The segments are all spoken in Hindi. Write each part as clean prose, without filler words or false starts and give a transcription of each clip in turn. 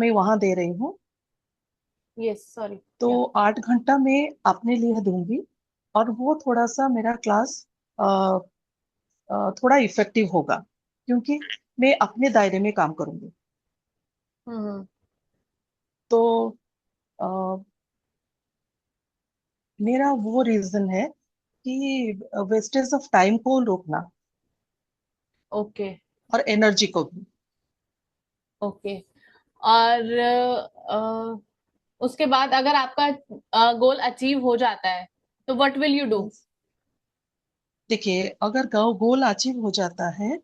मैं वहां दे रही हूँ, यस, सॉरी। तो या 8 घंटा मैं अपने लिए दूंगी, और वो थोड़ा सा मेरा क्लास थोड़ा इफेक्टिव होगा, क्योंकि मैं अपने दायरे में काम करूंगी। हम्म। तो अ, मेरा वो रीजन है कि वेस्टेज ऑफ टाइम को रोकना, ओके। और एनर्जी को भी। ओके। और उसके बाद अगर आपका गोल अचीव हो जाता है तो what will you do? Yes. देखिए, अगर गोल अचीव हो जाता है,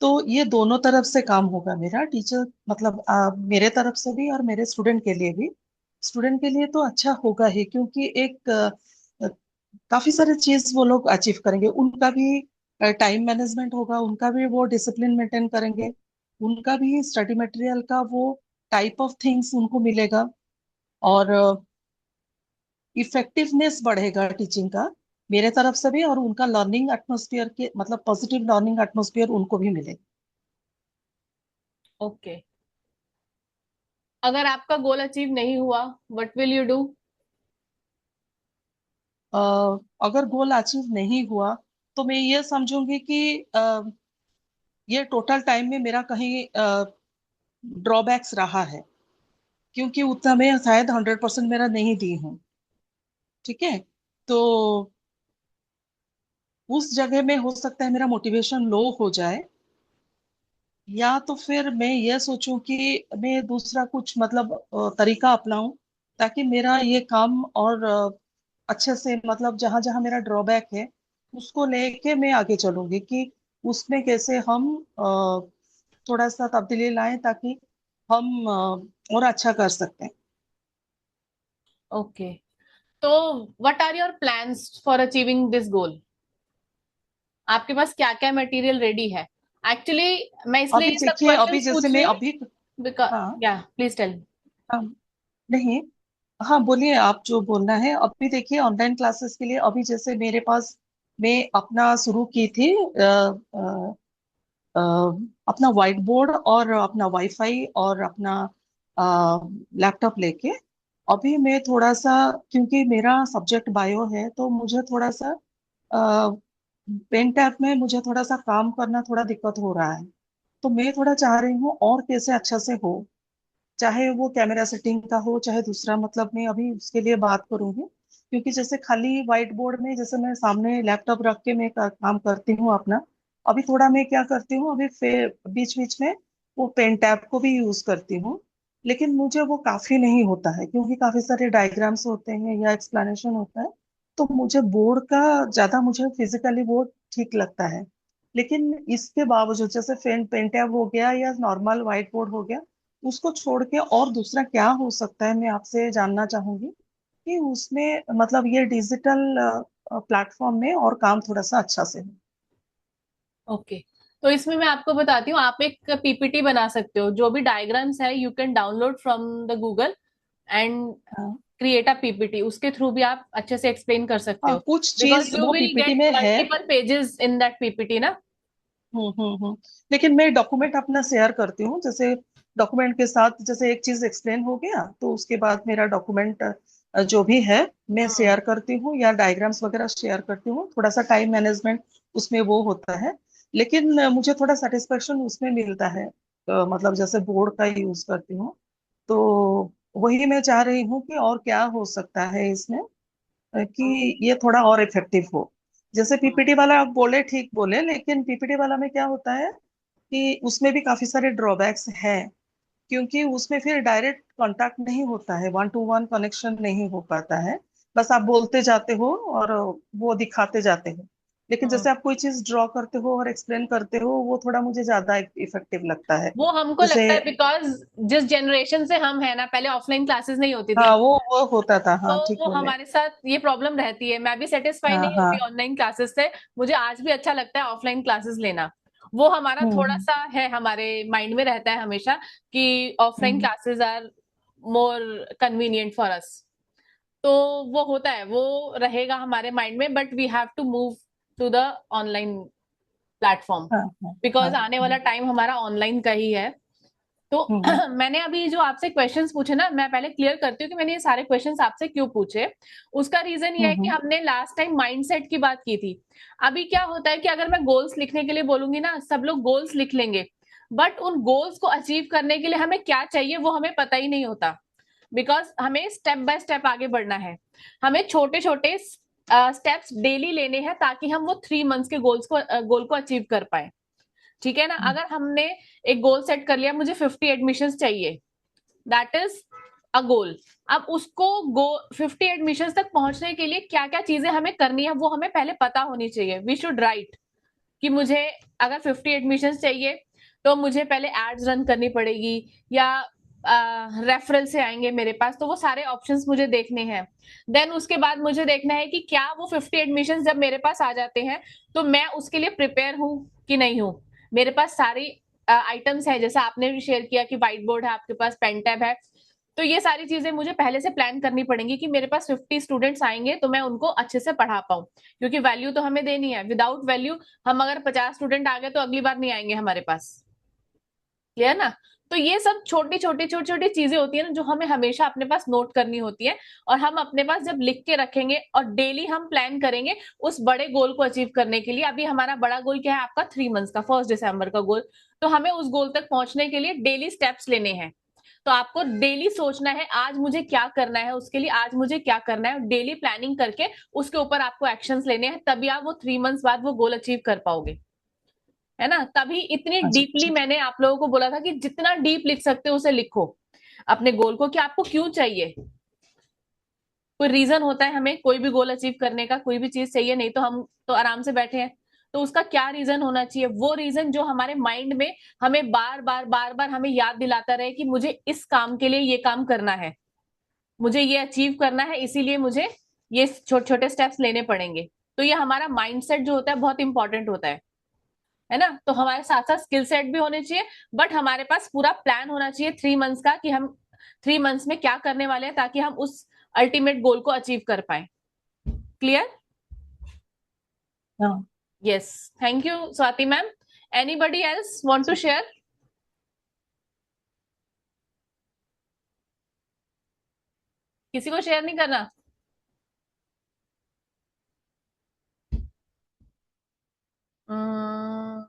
तो ये दोनों तरफ से काम होगा मेरा, टीचर मतलब मेरे तरफ से भी और मेरे स्टूडेंट के लिए भी। स्टूडेंट के लिए तो अच्छा होगा ही, क्योंकि एक काफी सारे चीज वो लोग अचीव करेंगे, उनका भी टाइम मैनेजमेंट होगा, उनका भी वो डिसिप्लिन मेंटेन करेंगे, उनका भी स्टडी मटेरियल का वो टाइप ऑफ थिंग्स उनको मिलेगा, और इफेक्टिवनेस बढ़ेगा टीचिंग का मेरे तरफ से भी, और उनका लर्निंग एटमोसफियर के मतलब पॉजिटिव लर्निंग एटमोसफियर उनको भी मिलेगा। ओके। अगर आपका गोल अचीव नहीं हुआ, व्हाट विल यू डू? अ, अगर गोल अचीव नहीं हुआ, तो मैं ये समझूंगी कि ये टोटल टाइम में मेरा कहीं ड्रॉबैक्स रहा है, क्योंकि उतना मैं शायद 100% मेरा नहीं दी हूँ। ठीक है, तो उस जगह में हो सकता है मेरा मोटिवेशन लो हो जाए, या तो फिर मैं ये सोचूं कि मैं दूसरा कुछ मतलब तरीका अपनाऊं, ताकि मेरा ये काम और अच्छे से मतलब जहां जहां मेरा ड्रॉबैक है उसको लेके मैं आगे चलूंगी, कि उसमें कैसे हम थोड़ा सा तब्दीली लाएं, ताकि हम और अच्छा कर सकते हैं। ओके। तो what are your plans for achieving this goal? आपके पास क्या क्या मटेरियल रेडी है? एक्चुअली मैं इसलिए अभी ये सब देखिए, अभी क्वेश्चंस जैसे पूछ रही मैं हूँ अभी, हाँ, बिकॉज या प्लीज टेल। हाँ, नहीं, हाँ बोलिए, आप जो बोलना है। अभी देखिए, ऑनलाइन क्लासेस के लिए अभी जैसे मेरे पास, मैं अपना शुरू की थी अ, अपना व्हाइट बोर्ड और अपना वाईफाई और अपना लैपटॉप लेके। अभी मैं थोड़ा सा, क्योंकि मेरा सब्जेक्ट बायो है, तो मुझे थोड़ा सा पेन टैब में मुझे थोड़ा सा काम करना थोड़ा दिक्कत हो रहा है। तो मैं थोड़ा चाह रही हूँ और कैसे अच्छा से हो, चाहे वो कैमरा सेटिंग का हो, चाहे दूसरा, मतलब मैं अभी उसके लिए बात करूंगी। क्योंकि जैसे खाली व्हाइट बोर्ड में, जैसे मैं सामने लैपटॉप रख के मैं काम करती हूँ अपना, अभी थोड़ा मैं क्या करती हूँ, अभी फिर बीच बीच में वो पेन टैब को भी यूज करती हूँ। लेकिन मुझे वो काफी नहीं होता है, क्योंकि काफी सारे डायग्राम्स होते हैं या एक्सप्लेनेशन होता है, तो मुझे बोर्ड का ज्यादा, मुझे फिजिकली बोर्ड ठीक लगता है। लेकिन इसके बावजूद, जैसे पेन टैब हो गया या नॉर्मल व्हाइट बोर्ड हो गया, उसको छोड़ के और दूसरा क्या हो सकता है, मैं आपसे जानना चाहूंगी कि उसमें मतलब ये डिजिटल प्लेटफॉर्म में और काम थोड़ा सा अच्छा से हो। ओके। तो इसमें मैं आपको बताती हूँ, आप एक पीपीटी बना सकते हो। जो भी डायग्राम्स है you can download from the Google and हाँ, क्रिएट अ पीपीटी। उसके थ्रू भी आप अच्छे से एक्सप्लेन कर सकते हाँ, हो, कुछ चीज बिकॉज यू वो विल पीपीटी गेट में है। Multiple pages in that PPT ना। लेकिन मैं डॉक्यूमेंट अपना शेयर करती हूँ, जैसे डॉक्यूमेंट के साथ, जैसे एक चीज एक्सप्लेन हो गया तो उसके बाद मेरा डॉक्यूमेंट जो भी है मैं हम्म। शेयर करती हूँ, या डायग्राम्स वगैरह शेयर करती हूँ, थोड़ा सा टाइम मैनेजमेंट उसमें वो होता है। लेकिन मुझे थोड़ा सेटिस्फेक्शन उसमें मिलता है, मतलब जैसे बोर्ड का यूज करती हूँ, तो वही मैं चाह रही हूँ कि और क्या हो सकता है इसमें, कि ये थोड़ा और इफेक्टिव हो। जैसे पीपीटी वाला आप बोले, ठीक बोले, लेकिन पीपीटी वाला में क्या होता है कि उसमें भी काफी सारे ड्रॉबैक्स हैं, क्योंकि उसमें फिर डायरेक्ट कांटेक्ट नहीं होता है, वन टू वन कनेक्शन नहीं हो पाता है। बस आप बोलते जाते हो और वो दिखाते जाते हो। लेकिन हम्म। जैसे आप कोई चीज ड्रॉ करते हो और एक्सप्लेन करते हो, वो थोड़ा मुझे ज्यादा इफेक्टिव लगता है। वो हमको जैसे, लगता है बिकॉज जिस जनरेशन से हम है ना, पहले ऑफलाइन क्लासेस नहीं होती थी हाँ, हमारे वो होता था, तो हाँ, ठीक वो बोले। हमारे साथ ये प्रॉब्लम रहती है। मैं भी सेटिस्फाई हाँ, नहीं हाँ, होती ऑनलाइन क्लासेस से। मुझे आज भी अच्छा लगता है ऑफलाइन क्लासेस लेना। वो हमारा थोड़ा हम्म, सा है, हमारे माइंड में रहता है हमेशा कि offline hmm, classes are more convenient for us. तो वो होता है, वो रहेगा हमारे माइंड में, but we have to move to the online platform हाँ, हाँ, हाँ, बिकॉज आने वाला टाइम हमारा ऑनलाइन का ही है। तो हम्म। मैंने अभी जो आपसे क्वेश्चंस पूछे ना, मैं पहले क्लियर करती हूँ कि मैंने ये सारे क्वेश्चंस आपसे क्यों पूछे। उसका रीजन ये है कि हम्म। हमने लास्ट टाइम माइंडसेट की बात की थी। अभी क्या होता है कि अगर मैं गोल्स लिखने के लिए बोलूंगी ना, सब लोग गोल्स लिख लेंगे, बट उन गोल्स को अचीव करने के लिए हमें क्या चाहिए वो हमें पता ही नहीं होता। बिकॉज हमें स्टेप बाय स्टेप आगे बढ़ना है। हमें छोटे छोटे स्टेप्स डेली लेने हैं ताकि हम वो 3 मंथ्स के गोल को अचीव कर पाए। ठीक है ना। अगर हमने एक गोल सेट कर लिया, मुझे 50 एडमिशंस चाहिए, दैट इज अ गोल। अब उसको 50 एडमिशंस तक पहुंचने के लिए क्या क्या चीजें हमें करनी है वो हमें पहले पता होनी चाहिए। वी शुड राइट कि मुझे अगर 50 एडमिशंस चाहिए तो मुझे पहले एड्स रन करनी पड़ेगी, या रेफरल से आएंगे मेरे पास, तो वो सारे ऑप्शंस मुझे देखने हैं। देन उसके बाद मुझे देखना है कि क्या वो 50 एडमिशंस जब मेरे पास आ जाते हैं तो मैं उसके लिए प्रिपेयर हूं कि नहीं हूं। मेरे पास सारी आइटम्स है, जैसा आपने भी शेयर किया कि व्हाइट बोर्ड है आपके पास, पेन टैब है। तो ये सारी चीजें मुझे पहले से प्लान करनी पड़ेंगी कि मेरे पास 50 स्टूडेंट्स आएंगे तो मैं उनको अच्छे से पढ़ा पाऊं, क्योंकि वैल्यू तो हमें देनी है। विदाउट वैल्यू हम अगर 50 स्टूडेंट आ गए तो अगली बार नहीं आएंगे हमारे पास। क्लियर ना। तो ये सब छोटी छोटी चीजें होती है ना, जो हमें हमेशा अपने पास नोट करनी होती है। और हम अपने पास जब लिख के रखेंगे और डेली हम प्लान करेंगे उस बड़े गोल को अचीव करने के लिए। अभी हमारा बड़ा गोल क्या है आपका, 3 मंथ्स का, 1 दिसंबर का गोल। तो हमें उस गोल तक पहुंचने के लिए डेली स्टेप्स लेने हैं। तो आपको डेली सोचना है आज मुझे क्या करना है, उसके लिए आज मुझे क्या करना है, डेली प्लानिंग करके उसके ऊपर आपको एक्शंस लेने हैं, तभी आप वो 3 मंथ्स बाद वो गोल अचीव कर पाओगे। है ना। तभी इतनी अच्छा डीपली अच्छा। मैंने आप लोगों को बोला था कि जितना डीप लिख सकते हो उसे लिखो, अपने गोल को, कि आपको क्यों चाहिए। कोई रीजन होता है हमें कोई भी गोल अचीव करने का, कोई भी चीज चाहिए, नहीं तो हम तो आराम से बैठे हैं। तो उसका क्या रीजन होना चाहिए, वो रीजन जो हमारे माइंड में हमें बार बार हमें याद दिलाता रहे कि मुझे इस काम के लिए ये काम करना है, मुझे ये अचीव करना है, इसीलिए मुझे ये छोटे छोटे स्टेप्स लेने पड़ेंगे। तो ये हमारा माइंडसेट जो होता है बहुत इंपॉर्टेंट होता है ना। तो हमारे साथ साथ स्किल सेट भी होने चाहिए, बट हमारे पास पूरा प्लान होना चाहिए 3 मंथ्स का, कि हम 3 मंथ्स में क्या करने वाले हैं ताकि हम उस अल्टीमेट गोल को अचीव कर पाए। क्लियर। हाँ। Yes. Thank you Swati ma'am. Anybody else want to share. किसी को शेयर नहीं करना। अम्म,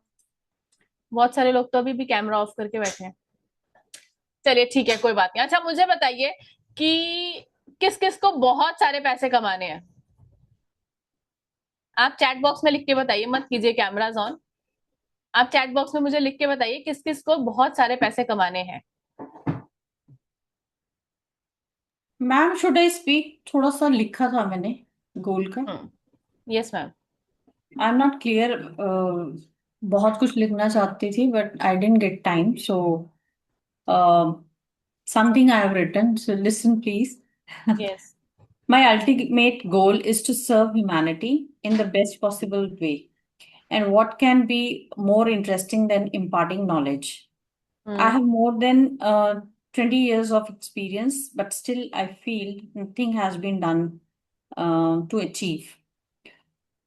बहुत सारे लोग तो अभी भी कैमरा ऑफ करके बैठे हैं। चलिए ठीक है, कोई बात नहीं। अच्छा मुझे बताइए कि किस किस को बहुत सारे पैसे कमाने हैं। आप चैट बॉक्स में लिख के बताइए, मत कीजिए कैमराज ऑन। आप चैट बॉक्स में मुझे लिख के बताइए किस किस को बहुत सारे पैसे कमाने हैं। Ma'am should I speak? थोड़ा सा लिखा था मैंने गोल का। Yes ma'am. I am not clear. बहुत कुछ लिखना चाहती थी but I didn't get time, so something I have written, so listen please. Yes. My ultimate goal is to serve humanity in the best possible way. And what can be more interesting than imparting knowledge? I have more than 20 years of experience, but still I feel nothing has been done to achieve.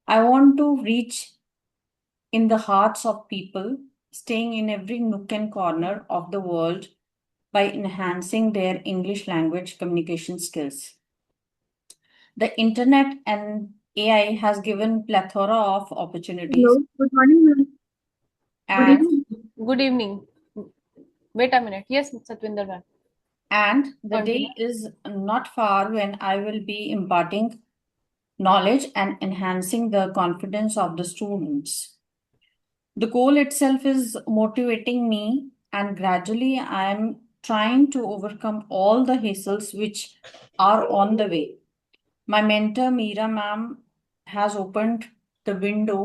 I want to reach in the hearts of people, staying in every nook and corner of the world by enhancing their English language communication skills. The internet and AI has given plethora of opportunities, Hello, good morning, ma'am. Good and evening. Good evening. Wait a minute. Yes Satwinder ma'am. the day is not far when I will be imparting knowledge and enhancing the confidence of the students. The goal itself is motivating me, and gradually I am trying to overcome all the hassles which are on the way. My mentor, Meera ma'am, has opened the window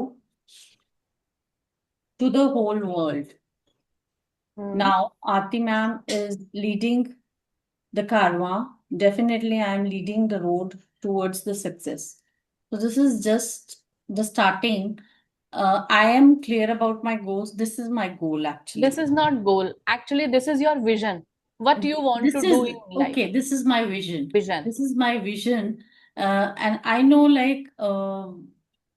to the whole world. Now, Aarti ma'am is leading the karma. Definitely, I am leading the road towards the success. So, this is just the starting. I am clear about my goals. This is my goal actually. This is not goal. Actually, this is your vision. What you want This to is do in life. okay. This is my vision. Vision. This is my vision. And I know like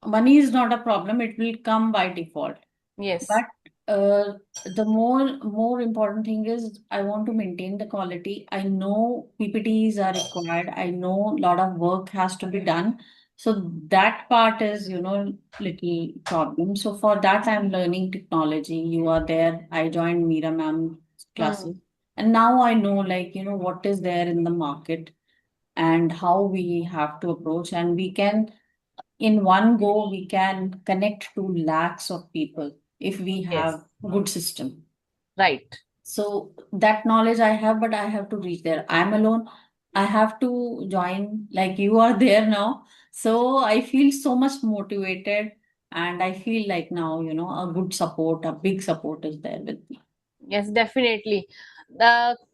money is not a problem, it will come by default. Yes. But Uh, the more important thing is I want to maintain the quality. I know PPTs are required. I know a lot of work has to be done. So that part is, little problem. So for that, I'm learning technology. You are there. I joined Meera ma'am classes. And now I know, like, what is there in the market and how we have to approach. And we can, in one go, we can connect to lakhs of people if we Yes, have good system. right. So that knowledge I have, but I have to reach there. I'm alone. I have to join, like you are there now. So I feel so much motivated, and I feel like now, a good support, a big support is there with me. Yes, definitely.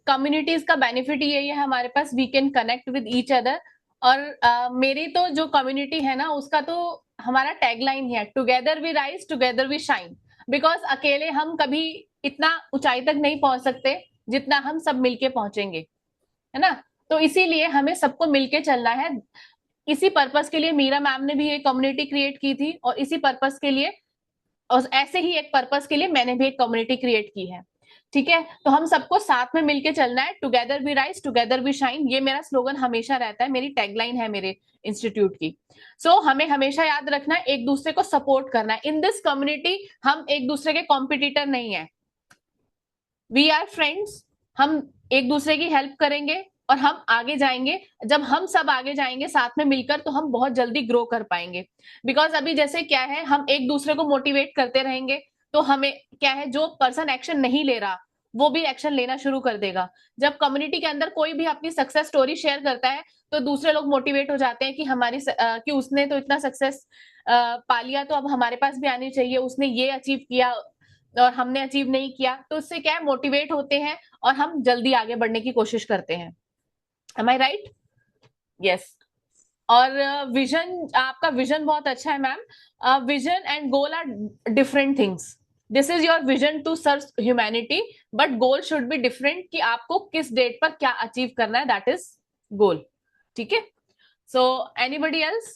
Communities का बेनिफिट यही है हमारे पास, we can connect with each other. और मेरी तो जो कम्युनिटी है ना, उसका तो हमारा टैगलाइन है, together we rise together we shine. Because अकेले हम कभी इतना ऊंचाई तक नहीं पहुंच सकते जितना हम सब मिलके पहुंचेंगे, है ना. तो इसीलिए हमें सबको मिलके चलना है. इसी पर्पस के लिए मीरा मैम ने भी एक कम्युनिटी क्रिएट की थी, और इसी पर्पस के लिए, और ऐसे ही एक पर्पस के लिए मैंने भी एक कम्युनिटी क्रिएट की है. ठीक है, तो हम सबको साथ में मिलके चलना है. Together we rise together we shine, ये मेरा स्लोगन हमेशा रहता है, मेरी टैगलाइन है मेरे इंस्टीट्यूट की. सो हमें हमेशा याद रखना है, एक दूसरे को सपोर्ट करना है. इन दिस कम्युनिटी हम एक दूसरे के कॉम्पिटिटर नहीं है, वी आर फ्रेंड्स. हम एक दूसरे की हेल्प करेंगे और हम आगे जाएंगे. जब हम सब आगे जाएंगे साथ में मिलकर, तो हम बहुत जल्दी ग्रो कर पाएंगे. बिकॉज अभी जैसे क्या है, हम एक दूसरे को मोटिवेट करते रहेंगे, तो हमें क्या है, जो पर्सन एक्शन नहीं ले रहा वो भी एक्शन लेना शुरू कर देगा. जब कम्युनिटी के अंदर कोई भी अपनी सक्सेस स्टोरी शेयर करता है, तो दूसरे लोग मोटिवेट हो जाते हैं कि कि उसने तो इतना सक्सेस पा लिया, तो अब हमारे पास भी आनी चाहिए. उसने ये अचीव किया और हमने अचीव नहीं किया, तो उससे क्या है, मोटिवेट होते हैं और हम जल्दी आगे बढ़ने की कोशिश करते हैं. Am I right? यस. और विजन, आपका विजन बहुत अच्छा है ma'am. Vision and goal are different things. This is your vision to serve humanity, but goal should be different, कि आपको किस डेट पर क्या अचीव करना है, दैट इज गोल. ठीक है. So anybody else?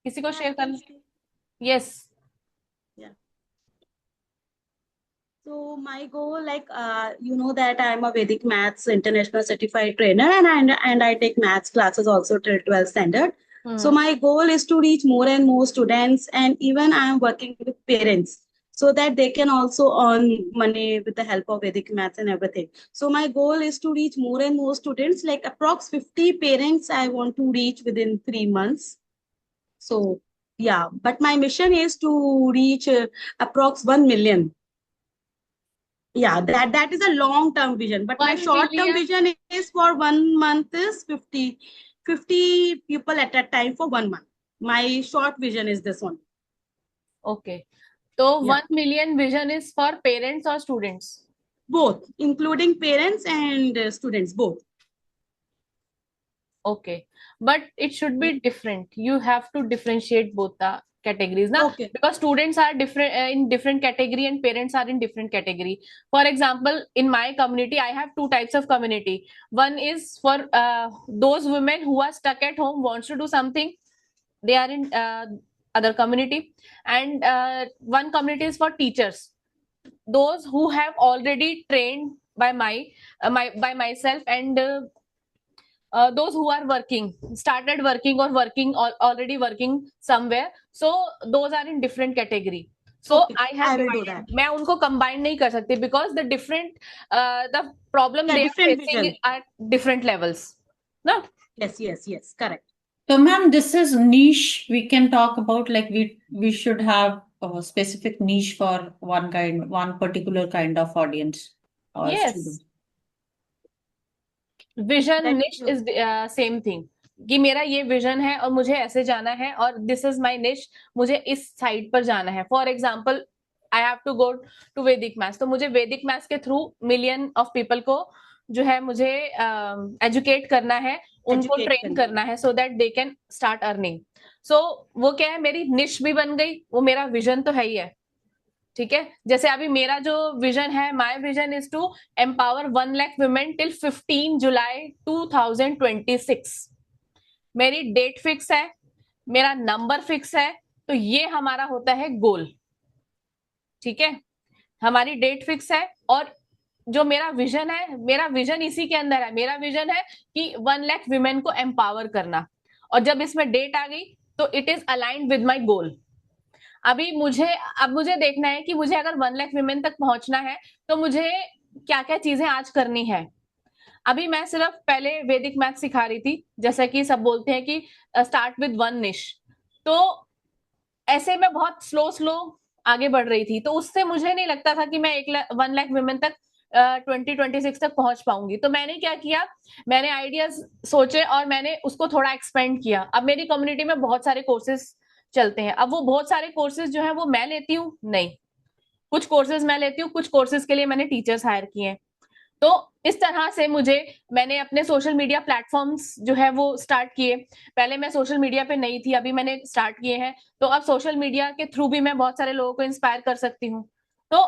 किसी को शेयर करना? Yes. So my goal, like you know that I am a Vedic Maths International Certified Trainer, and I take maths classes also till 12th standard. So my goal is to reach more and more students, and even I am working with parents so that they can also earn money with the help of Vedic Maths and everything. So my goal is to reach more and more students, like approx 50 parents I want to reach within 3 months. So yeah, but my mission is to reach approx 1 million. Yeah, that is a long term vision, but my 1 short term million. vision is for 1 month is 50 people at a time for 1 month. My short vision is this one. Okay, तो Yeah. 1 million vision is for parents or students? Both, including parents and students, both. Okay, but it should be different. You have to differentiate both the categories now. Okay. Because students are different in different category, and parents are in different category. For example, in my community I have two types of community. One is for those women who are stuck at home, wants to do something, they are in other community. And one community is for teachers, those who have already trained by by myself, and those who are started working, or already working somewhere. So those are in different category. So Okay, I have I will do divided. that. मैं उनको combine नहीं कर सकती, because the different the problem Yeah, they are different facing vision. are different levels. No? Yes, correct. So, ma'am, this is niche. We can talk about, like, we should have a specific niche for one particular kind of audience or Yes. student. Vision That- निश इज सेम थिंग, कि मेरा ये विजन है और मुझे ऐसे जाना है, और दिस इज माय निश, मुझे इस साइड पर जाना है. For example, I have to go to Vedic maths, तो मुझे वैदिक मैथ्स के थ्रू मिलियन ऑफ पीपल को जो है मुझे एजुकेट करना है, उनको ट्रेन करना है, so that they can start earning. So वो क्या है, मेरी निश भी बन गई, वो मेरा विजन तो है ही है. ठीक है. जैसे अभी मेरा जो विजन है, my vision is to empower 1 lakh women till 15 July 2026. मेरी डेट फिक्स है, मेरा नंबर फिक्स है, तो ये हमारा होता है गोल। ठीक है, हमारी डेट फिक्स है, और जो मेरा विजन है, मेरा विजन इसी के अंदर है। मेरा विजन है कि 1 लाख विमेन को एम्पावर करना, और जब इसमें डेट आ गई तो it is aligned with my goal. अब मुझे देखना है कि मुझे अगर 1 लाख विमेन तक पहुंचना है तो मुझे क्या क्या चीजें आज करनी है। अभी मैं सिर्फ पहले वैदिक मैथ सिखा रही थी, जैसा कि सब बोलते हैं कि स्टार्ट विद वन निश, तो ऐसे में बहुत स्लो स्लो आगे बढ़ रही थी, तो उससे मुझे नहीं लगता था कि मैं 1 लाख विमेन तक 2026 तक पहुंच पाऊंगी। तो मैंने क्या किया, मैंने आइडियाज सोचे और मैंने उसको थोड़ा एक्सपेंड किया। अब मेरी कम्युनिटी में बहुत सारे कोर्सेज चलते हैं। अब वो बहुत सारे कोर्सेज जो है वो मैं लेती हूँ नहीं, कुछ कोर्सेज मैं लेती हूँ, कुछ कोर्सेज के लिए मैंने टीचर्स हायर किए हैं। तो इस तरह से मैंने अपने सोशल मीडिया प्लेटफॉर्म्स जो है वो स्टार्ट किए। पहले मैं सोशल मीडिया पे नहीं थी, अभी मैंने स्टार्ट किए हैं, तो अब सोशल मीडिया के थ्रू भी मैं बहुत सारे लोगों को इंस्पायर कर सकती हूँ। तो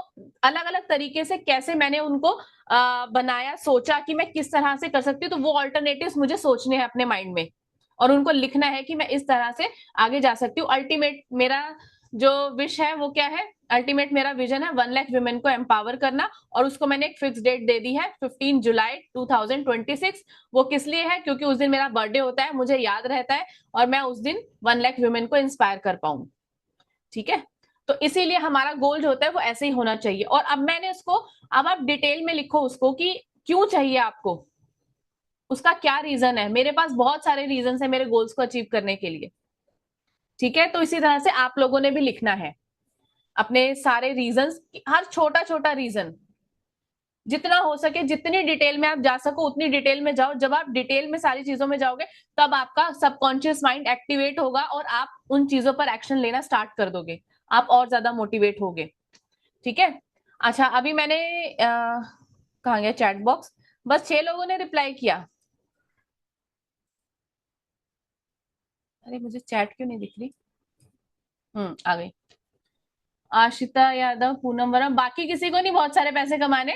अलग अलग तरीके से कैसे मैंने उनको बनाया, सोचा कि मैं किस तरह से कर सकती हूँ, तो वो ऑल्टरनेटिव्स मुझे सोचने हैं अपने माइंड में, और उनको लिखना है कि मैं इस तरह से आगे जा सकती हूँ। अल्टीमेट मेरा जो विश है वो क्या है, अल्टीमेट मेरा विजन है 1 लाख विमेन को एम्पावर करना, और उसको मैंने एक फिक्स डेट दे दी है 15 जुलाई 2026। वो किस लिए है, क्योंकि उस दिन मेरा बर्थडे होता है, मुझे याद रहता है, और मैं उस दिन 1 लाख विमेन को इंस्पायर कर पाऊं। ठीक है, तो इसीलिए हमारा गोल जो होता है वो ऐसे ही होना चाहिए। और अब मैंने उसको, अब आप डिटेल में लिखो उसको कि क्यों चाहिए आपको, उसका क्या रीजन है। मेरे पास बहुत सारे रीजन है मेरे गोल्स को अचीव करने के लिए। ठीक है, तो इसी तरह से आप लोगों ने भी लिखना है अपने सारे रीजंस, हर छोटा छोटा रीजन, जितना हो सके जितनी डिटेल में आप जा सको उतनी डिटेल में जाओ। जब आप डिटेल में सारी चीजों में जाओगे तब आपका सबकॉन्शियस माइंड एक्टिवेट होगा और आप उन चीजों पर एक्शन लेना स्टार्ट कर दोगे, आप और ज्यादा मोटिवेट होगे। ठीक है, अच्छा अभी मैंने कहाँ गया चैट बॉक्स, बस 6 लोगों ने रिप्लाई किया। अरे मुझे चैट क्यों नहीं दिख रही, आ गई। आशिता यादव, पूनम वर्मा, बाकी किसी को नहीं बहुत सारे पैसे कमाने।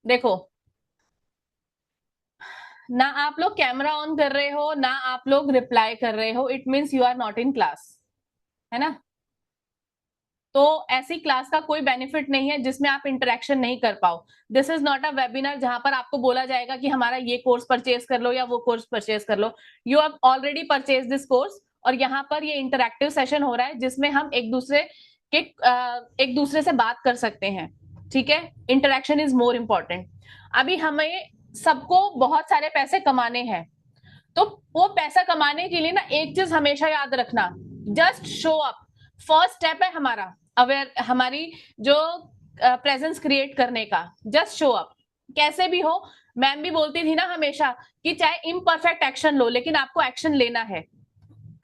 देखो, ना आप लोग कैमरा ऑन कर रहे हो, ना आप लोग रिप्लाई कर रहे हो, it means you are not in class, है ना। तो ऐसी क्लास का कोई बेनिफिट नहीं है जिसमें आप इंटरेक्शन नहीं कर पाओ। This is not a webinar जहां पर आपको बोला जाएगा कि हमारा ये कोर्स परचेज कर लो या वो कोर्स परचेज कर लो। You have already purchase this course, और यहाँ पर ये इंटरेक्टिव सेशन हो रहा है जिसमें हम एक दूसरे से बात कर सकते हैं। ठीक है, इंटरेक्शन इज मोर इम्पोर्टेंट। अभी हमें सबको बहुत सारे पैसे कमाने हैं, तो वो पैसा कमाने के लिए ना एक चीज हमेशा याद रखना, just show up. First step है हमारा हमारी जो प्रेजेंस क्रिएट करने का, जस्ट शो अप। कैसे भी हो, मैम भी बोलती थी ना हमेशा कि चाहे इम्परफेक्ट एक्शन लो लेकिन आपको एक्शन लेना है।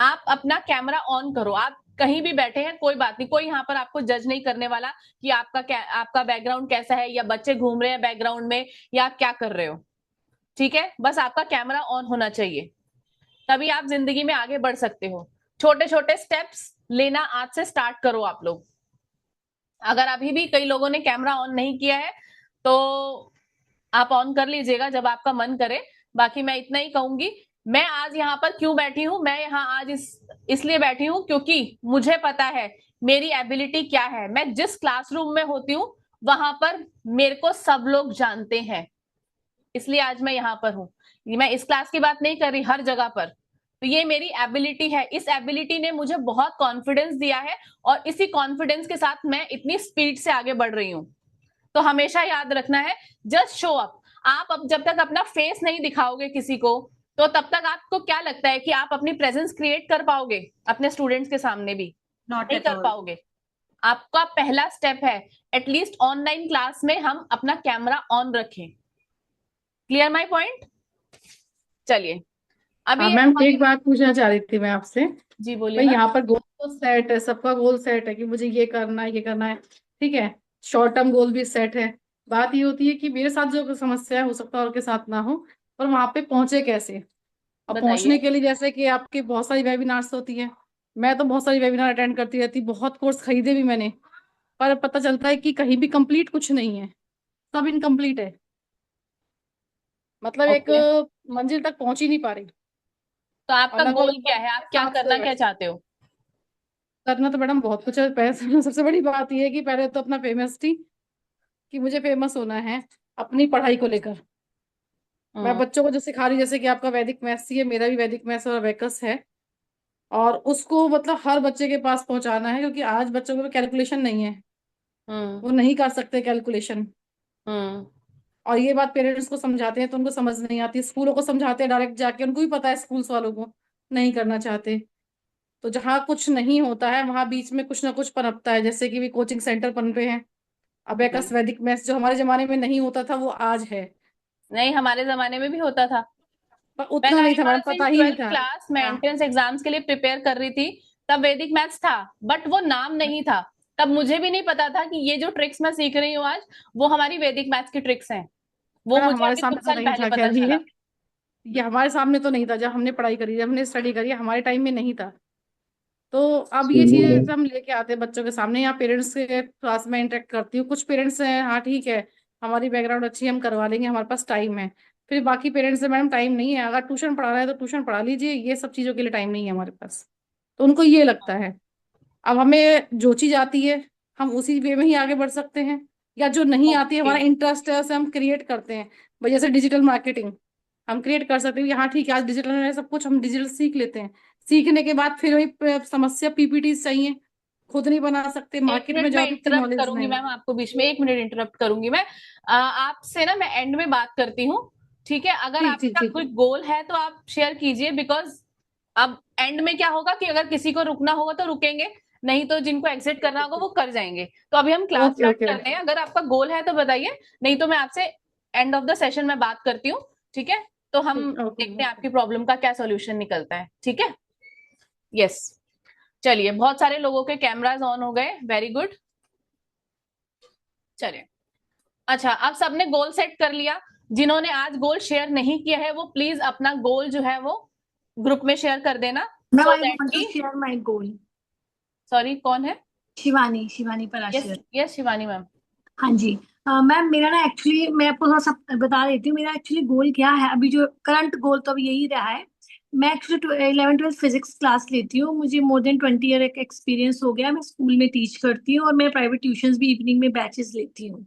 आप अपना कैमरा ऑन करो, आप कहीं भी बैठे हैं कोई बात नहीं, कोई यहाँ पर आपको जज नहीं करने वाला कि आपका बैकग्राउंड कैसा है, या बच्चे घूम रहे हैं बैकग्राउंड में, या आप क्या कर रहे हो। ठीक है, बस आपका कैमरा ऑन होना चाहिए, तभी आप जिंदगी में आगे बढ़ सकते हो। छोटे छोटे स्टेप्स लेना आज से स्टार्ट करो आप लोग। अगर अभी भी कई लोगों ने कैमरा ऑन नहीं किया है तो आप ऑन कर लीजिएगा जब आपका मन करे। बाकी मैं इतना ही कहूंगी, मैं आज यहाँ पर क्यों बैठी हूँ, मैं यहाँ आज इसलिए बैठी हूँ क्योंकि मुझे पता है मेरी एबिलिटी क्या है। मैं जिस क्लासरूम में होती हूँ वहां पर मेरे को सब लोग जानते हैं, इसलिए आज मैं यहाँ पर हूँ। मैं इस क्लास की बात नहीं कर रही, हर जगह पर। तो ये मेरी एबिलिटी है, इस एबिलिटी ने मुझे बहुत कॉन्फिडेंस दिया है, और इसी कॉन्फिडेंस के साथ मैं इतनी स्पीड से आगे बढ़ रही हूँ। तो हमेशा याद रखना है, जस्ट शो अप। आप अब जब तक अपना फेस नहीं दिखाओगे किसी को, तो तब तक आपको क्या लगता है कि आप अपनी प्रेजेंस क्रिएट कर पाओगे अपने स्टूडेंट्स के सामने भी? नहीं कर पाओगे। आपका पहला स्टेप है एटलीस्ट ऑनलाइन क्लास में हम अपना कैमरा ऑन रखें। Clear my point? चलिए अभी मैम एक बात पूछना चाह रही थी मैं आपसे। जी बोलिए। भाई यहाँ पर गोल तो सेट है, सबका गोल सेट है कि मुझे ये करना है ये करना है, ठीक है, शॉर्ट टर्म गोल भी सेट है। बात ये होती है कि मेरे साथ जो समस्या है हो सकता है और के साथ ना हो, पर वहां पे पहुंचे कैसे। और पहुंचने के लिए जैसे कि आपकी बहुत सारी वेबिनार्स होती है, मैं तो बहुत सारी वेबिनार अटेंड करती रहती, बहुत कोर्स खरीदे भी मैंने, पर पता चलता है कि कहीं भी कंप्लीट कुछ नहीं है, सब इनकम्प्लीट है। मतलब एक मंजिल तक पहुंच ही नहीं पा रही। तो और आपका लगभग गोल क्या लगभग है, आप क्या 5 करना से क्या चाहते हो? करना तो मैडम बहुत कुछ है। पैसे सबसे बड़ी बात यह है कि पहले तो अपना फेमस थी, कि मुझे फेमस होना है अपनी पढ़ाई को लेकर। मैं हम्म। बच्चों को जो सिखा रही, जैसे कि आपका वैदिक मैथ्स ही है, मेरा भी वैदिक मैथ्स और अबेकस है, और उसको मतलब हर बच्चे के पास पहुंचाना है, क्योंकि आज बच्चों को कैलकुलेशन नहीं है, हम्म। वो नहीं कर सकते कैलकुलेशन। हम्म। और ये बात पेरेंट्स को समझाते हैं तो उनको समझ नहीं आती, स्कूलों को समझाते हैं डायरेक्ट जाके, उनको भी पता है स्कूल्स वालों को नहीं करना चाहते। तो जहाँ कुछ नहीं होता है वहां बीच में कुछ ना कुछ पनपता है, जैसे कि भी कोचिंग सेंटर पनपे हैं। अबेकस वैदिक मैथ्स जो हमारे जमाने में नहीं होता था वो आज है, नहीं, हमारे जमाने में भी होता था। पर व्हेन उतना नहीं आई था मैडम, वाज इन पता ही नहीं 12th था। क्लास, मैं हाँ एंट्रेंस एग्जाम्स के लिए प्रिपेयर कर रही थी, तब वैदिक मैथ्स था, बट वो नाम नहीं था। तब मुझे भी नहीं पता था कि ये जो ट्रिक्स मैं सीख रही हूँ आज, वो हमारी वैदिक मैथ्स की ट्रिक्स हैं। वो मैडम, मुझे हमारे अभी सामने कुछ तो साल नहीं पहले था, पता खैर चला। ये हमारे सामने तो नहीं था जब हमने पढ़ाई करी, जब हमने स्टडी करी, हमारे टाइम में नहीं था। तो अब ये चीजें हम लेके आते हैं बच्चों के सामने, या पेरेंट्स के क्लास में इंटरेक्ट करती हूँ। कुछ पेरेंट्स हैं, हाँ ठीक है, हमारी बैकग्राउंड अच्छी है, हम करवा लेंगे, हमारे पास टाइम है। फिर बाकी पेरेंट्स से, मैडम टाइम नहीं है, अगर ट्यूशन पढ़ाना है तो ट्यूशन पढ़ा लीजिए, ये सब चीजों के लिए टाइम नहीं है हमारे पास। तो उनको ये लगता है। अब हमें जो चीज आती है हम उसी वे में ही आगे बढ़ सकते हैं, या जो नहीं आती है, ओके। हमारा इंटरेस्ट है, उसे हम क्रिएट करते हैं। भाई जैसे डिजिटल मार्केटिंग हम क्रिएट कर सकते हैं कि हाँ ठीक है, आज डिजिटल है सब कुछ, हम डिजिटल सीख लेते हैं। सीखने के बाद फिर वही समस्या, पीपीटी चाहिए, खुद नहीं बना सकते, एक मार्केट में मिनट मैं जाओ तो इतनी इंटरप्ट नॉलेज करूंगी नहीं। मैम, आपको बीच में 1 मिनट इंटरप्ट करूंगी मैं। आपसे ना मैं एंड में बात करती हूँ, ठीक है? अगर ठीक ठीक आपका ठीक कोई गोल है तो आप शेयर कीजिए, बिकॉज अब एंड में क्या होगा कि अगर किसी को रुकना होगा तो रुकेंगे, नहीं तो जिनको एग्जिट करना होगा वो कर जाएंगे। तो अभी हम क्लास ओके स्टार्ट ओके करते हैं, अगर आपका गोल है तो बताइए, नहीं तो मैं आपसे एंड ऑफ द सेशन में बात करती हूँ, ठीक है? तो हम ओके देखते हैं आपकी प्रॉब्लम का क्या सोल्यूशन निकलता है, ठीक है? यस। चलिए, बहुत सारे लोगों के कैमराज ऑन हो गए, वेरी गुड। चलिए, अच्छा, अब सबने गोल सेट कर लिया। जिन्होंने आज गोल शेयर नहीं किया है वो प्लीज अपना गोल जो है वो ग्रुप में शेयर कर देना, Now so I that want to कि, share my goal. सॉरी कौन है? Shivani yes Parashar. Yes, Shivani ma'am. हाँ जी। मैम मेरा ना एक्चुअली मैं आपको थोड़ा सा बता देती हूँ, मेरा एक्चुअली गोल क्या है। अभी जो करंट गोल तो अभी यही रहा है। मैं एक्चुअली 11th-12th फिजिक्स क्लास लेती हूँ, मुझे मोर देन 20 ईयर एक एक्सपीरियंस हो गया। मैं स्कूल में टीच करती हूँ और मैं प्राइवेट ट्यूशंस भी इवनिंग में बैचेस लेती हूँ।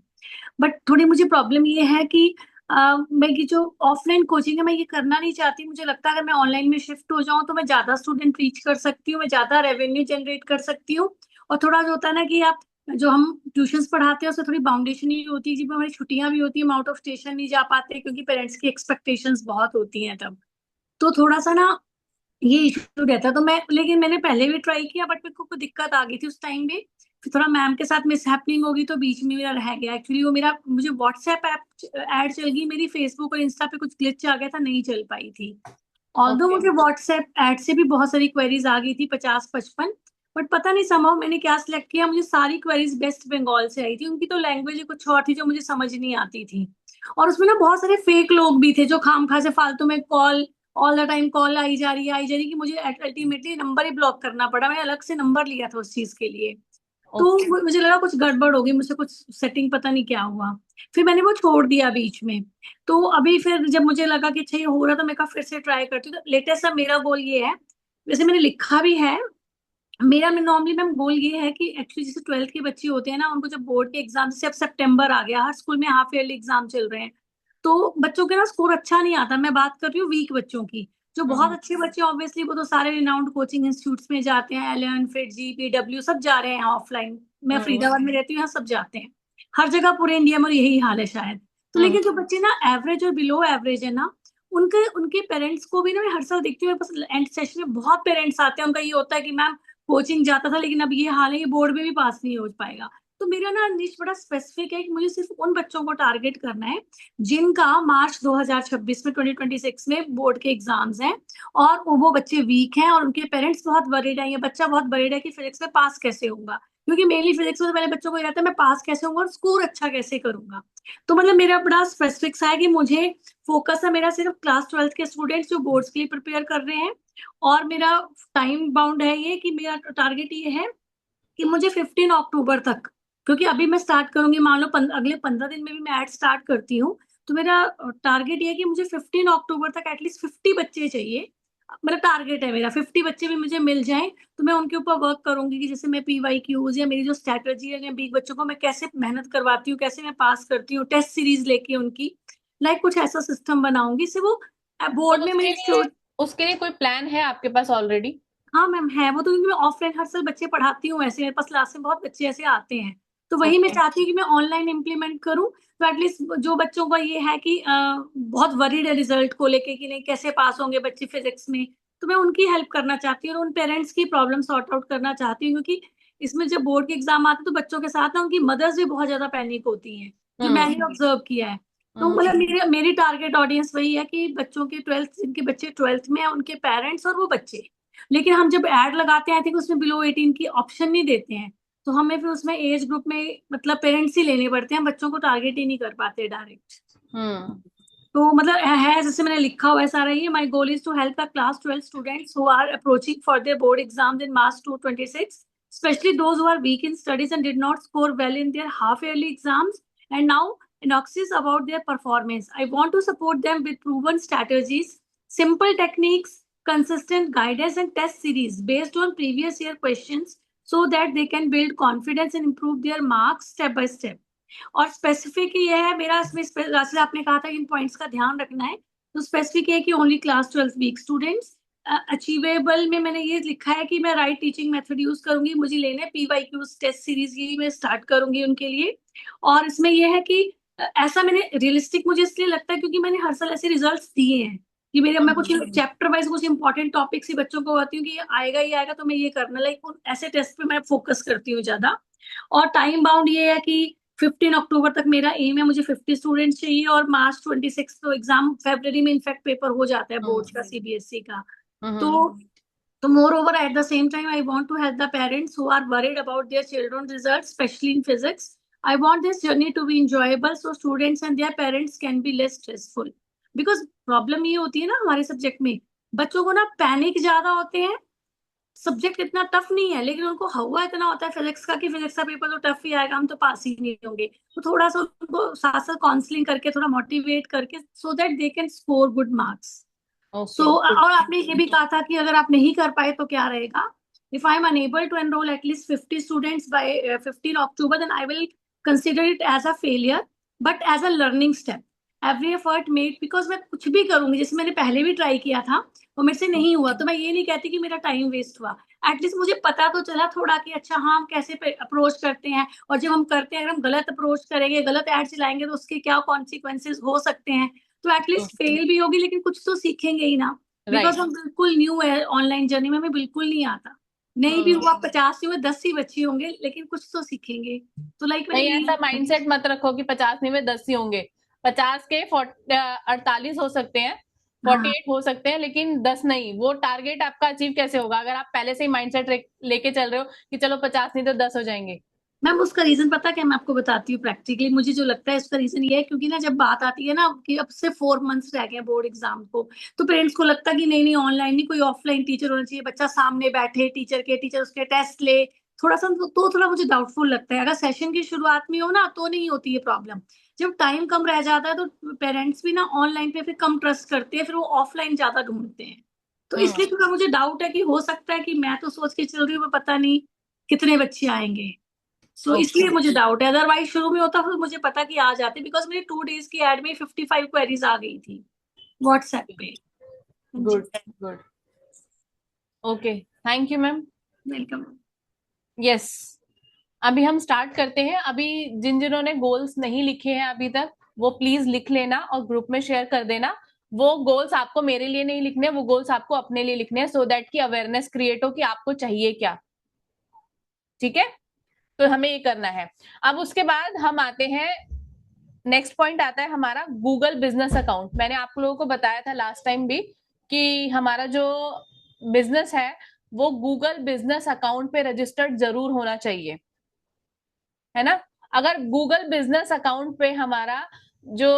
बट थोड़ी मुझे प्रॉब्लम ये है कि मैं ये जो ऑफलाइन कोचिंग है मैं ये करना नहीं चाहती। मुझे लगता है अगर मैं ऑनलाइन में शिफ्ट हो जाऊं तो मैं ज्यादा स्टूडेंट रीच कर सकती हूँ, मैं ज्यादा रेवेन्यू जनरेट कर सकती हूँ। और थोड़ा जो होता है ना कि आप जो हम ट्यूशंस पढ़ाते हैं उससे थोड़ी बाउंडेशन ही होती है, जिसमें हमारी छुट्टियां भी होती है, हम आउट ऑफ स्टेशन नहीं जा पाते क्योंकि पेरेंट्स की एक्सपेक्टेशंस बहुत होती हैं तब। तो थोड़ा सा ना ये इशू रहता है। तो मैं, लेकिन मैंने पहले भी ट्राई किया बट मेरे को कोई दिक्कत आ गई थी उस टाइम पे। फिर थोड़ा मैम के साथ मिस हैपनिंग होगी तो बीच में मेरा रह गया। एक्चुअली वो मेरा, मुझे व्हाट्सएप ऐप ऐड चल गई मेरी, फेसबुक और इंस्टा पे कुछ ग्लिच आ गया था, नहीं चल पाई थी। Although okay. मुझे व्हाट्सएप ऐड से भी बहुत सारी क्वेरीज आ गई थी, 50-55। बट पता नहीं समहाउ मैंने क्या सिलेक्ट किया, मुझे सारी क्वेरीज वेस्ट बंगाल से आई थी। उनकी तो लैंग्वेज कुछ और थी जो मुझे समझ नहीं आती थी। और उसमें ना बहुत सारे फेक लोग भी थे जो खामखा से फालतू में call, all the time call आई जा रही कि मुझे अल्टीमेटली नंबर ही ब्लॉक करना पड़ा। मैंने अलग से नंबर लिया था उस चीज के लिए। तो ओके। मुझे लगा कुछ गड़बड़ होगी मुझसे, कुछ सेटिंग पता नहीं क्या हुआ। फिर मैंने वो छोड़ दिया बीच में। तो अभी फिर जब मुझे लगा कि अच्छा ये हो रहा तो मैं कहा फिर से ट्राई करती हूँ। तो लेटेस्ट अब मेरा गोल ये है, वैसे मैंने लिखा भी है। मेरा में नॉर्मली मैम गोल ये है कि एक्चुअली जैसे 12th के बच्चे होते हैं ना, उनको जब बोर्ड के एग्जाम, जैसे अब सितंबर आ गया, हर स्कूल में हाफ ईयरली एग्जाम चल रहे हैं, तो बच्चों के ना स्कोर अच्छा नहीं आता। मैं बात कर रही हूँ वीक बच्चों की। जो बहुत अच्छे बच्चे ऑब्वियसली वो तो सारे रिनाउंड कोचिंग इंस्टीट्यूट्स में जाते हैं, एलन, फिटजी, पीडब्ल्यू सब जा रहे हैं ऑफलाइन। मैं फरीदाबाद में रहती हूँ, यहाँ सब जाते हैं। हर जगह पूरे इंडिया में यही हाल है शायद। तो लेकिन जो बच्चे ना एवरेज और बिलो एवरेज है ना, उनके उनके पेरेंट्स को भी ना मैं हर साल देखती हूँ, मेरे पास एंड सेशन में बहुत पेरेंट्स आते हैं, उनका ये होता है कि मैम कोचिंग जाता था लेकिन अब ये हाल है, ये बोर्ड में भी पास नहीं हो पाएगा। तो मेरा ना निश बड़ा स्पेसिफिक है कि मुझे सिर्फ उन बच्चों को टारगेट करना है जिनका मार्च 2026 में, 2026 में बोर्ड के एग्जाम्स हैं, और वो बच्चे वीक हैं और उनके पेरेंट्स बहुत वरीड है, ये बच्चा बहुत वरीड है कि फिजिक्स में पास कैसे होगा। क्योंकि मेनली फिजिक्स में तो पहले बच्चों को ये रहता है मैं पास कैसे होऊंगा और स्कोर अच्छा कैसे करूंगा। तो मतलब मेरा बड़ा स्पेसिफिक सा है कि मुझे फोकस है मेरा सिर्फ क्लास 12th के स्टूडेंट्स जो बोर्ड्स के लिए प्रिपेयर कर रहे हैं। और मेरा टाइम बाउंड है ये कि मेरा टारगेट ये है कि मुझे 15 अक्टूबर तक, क्योंकि अभी मैं स्टार्ट करूंगी मान लो अगले 15 दिन में भी मैं ऐड स्टार्ट करती हूँ, तो मेरा टारगेट ये है कि मुझे 15 अक्टूबर तक एटलीस्ट 50 बच्चे चाहिए, मतलब टारगेट है मेरा 50 बच्चे भी मुझे मिल जाएं तो मैं उनके ऊपर वर्क करूंगी कि जैसे मैं PYQs या मेरी जो स्ट्रैटेजी है, या बिग बच्चों को मैं कैसे मेहनत करवाती हूँ, कैसे मैं पास करती हूँ, टेस्ट सीरीज लेके उनकी लाइक कुछ ऐसा सिस्टम बनाऊंगी से वो बोर्ड तो में उसके लिए कोई प्लान है आपके पास ऑलरेडी? हाँ मैम है वो, तो क्योंकि मैं ऑफलाइन हर साल बच्चे पढ़ाती हूँ, ऐसे मेरे पास क्लास में बहुत बच्चे ऐसे आते हैं, तो वही मैं ओके। चाहती हूँ कि मैं ऑनलाइन इम्प्लीमेंट करूँ। तो एटलीस्ट जो बच्चों का ये है कि बहुत वरीड है रिजल्ट को लेके कि नहीं कैसे पास होंगे बच्चे फिजिक्स में, तो मैं उनकी हेल्प करना चाहती हूँ और उन पेरेंट्स की प्रॉब्लम सॉर्ट आउट करना चाहती हूँ, क्योंकि इसमें जब बोर्ड के एग्जाम आते हैं तो बच्चों के साथ ना उनकी मदर्स भी बहुत ज्यादा पैनिक होती हैं, जो मैंने ऑब्जर्व किया है। तो मतलब मेरी टारगेट ऑडियंस वही है कि बच्चों के 12th, जिनके बच्चे 12th में है उनके पेरेंट्स और वो बच्चे। लेकिन हम जब ऐड लगाते हैं आई थिंक उसमें बिलो 18 की ऑप्शन नहीं देते हैं, तो हमें फिर उसमें एज ग्रुप में मतलब पेरेंट्स ही लेने पड़ते हैं, बच्चों को टारगेट ही नहीं कर पाते डायरेक्ट। तो मतलब है जैसे मैंने लिखा हुआ है सारा ये, my goal is to help the class 12 students who are approaching for their board exams in March 2026, especially those who are weak in studies and did not score well in their half yearly exams and now anxious about their performance. I want to support them with proven strategies, simple techniques, consistent guidance and test series based on previous year questions so that they can build confidence and improve their marks step by step. और स्पेसिफिक ये है मेरा इसमें जैसे आपने कहा था इन पॉइंट्स का ध्यान रखना है, तो स्पेसिफिक है कि only class 12 week students. Achievable में मैंने ये लिखा है कि मैं राइट टीचिंग मेथड यूज करूंगी, मुझे लेने PYQs टेस्ट सीरीज ये मैं स्टार्ट करूंगी उनके लिए। और इसमें ये है कि ऐसा मैंने रियलिस्टिक मुझे इसलिए लगता है क्योंकि मैंने हर साल ऐसे रिजल्ट्स दिए हैं कि मेरे मैं कुछ चैप्टर वाइज कुछ इंपॉर्टेंट टॉपिक्स ही बच्चों को बताती हूँ कि ये आएगा ही आएगा तो मैं ये करना, लाइक ऐसे टेस्ट पे मैं फोकस करती हूँ ज्यादा। और टाइम बाउंड ये है कि 15 अक्टूबर तक मेरा एम है, मुझे 50 स्टूडेंट्स चाहिए और मार्च 26 तो एग्जाम फरवरी में इनफैक्ट पेपर हो जाता है बोर्ड का CBSE का। तो moreover at the same time I want to help the parents who are worried about their children's results, especially in physics. I want this journey to be enjoyable so students and their parents can be less stressful. Because problem ये होती है ना हमारे सब्जेक्ट में, बच्चों को ना पैनिक ज्यादा होते हैं, सब्जेक्ट इतना टफ नहीं है लेकिन उनको हवा इतना होता है फिजिक्स का कि फिजिक्स का पेपर तो टफ ही आएगा, हम तो पास ही नहीं होंगे। तो थोड़ा सा उनको साथ साथ काउंसलिंग करके थोड़ा मोटिवेट करके so that they can score good marks. So और आपने ये भी कहा था कि अगर आप नहीं कर पाए तो क्या रहेगा, if I am unable to enroll at least 50 students by 15 October then I will consider it as a failure but as a learning step. Every effort made, because मैं कुछ भी करूंगी, जैसे मैंने पहले भी ट्राई किया था वो मेरे से नहीं हुआ, तो मैं ये नहीं कहती कि मेरा टाइम वेस्ट हुआ, एटलीस्ट मुझे पता तो चला थोड़ा कि अच्छा हाँ हम कैसे अप्रोच करते हैं, और जब हम करते हैं अगर हम गलत अप्रोच करेंगे गलत एड चलाएंगे तो उसके क्या कॉन्सिक्वेंसेज हो सकते हैं। तो एटलीस्ट फेल भी होगी लेकिन कुछ तो सीखेंगे ही ना, बिकॉज हम बिल्कुल न्यू है ऑनलाइन जर्नी में, हमें बिल्कुल नहीं आता, नहीं भी हुआ 50 ही हुए 10 ही बच्चे होंगे लेकिन कुछ तो सीखेंगे। तो लाइक नहीं, ऐसा माइंडसेट मत रखो कि 50 नहीं में 10 ही होंगे, 50 के 48 हो सकते हैं, 48 हो सकते हैं, लेकिन 10 नहीं। वो टारगेट आपका अचीव कैसे होगा अगर आप पहले से ही माइंडसेट लेके चल रहे हो कि चलो 50 नहीं तो 10 हो जाएंगे। मैम उसका रीजन पता क्या, मैं आपको बताती हूँ प्रैक्टिकली मुझे जो लगता है उसका रीजन ये है, क्योंकि ना जब बात आती है ना कि अब से 4 मंथ्स रह गए बोर्ड एग्जाम को, तो पेरेंट्स को लगता है कि नहीं नहीं ऑनलाइन नहीं, कोई ऑफलाइन टीचर होना चाहिए, बच्चा सामने बैठे टीचर उसके टेस्ट ले, थोड़ा सा तो थोड़ा मुझे डाउटफुल लगता है। अगर सेशन की शुरुआत में हो ना तो नहीं होती है प्रॉब्लम, जब टाइम कम रह जाता है तो पेरेंट्स भी ना ऑनलाइन पे फिर कम ट्रस्ट करते हैं, फिर वो ऑफलाइन ज्यादा ढूंढते हैं। तो इसलिए थोड़ा मुझे डाउट है कि हो सकता है कि मैं तो सोच के चल रही हूँ पता नहीं कितने बच्चे आएंगे, सो इसलिए मुझे डाउट है। अदरवाइज शुरू में होता फिर मुझे पता कि आ जाते, बिकॉज मेरी 2 डेज की एड में 55 क्वेरीज आ गई थी व्हाट्सएप पे। Good good, okay, thank you ma'am. Welcome. Yes, अभी हम स्टार्ट करते हैं। अभी जिन्होंने ने गोल्स नहीं लिखे हैं अभी तक वो प्लीज लिख लेना और ग्रुप में शेयर कर देना। वो गोल्स आपको मेरे लिए नहीं लिखने, वो गोल्स आपको अपने लिए लिखने हैं, सो दैट की अवेयरनेस क्रिएट हो कि आपको चाहिए क्या। ठीक है, तो हमें ये करना है। अब उसके बाद हम आते हैं, नेक्स्ट पॉइंट आता है हमारा गूगल बिजनेस अकाउंट। मैंने आप लोगों को बताया था लास्ट टाइम भी कि हमारा जो बिजनेस है वो गूगल बिजनेस अकाउंट पे रजिस्टर्ड जरूर होना चाहिए, है ना। अगर गूगल बिजनेस अकाउंट पे हमारा जो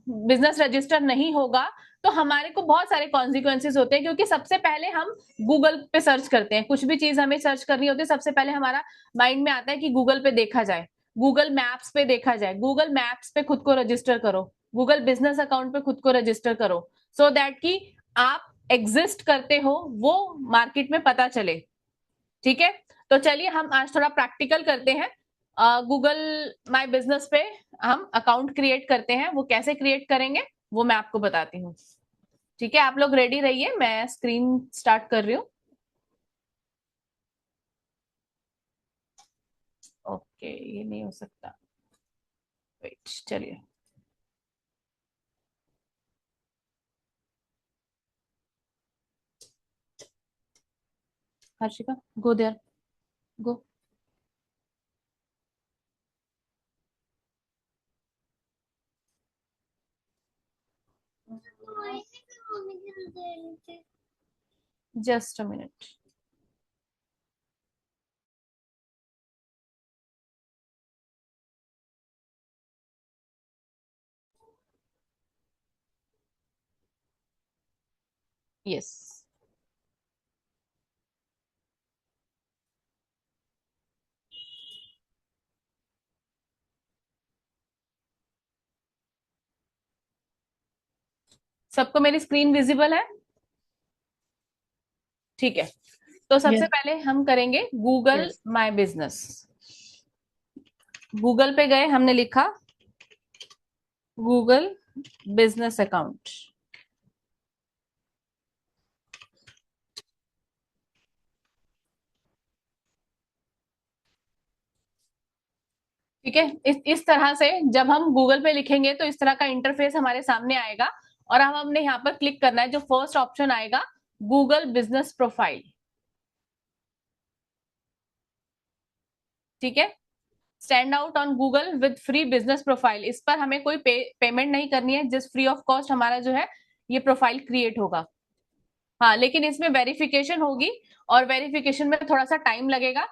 बिजनेस रजिस्टर नहीं होगा तो हमारे को बहुत सारे कॉन्सिक्वेंसेस होते हैं, क्योंकि सबसे पहले हम गूगल पे सर्च करते हैं, कुछ भी चीज हमें सर्च करनी होती है सबसे पहले हमारा माइंड में आता है कि गूगल पे देखा जाए, गूगल मैप्स पे देखा जाए। गूगल मैप्स पे खुद को रजिस्टर करो, गूगल बिजनेस अकाउंट पे खुद को रजिस्टर करो, सो दैट कि आप एग्जिस्ट करते हो वो मार्केट में पता चले। ठीक है, तो चलिए हम आज थोड़ा प्रैक्टिकल करते हैं। गूगल माय बिजनेस पे हम अकाउंट क्रिएट करते हैं, वो कैसे क्रिएट करेंगे वो मैं आपको बताती हूँ। ठीक है, आप लोग रेडी रहिए, मैं स्क्रीन स्टार्ट कर रही हूँ। ओके, ये नहीं हो सकता, वेट, चलिए। Harshika, go there, go. Just a minute. Yes, सबको मेरी स्क्रीन विजिबल है? ठीक है, तो सबसे Yes. पहले हम करेंगे Google Yes. My business. Google पे गए, हमने लिखा गूगल बिजनेस अकाउंट। ठीक है, इस तरह से जब हम गूगल पे लिखेंगे तो इस तरह का इंटरफेस हमारे सामने आएगा, और अब हमने यहाँ पर क्लिक करना है, जो फर्स्ट ऑप्शन आएगा गूगल बिजनेस प्रोफाइल। ठीक है, stand out on Google with free business profile, इस पर हमें कोई पेमेंट नहीं करनी है, जस्ट फ्री ऑफ कॉस्ट हमारा जो है ये प्रोफाइल क्रिएट होगा। हाँ, लेकिन इसमें वेरिफिकेशन होगी, और वेरिफिकेशन में थोड़ा सा टाइम लगेगा,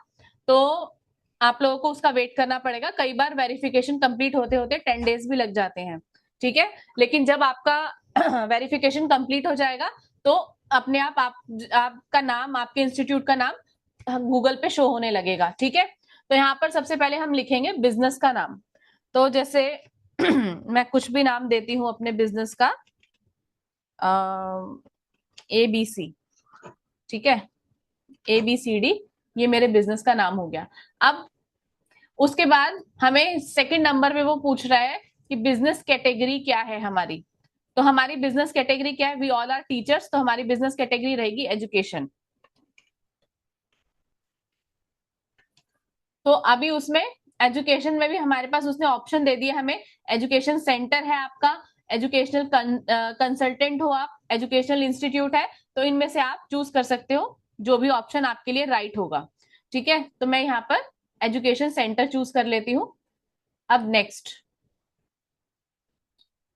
तो आप लोगों को उसका वेट करना पड़ेगा। कई बार वेरिफिकेशन कंप्लीट होते होते 10 डेज भी लग जाते हैं। ठीक है, लेकिन जब आपका वेरिफिकेशन कंप्लीट हो जाएगा तो अपने आप आपका नाम, आपके इंस्टीट्यूट का नाम गूगल पे शो होने लगेगा। ठीक है, तो यहाँ पर सबसे पहले हम लिखेंगे बिजनेस का नाम। तो जैसे मैं कुछ भी नाम देती हूँ अपने बिजनेस का, ABC। ठीक है, ABCD, ये मेरे बिजनेस का नाम हो गया। अब उसके बाद हमें सेकंड नंबर पे वो पूछ रहा है कि बिजनेस कैटेगरी क्या है हमारी। तो हमारी बिजनेस कैटेगरी क्या है? वी ऑल आर टीचर्स, तो हमारी बिजनेस कैटेगरी रहेगी एजुकेशन। तो अभी उसमें एजुकेशन में भी हमारे पास उसने ऑप्शन दे दिया हमें, एजुकेशन सेंटर है आपका, एजुकेशनल कंसल्टेंट हो आप, एजुकेशनल इंस्टीट्यूट है, तो इनमें से आप चूज कर सकते हो जो भी ऑप्शन आपके लिए राइट होगा। ठीक है, तो मैं यहाँ पर एजुकेशन सेंटर चूज कर लेती हूँ। अब next,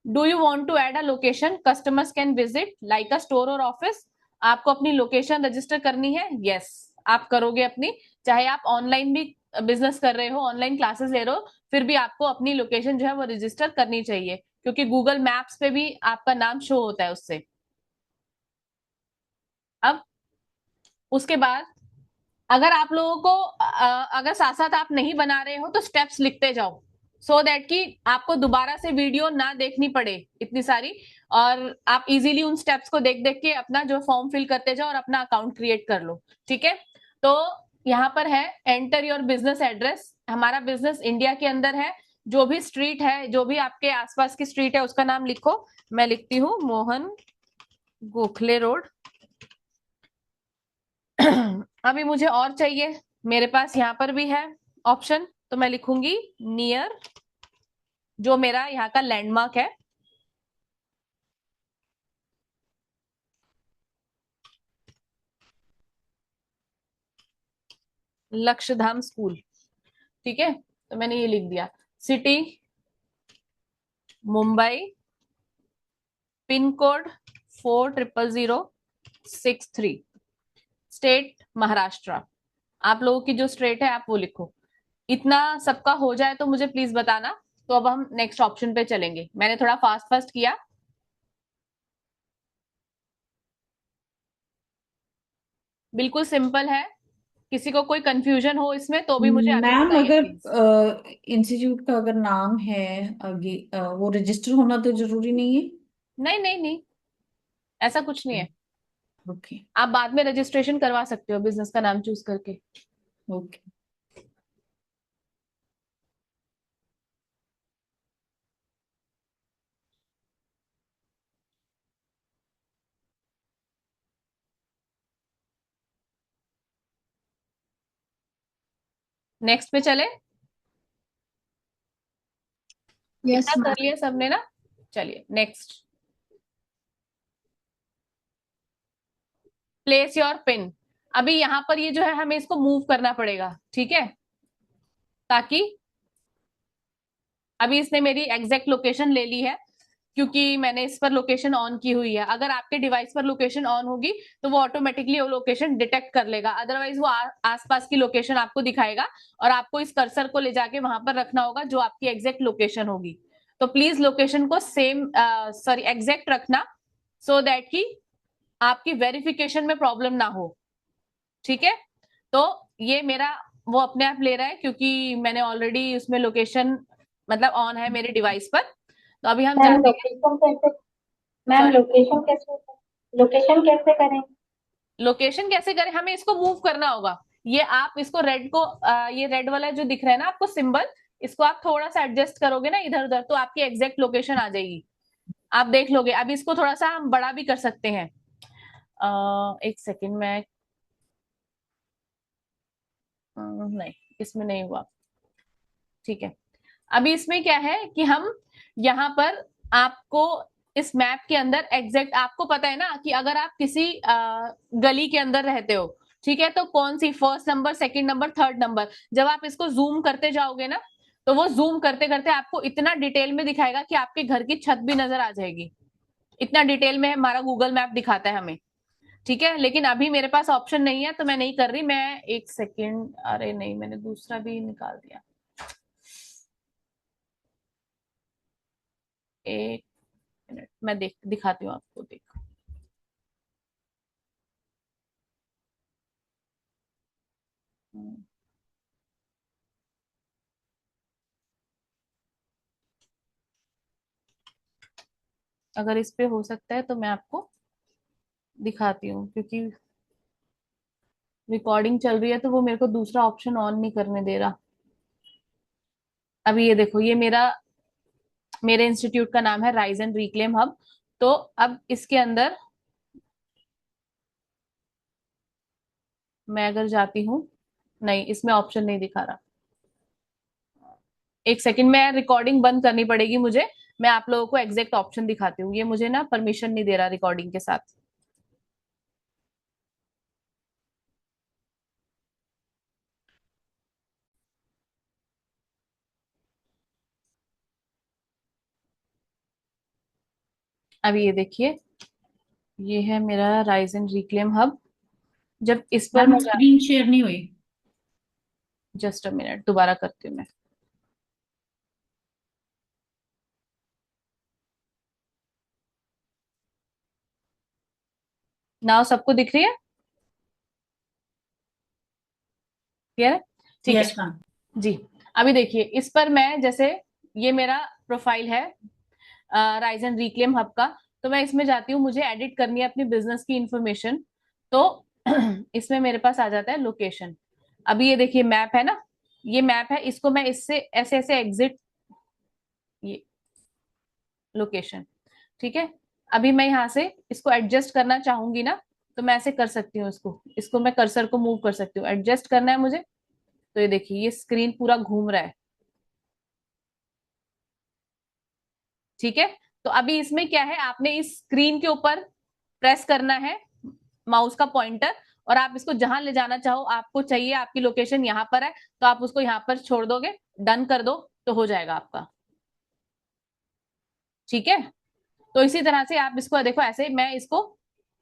do you want to add a location customers can visit like a store और ऑफिस? आपको अपनी लोकेशन रजिस्टर करनी है? यस, आप करोगे अपनी, चाहे आप ऑनलाइन भी बिजनेस कर रहे हो, ऑनलाइन क्लासेस ले रहे हो, फिर भी आपको अपनी लोकेशन जो है वो रजिस्टर करनी चाहिए, क्योंकि गूगल मैप्स पे भी आपका नाम शो होता है उससे। अब उसके बाद अगर आप लोगों को अगर साथ साथ आप नहीं बना रहे हो तो स्टेप्स लिखते जाओ, सो दैट कि आपको दोबारा से वीडियो ना देखनी पड़े इतनी सारी, और आप इजीली उन स्टेप्स को देख देख के अपना जो फॉर्म फिल करते जाओ और अपना अकाउंट क्रिएट कर लो। ठीक है, तो यहाँ पर है एंटर योर बिजनेस एड्रेस। हमारा बिजनेस इंडिया के अंदर है, जो भी स्ट्रीट है, जो भी आपके आसपास की स्ट्रीट है उसका नाम लिखो। मैं लिखती हूँ मोहन गोखले रोड। अभी मुझे और चाहिए, मेरे पास यहाँ पर भी है ऑप्शन, तो मैं लिखूंगी नियर, जो मेरा यहाँ का लैंडमार्क है। लक्षधाम स्कूल। ठीक है, तो मैंने ये लिख दिया। City Mumbai, pin code 400063, state Maharashtra. आप लोगों की जो स्टेट है आप वो लिखो। इतना सबका हो जाए तो मुझे प्लीज बताना। तो अब हम नेक्स्ट ऑप्शन पे चलेंगे, मैंने थोड़ा फास्ट फास्ट किया। बिल्कुल सिंपल है, किसी को कोई कंफ्यूजन हो इसमें तो भी मुझे अभी मैम बताइए अगर प्लीज। इंस्टीट्यूट का अगर नाम है आगे, वो रजिस्टर होना तो जरूरी नहीं है? नहीं नहीं नहीं, ऐसा कुछ नहीं है। ओके। आप बाद में रजिस्ट्रेशन करवा सकते हो बिजनेस का नाम चूज करके। ओके। नेक्स्ट पे चले। यस इतना मैम। कर लिया सबने ना, चलिए नेक्स्ट। Place your pin. अभी यहाँ पर ये जो है हमें इसको मूव करना पड़ेगा, ठीक है, ताकि अभी इसने मेरी एग्जैक्ट लोकेशन ले ली है क्योंकि मैंने इस पर लोकेशन ऑन की हुई है। अगर आपके डिवाइस पर लोकेशन ऑन होगी तो वो ऑटोमेटिकली वो लोकेशन डिटेक्ट कर लेगा, अदरवाइज वो आसपास की लोकेशन आपको दिखाएगा और आपको इस कर्सर को ले जाके वहां पर रखना होगा जो आपकी एग्जैक्ट लोकेशन होगी। तो प्लीज लोकेशन को सेम सॉरी एग्जैक्ट रखना, सो दैट कि आपकी वेरिफिकेशन में प्रॉब्लम ना हो, ठीक है। तो ये मेरा वो अपने आप ले रहा है क्योंकि मैंने ऑलरेडी उसमें लोकेशन मतलब ऑन है मेरे डिवाइस पर। तो अभी हम मैम जाते हैं। लोकेशन कैसे, मैम सॉरी, लोकेशन कैसे करें? लोकेशन कैसे करें, हमें इसको मूव करना होगा। ये आप इसको रेड को ये रेड वाला जो दिख रहा है ना आपको सिंबल, इसको आप थोड़ा सा एडजस्ट करोगे ना इधर उधर तो आपकी एग्जैक्ट लोकेशन आ जाएगी, आप देख लोगे। अब इसको थोड़ा सा हम बड़ा भी कर सकते हैं। एक सेकेंड में नहीं, इसमें नहीं हुआ, ठीक है। अभी इसमें क्या है कि हम यहाँ पर आपको इस मैप के अंदर एग्जैक्ट आपको पता है ना कि अगर आप किसी गली के अंदर रहते हो, ठीक है, तो कौन सी first number, second number, third number, जब आप इसको जूम करते जाओगे ना तो वो जूम करते करते आपको इतना डिटेल में दिखाएगा कि आपके घर की छत भी नजर आ जाएगी। इतना डिटेल में हमारा गूगल मैप दिखाता है हमें, ठीक है। लेकिन अभी मेरे पास ऑप्शन नहीं है तो मैं नहीं कर रही। मैं एक सेकेंड, अरे नहीं मैंने दूसरा भी निकाल दिया। एक मिनट मैं दिखाती हूँ आपको, देखो। अगर इस पे हो सकता है तो मैं आपको दिखाती हूँ क्योंकि रिकॉर्डिंग चल रही है तो वो मेरे को दूसरा ऑप्शन ऑन नहीं करने दे रहा। अभी ये देखो, ये मेरे इंस्टीट्यूट का नाम है राइजन रिक्लेम हब। तो अब इसके अंदर मैं अगर जाती हूँ, नहीं इसमें ऑप्शन नहीं दिखा रहा। एक सेकंड, मैं रिकॉर्डिंग बंद करनी पड़ेगी मुझे, मैं आप लोगों को एग्जैक्ट ऑप्शन दिखाती हूँ। ये मुझे ना परमिशन नहीं दे रहा रिकॉर्डिंग के साथ। अभी ये देखिए, ये है मेरा राइजन रिक्लेम हब। जब इस पर मैम मैं स्क्रीन शेयर नहीं हुई। जस्ट अ मिनट, दोबारा करती हूँ मैं। नाउ सबको दिख रही है, क्लियर है, ठीक है यस मैम। जी। अभी देखिए इस पर मैं जैसे, ये मेरा प्रोफाइल है राइजन रिक्लेम हब का। तो मैं इसमें जाती हूँ, मुझे एडिट करनी है अपनी बिजनेस की इंफॉर्मेशन। तो इसमें मेरे पास आ जाता है लोकेशन। अभी ये देखिए मैप है ना, ये मैप है, इसको मैं इससे ऐसे ऐसे एग्जिट, ये लोकेशन, ठीक है। अभी मैं यहाँ से इसको एडजस्ट करना चाहूंगी ना तो मैं ऐसे कर सकती हूँ, इसको मैं कर्सर को मूव कर सकती हूँ। एडजस्ट करना है मुझे तो ये देखिए ये स्क्रीन पूरा घूम रहा है, ठीक है। तो अभी इसमें क्या है, आपने इस स्क्रीन के ऊपर प्रेस करना है माउस का पॉइंटर और आप इसको जहां ले जाना चाहो, आपको चाहिए आपकी लोकेशन यहाँ पर है तो आप उसको यहाँ पर छोड़ दोगे, डन कर दो तो हो जाएगा आपका, ठीक है। तो इसी तरह से आप इसको देखो, ऐसे मैं इसको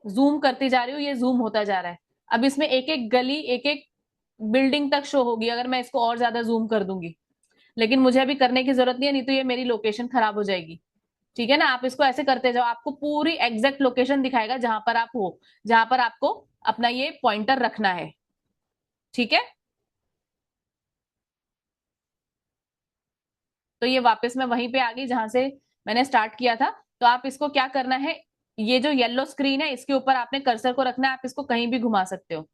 जूम करती जा रही हूँ, ये जूम होता जा रहा है। अब इसमें एक एक गली, एक एक बिल्डिंग तक शो होगी अगर मैं इसको और ज्यादा जूम कर दूंगी। लेकिन मुझे अभी करने की जरूरत नहीं है, नहीं तो ये मेरी लोकेशन खराब हो जाएगी, ठीक है ना। आप इसको ऐसे करते जाओ, आपको पूरी एग्जैक्ट लोकेशन दिखाएगा जहां पर आप हो, जहां पर आपको अपना ये पॉइंटर रखना है। ठीक है। तो ये वापस मैं वहीं पे आ गई जहां से मैंने स्टार्ट किया था। तो आप इसको क्या करना है, ये जो येलो स्क्रीन है इसके ऊपर आपने कर्सर को रखना है, आप इसको कहीं भी घुमा सकते हो,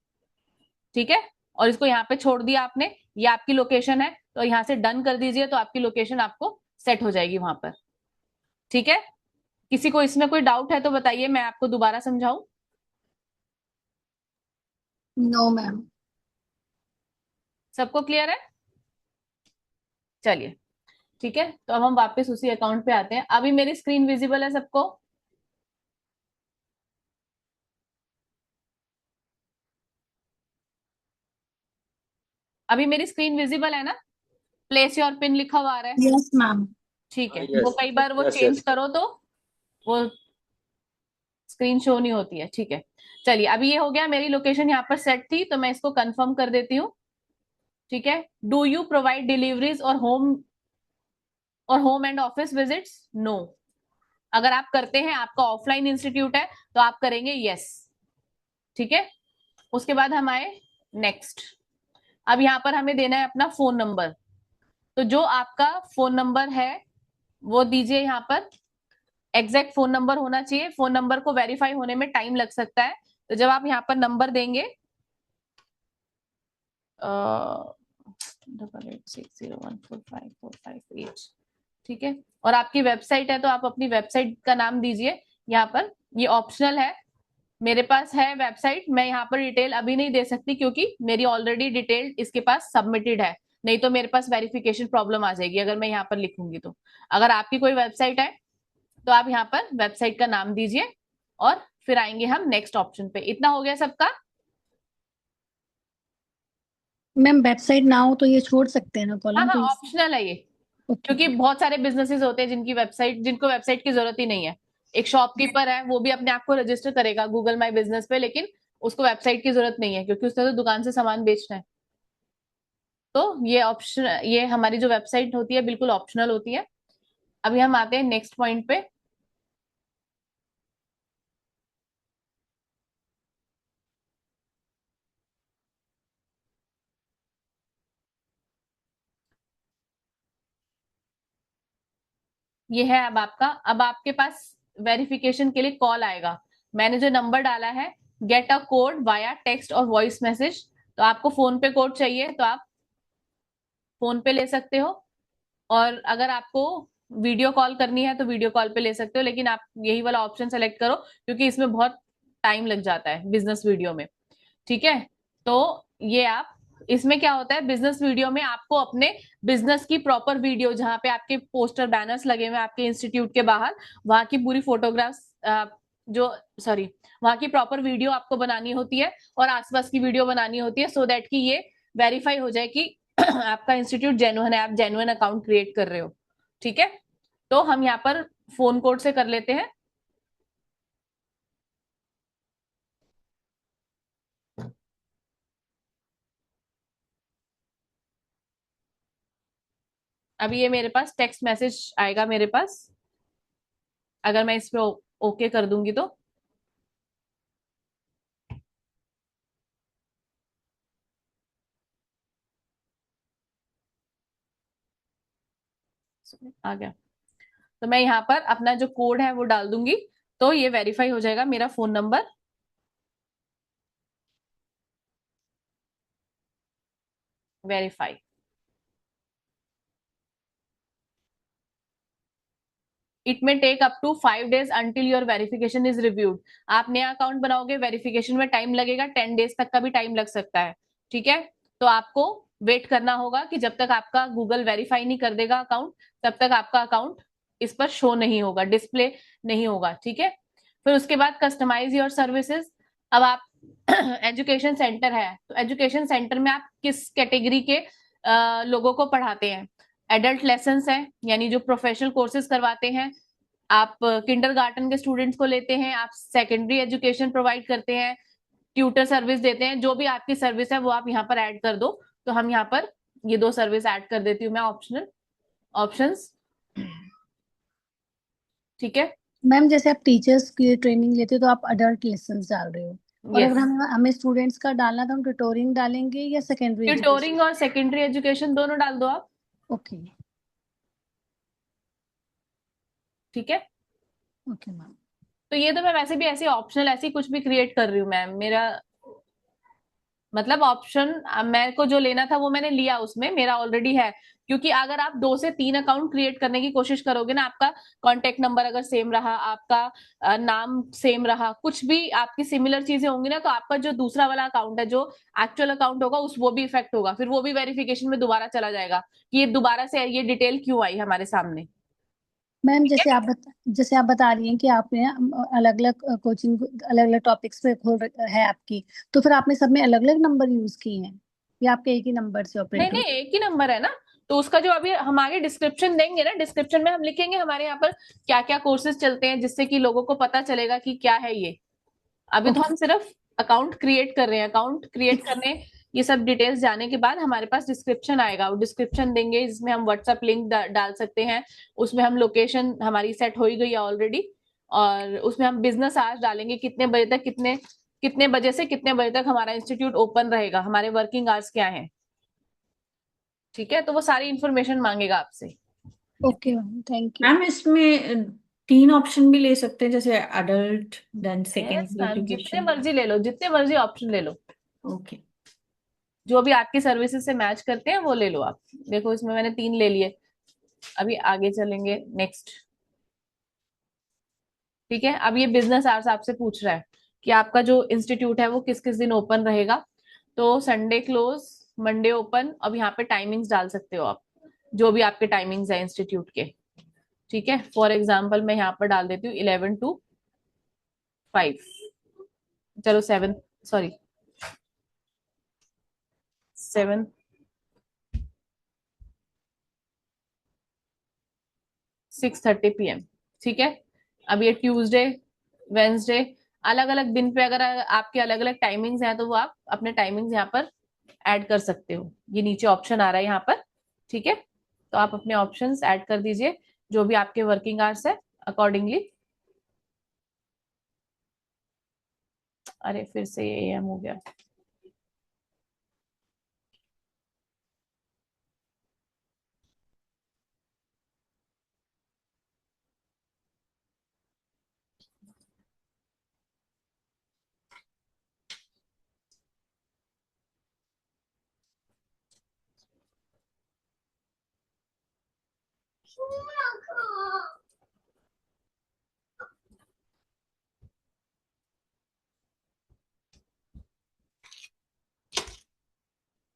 ठीक है। और इसको यहाँ पे छोड़ दिया आपने, ये आपकी लोकेशन है, तो यहाँ से डन कर दीजिए, तो आपकी लोकेशन आपको सेट हो जाएगी वहां पर, ठीक है। किसी को इसमें कोई डाउट है तो बताइए, मैं आपको दोबारा समझाऊं। No ma'am. सबको क्लियर है? चलिए ठीक है, तो अब हम वापस उसी अकाउंट पे आते हैं। अभी मेरी स्क्रीन विजिबल है सबको? अभी मेरी स्क्रीन विजिबल है ना? प्लेस योर पिन लिखा हुआ आ रहा है, यस मैम। ठीक है। yes, वो कई बार वो yes, चेंज yes. करो तो वो स्क्रीन शो नहीं होती है, ठीक है। चलिए अभी ये हो गया, मेरी लोकेशन यहाँ पर सेट थी, तो मैं इसको कंफर्म कर देती हूँ, ठीक है। डू यू प्रोवाइड डिलीवरीज और home and office visits? No. अगर आप करते हैं, आपका ऑफलाइन इंस्टीट्यूट है, तो आप करेंगे यस, ठीक है। उसके बाद हम आए नेक्स्ट। अब यहाँ पर हमें देना है अपना फोन नंबर, तो जो आपका फोन नंबर है वो दीजिए यहाँ पर। एग्जैक्ट फोन नंबर होना चाहिए, फोन नंबर को वेरीफाई होने में टाइम लग सकता है, तो जब आप यहाँ पर नंबर देंगे 8860145458, ठीक है। और आपकी वेबसाइट है तो आप अपनी वेबसाइट का नाम दीजिए यहाँ पर, ये ऑप्शनल है। मेरे पास है वेबसाइट, मैं यहाँ पर डिटेल अभी नहीं दे सकती क्योंकि मेरी ऑलरेडी डिटेल इसके पास सबमिटेड है, नहीं तो मेरे पास वेरिफिकेशन प्रॉब्लम आ जाएगी अगर मैं यहाँ पर लिखूंगी तो। अगर आपकी कोई वेबसाइट है तो आप यहाँ पर वेबसाइट का नाम दीजिए और फिर आएंगे हम नेक्स्ट ऑप्शन पे। इतना हो गया सबका? मैम वेबसाइट ना हो तो ये छोड़ सकते हैं ना हाँ कॉलम? हाँ, तो ऑप्शनल है ये, ओके। क्योंकि बहुत सारे बिजनेसेस होते हैं जिनको वेबसाइट की जरूरत ही नहीं है। एक शॉपकीपर है, वो भी अपने आप को रजिस्टर करेगा गूगल माई बिजनेस पे, लेकिन उसको वेबसाइट की जरूरत नहीं है क्योंकि उसने तो दुकान से सामान बेचना है। तो ये ऑप्शन, ये हमारी जो वेबसाइट होती है बिल्कुल ऑप्शनल होती है। अभी हम आते हैं नेक्स्ट पॉइंट पे। ये है अब आपके पास वेरिफिकेशन के लिए कॉल आएगा। मैंने जो नंबर डाला है, get a code via text और वॉइस मैसेज, तो आपको फोन पे कोड चाहिए तो आप फोन पे ले सकते हो, और अगर आपको वीडियो कॉल करनी है तो वीडियो कॉल पे ले सकते हो, लेकिन आप यही वाला ऑप्शन सेलेक्ट करो क्योंकि इसमें बहुत टाइम लग जाता है बिजनेस वीडियो में, ठीक है। तो ये आप, इसमें क्या होता है, बिजनेस वीडियो में आपको अपने बिजनेस की प्रॉपर वीडियो, जहां पे आपके पोस्टर बैनर्स लगे हुए आपके इंस्टीट्यूट के बाहर, वहां की पूरी फोटोग्राफ्स जो सॉरी वहां की प्रॉपर वीडियो आपको बनानी होती है और आसपास की वीडियो बनानी होती है, सो दैट कि ये वेरीफाई हो जाए कि आपका इंस्टीट्यूट जेन्युइन है, आप जेन्युइन अकाउंट क्रिएट कर रहे हो, ठीक है। तो हम यहाँ पर फोन कोड से कर लेते हैं। अभी ये मेरे पास टेक्स्ट मैसेज आएगा मेरे पास, अगर मैं इस पे ओके कर दूंगी तो। आ गया, तो मैं यहाँ पर अपना जो कोड है वो डाल दूंगी, तो ये वेरीफाई हो जाएगा मेरा phone number. Verify, it may take up to 5 days until your verification is reviewed. आप नया अकाउंट बनाओगे, वेरिफिकेशन में टाइम लगेगा, 10 days तक का भी टाइम लग सकता है, ठीक है। तो आपको वेट करना होगा कि जब तक आपका गूगल वेरीफाई नहीं कर देगा अकाउंट, तब तक आपका अकाउंट इस पर शो नहीं होगा, डिस्प्ले नहीं होगा, ठीक है। फिर उसके बाद कस्टमाइज योर सर्विसेज। अब आप एजुकेशन सेंटर है, तो एजुकेशन सेंटर में आप किस कैटेगरी के लोगों को पढ़ाते हैं? एडल्ट लेसन है, यानी जो प्रोफेशनल कोर्सेज करवाते हैं, आप किंडरगार्टन के स्टूडेंट्स को लेते हैं, आप सेकेंडरी एजुकेशन प्रोवाइड करते हैं, ट्यूटर सर्विस देते हैं, जो भी आपकी सर्विस है वो आप यहाँ पर ऐड कर दो। तो हम यहाँ पर ये 2 सर्विस ऐड कर देती हूँ मैं, ऑप्शनल ऑप्शंस, ठीक है। मैम जैसे आप टीचर्स की ट्रेनिंग लेते हो तो आप अडल्ट लेसन डाल रहे हो, और यस, अगर हमें हमें स्टूडेंट्स का डालना तो हम ट्यूटोरिंग डालेंगे या सेकेंडरी ट्यूटोरिंग और सेकेंडरी एजुकेशन दोनों डाल दो आप। ओके ठीक है, ओके मैम। तो ये तो मैं वैसे भी ऐसे ऑप्शनल ऐसे ही कुछ भी क्रिएट कर रही हूँ मैम, मेरा मतलब ऑप्शन मेरे को जो लेना था वो मैंने लिया, उसमें मेरा ऑलरेडी है। क्योंकि अगर आप 2 से 3 अकाउंट क्रिएट करने की कोशिश करोगे ना, आपका कॉन्टेक्ट नंबर अगर सेम रहा, आपका नाम सेम रहा, कुछ भी आपकी सिमिलर चीजें होंगी ना, तो आपका जो दूसरा वाला अकाउंट है, जो एक्चुअल अकाउंट होगा, उस वो भी इफेक्ट होगा, फिर वो भी वेरिफिकेशन में दोबारा चला जाएगा कि ये दोबारा से ये डिटेल क्यों आई हमारे सामने। मैम ठीक है, जैसे आप बता रही हैं कि आपने अलग अलग कोचिंग अलग अलग टॉपिक्स पे है आपकी, तो फिर आपने सब में अलग अलग नंबर यूज किए हैं या आपके एक ही नंबर से नहीं ऑपरेट नहीं, होते एक ही नंबर है ना। तो उसका जो अभी हम आगे डिस्क्रिप्शन देंगे ना, डिस्क्रिप्शन में हम लिखेंगे हमारे यहाँ पर क्या क्या कोर्सेज चलते हैं, जिससे कि लोगों को पता चलेगा कि क्या है ये। अभी तो ओके हम सिर्फ अकाउंट क्रिएट कर रहे हैं, अकाउंट क्रिएट करने ये सब डिटेल्स जाने के बाद हमारे पास डिस्क्रिप्शन आएगा, वो डिस्क्रिप्शन देंगे जिसमें हम व्हाट्सएप लिंक डाल सकते हैं, उसमें हम लोकेशन हमारी सेट हो ही गई है ऑलरेडी, और उसमें हम बिजनेस आवर्स डालेंगे, कितने बजे तक कितने कितने बजे से कितने बजे तक हमारा इंस्टीट्यूट ओपन रहेगा, हमारे वर्किंग आवर्स क्या है। ठीक है, तो वो सारी इंफॉर्मेशन मांगेगा आपसे। Okay ma'am, thank you. Ma'am इसमें 3 ऑप्शन भी ले सकते हैं, जैसे adult then yes secondary ma'am, जितने एजुकेशन। मर्जी ले लो, जितने मर्जी ऑप्शन ले लो, ओके। जो भी आपकी सर्विसेज से मैच करते हैं वो ले लो आप। देखो इसमें मैंने 3 ले लिए, अभी आगे चलेंगे नेक्स्ट। ठीक है, अब ये बिजनेस आवर्स आपसे पूछ रहा है कि आपका जो इंस्टीट्यूट है वो किस किस दिन ओपन रहेगा। तो संडे क्लोज, मंडे ओपन। अब यहाँ पे टाइमिंग्स डाल सकते हो आप, जो भी आपके टाइमिंग्स है इंस्टीट्यूट के। ठीक है, फॉर एग्जाम्पल मैं यहाँ पर डाल देती हूँ 11 to 5, चलो 7, सॉरी 7 6:30 PM। ठीक है, अब ये ट्यूसडे, वेंसडे, अलग अलग दिन पे अगर आपके अलग अलग टाइमिंग्स हैं तो वो आप अपने टाइमिंग्स यहाँ पर ऐड कर सकते हो। ये नीचे ऑप्शन आ रहा है यहाँ पर। ठीक है, तो आप अपने ऑप्शंस ऐड कर दीजिए जो भी आपके वर्किंग आवर्स है अकॉर्डिंगली। अरे फिर से ये AM हो गया।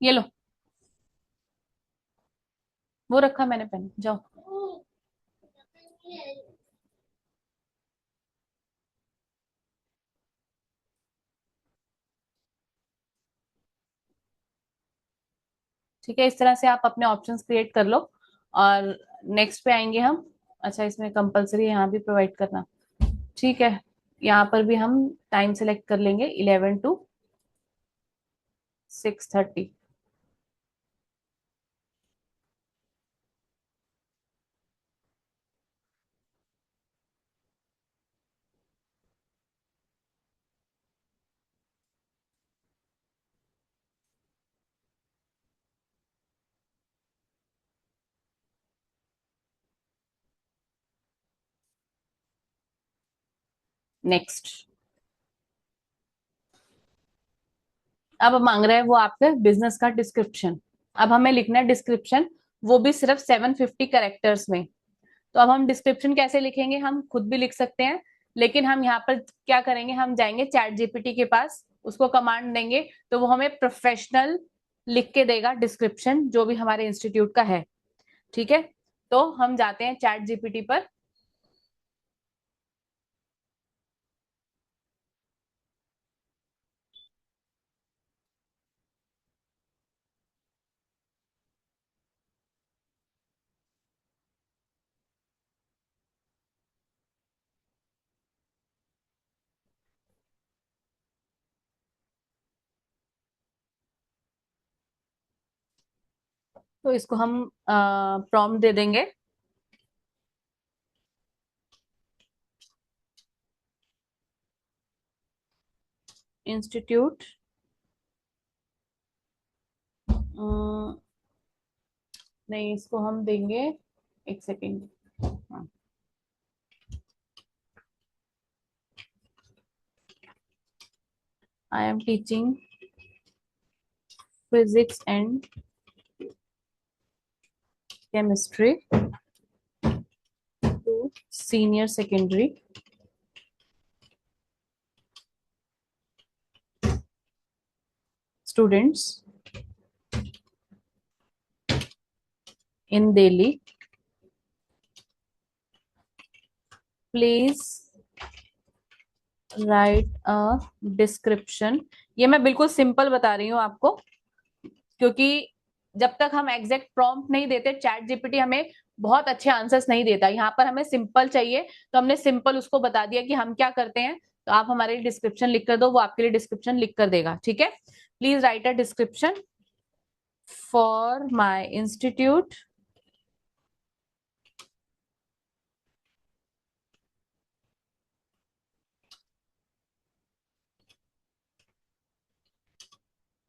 ये लो, वो रखा मैंने पेन, जाओ। ठीक है, इस तरह से आप अपने ऑप्शंस क्रिएट कर लो। और नेक्स्ट पे आएंगे हम। अच्छा, इसमें कंपलसरी यहाँ भी प्रोवाइड करना। ठीक है, यहाँ पर भी हम टाइम सेलेक्ट कर लेंगे 11 to 6:30। नेक्स्ट, अब मांग रहा है वो आपके बिजनेस का डिस्क्रिप्शन। अब हमें लिखना है डिस्क्रिप्शन, वो भी सिर्फ 750 कैरेक्टर्स में। तो अब हम डिस्क्रिप्शन कैसे लिखेंगे, हम खुद भी लिख सकते हैं, लेकिन हम यहाँ पर क्या करेंगे, हम जाएंगे चैट जीपीटी के पास, उसको कमांड देंगे तो वो हमें प्रोफेशनल लिख के देगा डिस्क्रिप्शन, जो भी हमारे इंस्टीट्यूट का है। ठीक है, तो हम जाते हैं चैट जीपीटी पर। तो इसको हम प्रॉम्प्ट दे देंगे, इंस्टीट्यूट नहीं, इसको हम देंगे, एक second, I am teaching physics and chemistry to senior secondary students in Delhi. Please write a description. ये मैं बिल्कुल सिंपल बता रही हूँ आपको, क्योंकि जब तक हम एग्जैक्ट प्रॉम्प्ट नहीं देते, चैट जीपीटी हमें बहुत अच्छे आंसर्स नहीं देता। यहाँ पर हमें सिंपल चाहिए, तो हमने सिंपल उसको बता दिया कि हम क्या करते हैं। तो आप हमारे लिए डिस्क्रिप्शन लिख कर दो, वो आपके लिए डिस्क्रिप्शन लिख कर देगा। ठीक है, please right a description for my institute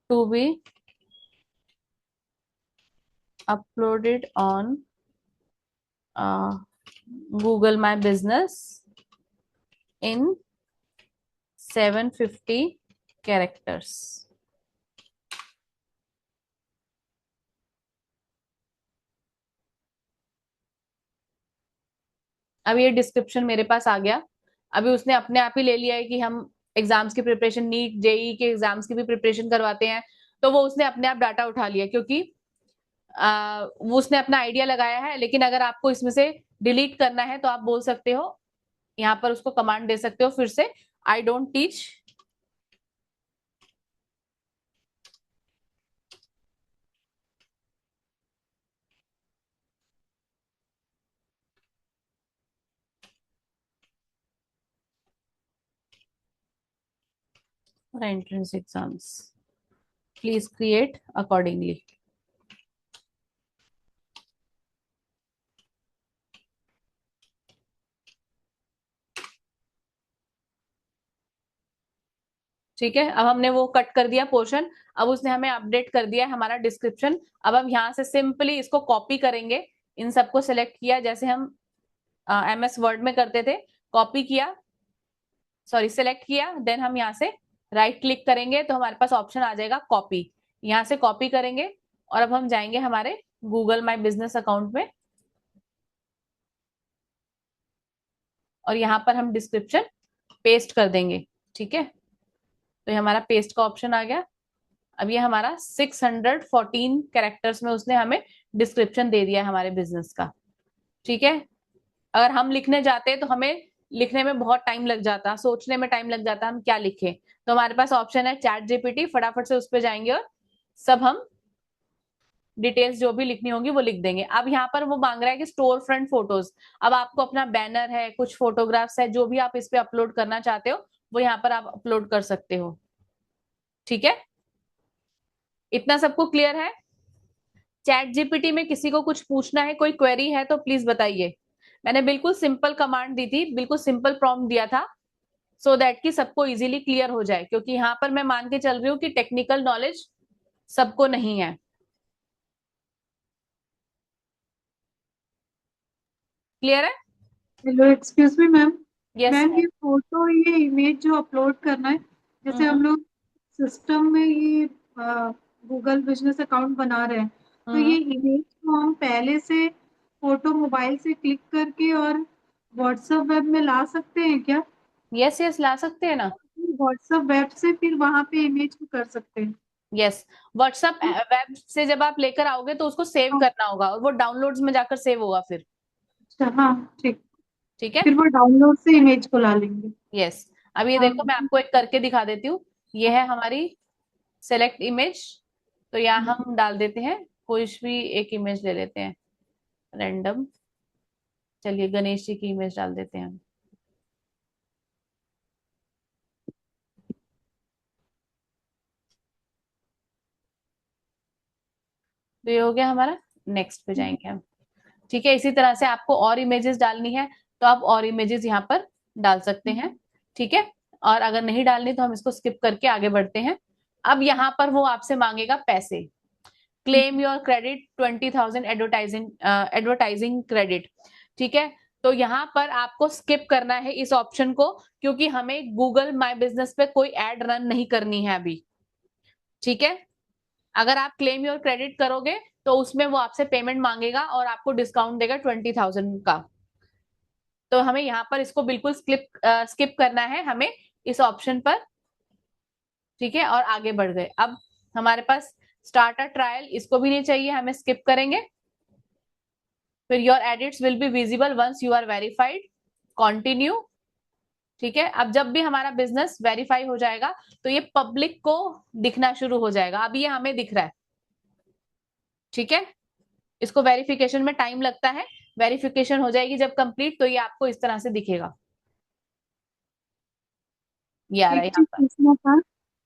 to be uploaded on Google My Business in 750 characters. अब ये डिस्क्रिप्शन मेरे पास आ गया। अभी उसने अपने आप ही ले लिया है कि हम एग्जाम्स की प्रिपरेशन, नीट जेई के एग्जाम्स की भी प्रिपरेशन करवाते हैं, तो वो उसने अपने आप डाटा उठा लिया, क्योंकि वो उसने अपना आइडिया लगाया है। लेकिन अगर आपको इसमें से डिलीट करना है तो आप बोल सकते हो, यहाँ पर उसको कमांड दे सकते हो फिर से, I don't teach for entrance exams. Please create accordingly. ठीक है, अब हमने वो कट कर दिया पोर्शन। अब उसने हमें अपडेट कर दिया है हमारा डिस्क्रिप्शन। अब हम यहाँ से सिंपली इसको कॉपी करेंगे। इन सबको सिलेक्ट किया, जैसे हम MS वर्ड में करते थे, कॉपी किया, सॉरी सिलेक्ट किया, देन हम यहाँ से राइट क्लिक करेंगे तो हमारे पास ऑप्शन आ जाएगा कॉपी। यहाँ से कॉपी करेंगे और अब हम जाएंगे हमारे गूगल माई बिजनेस अकाउंट में और यहाँ पर हम डिस्क्रिप्शन पेस्ट कर देंगे। ठीक है, तो ये हमारा पेस्ट का ऑप्शन आ गया। अब ये हमारा 614 कैरेक्टर्स में उसने हमें डिस्क्रिप्शन दे दिया है हमारे बिजनेस का। ठीक है, अगर हम लिखने जाते तो हमें लिखने में बहुत टाइम लग जाता, सोचने में टाइम लग जाता हम क्या लिखें। तो हमारे पास ऑप्शन है चैट जीपीटी, फटाफट से उस पर जाएंगे और सब हम डिटेल्स जो भी लिखनी होगी वो लिख देंगे। अब यहाँ पर वो मांग रहा है कि स्टोर फ्रंट फोटोज। अब आपको अपना बैनर है, कुछ फोटोग्राफ्स है, जो भी आप इस पे अपलोड करना चाहते हो वो यहाँ पर आप अपलोड कर सकते हो। ठीक है, इतना सबको क्लियर है? चैट जीपीटी में किसी को कुछ पूछना है, कोई क्वेरी है तो प्लीज बताइए। मैंने बिल्कुल सिंपल कमांड दी थी, बिल्कुल सिंपल प्रॉम्प्ट दिया था, सो दैट कि सबको इजीली क्लियर हो जाए, क्योंकि यहाँ पर मैं मान के चल रही हूँ कि टेक्निकल नॉलेज सबको नहीं है। क्लियर है? Hello, excuse me ma'am. Yes ma'am ये फोटो, ये इमेज जो अपलोड करना है, जैसे हम लोग सिस्टम में ये गूगल बिजनेस अकाउंट बना रहे हैं, तो ये इमेज को हम पहले से फोटो मोबाइल से क्लिक करके और व्हाट्सएप वेब में ला सकते हैं क्या? यस यस, ला सकते हैं ना। व्हाट्सएप वेब से फिर वहां पे इमेज को कर सकते हैं? यस, व्हाट्सएप वेब से जब आप लेकर आओगे तो उसको सेव करना होगा और वो डाउनलोड्स में जाकर सेव होगा फिर। अच्छा, हाँ ठीक। ठीक है, फिर वो डाउनलोड से इमेज को ला लेंगे। यस। अब ये हाँ। देखो मैं आपको एक करके दिखा देती हूँ। ये है हमारी सेलेक्ट इमेज, तो यहाँ हम डाल देते हैं कोई भी एक इमेज ले लेते हैं रैंडम। चलिए गणेश जी की इमेज डाल देते हैं हम। तो ये हो गया हमारा, नेक्स्ट पे जाएंगे हम। ठीक है, इसी तरह से आपको और इमेजेस डालनी है तो आप और इमेजेस यहाँ पर डाल सकते हैं। ठीक है, और अगर नहीं डालनी तो हम इसको स्किप करके आगे बढ़ते हैं। अब यहाँ पर वो आपसे मांगेगा पैसे, claim your credit 20,000 advertising credit, ठीक है। तो यहाँ पर आपको स्किप करना है इस ऑप्शन को, क्योंकि हमें गूगल माई बिजनेस पे कोई एड रन नहीं करनी है अभी, ठीक है। अगर आप क्लेम योर क्रेडिट करोगे तो उसमें वो आपसे पेमेंट मांगेगा और आपको डिस्काउंट देगा 20,000 का। तो हमें यहाँ पर इसको बिल्कुल स्किप करना है हमें इस ऑप्शन पर, ठीक है। और आगे बढ़ गए। अब हमारे पास स्टार्ट अ ट्रायल, इसको भी नहीं चाहिए, हमें स्किप करेंगे। फिर your edits will be visible once you are verified, continue, ठीक है। अब जब भी हमारा बिजनेस वेरीफाई हो जाएगा तो ये पब्लिक को दिखना शुरू हो जाएगा। अभी ये हमें दिख रहा है, ठीक है। इसको वेरिफिकेशन में टाइम लगता है, वेरिफिकेशन हो जाएगी जब कंप्लीट तो ये आपको इस तरह से दिखेगा। ये आ रहा है एक यहाँ चीज पर। पूछना था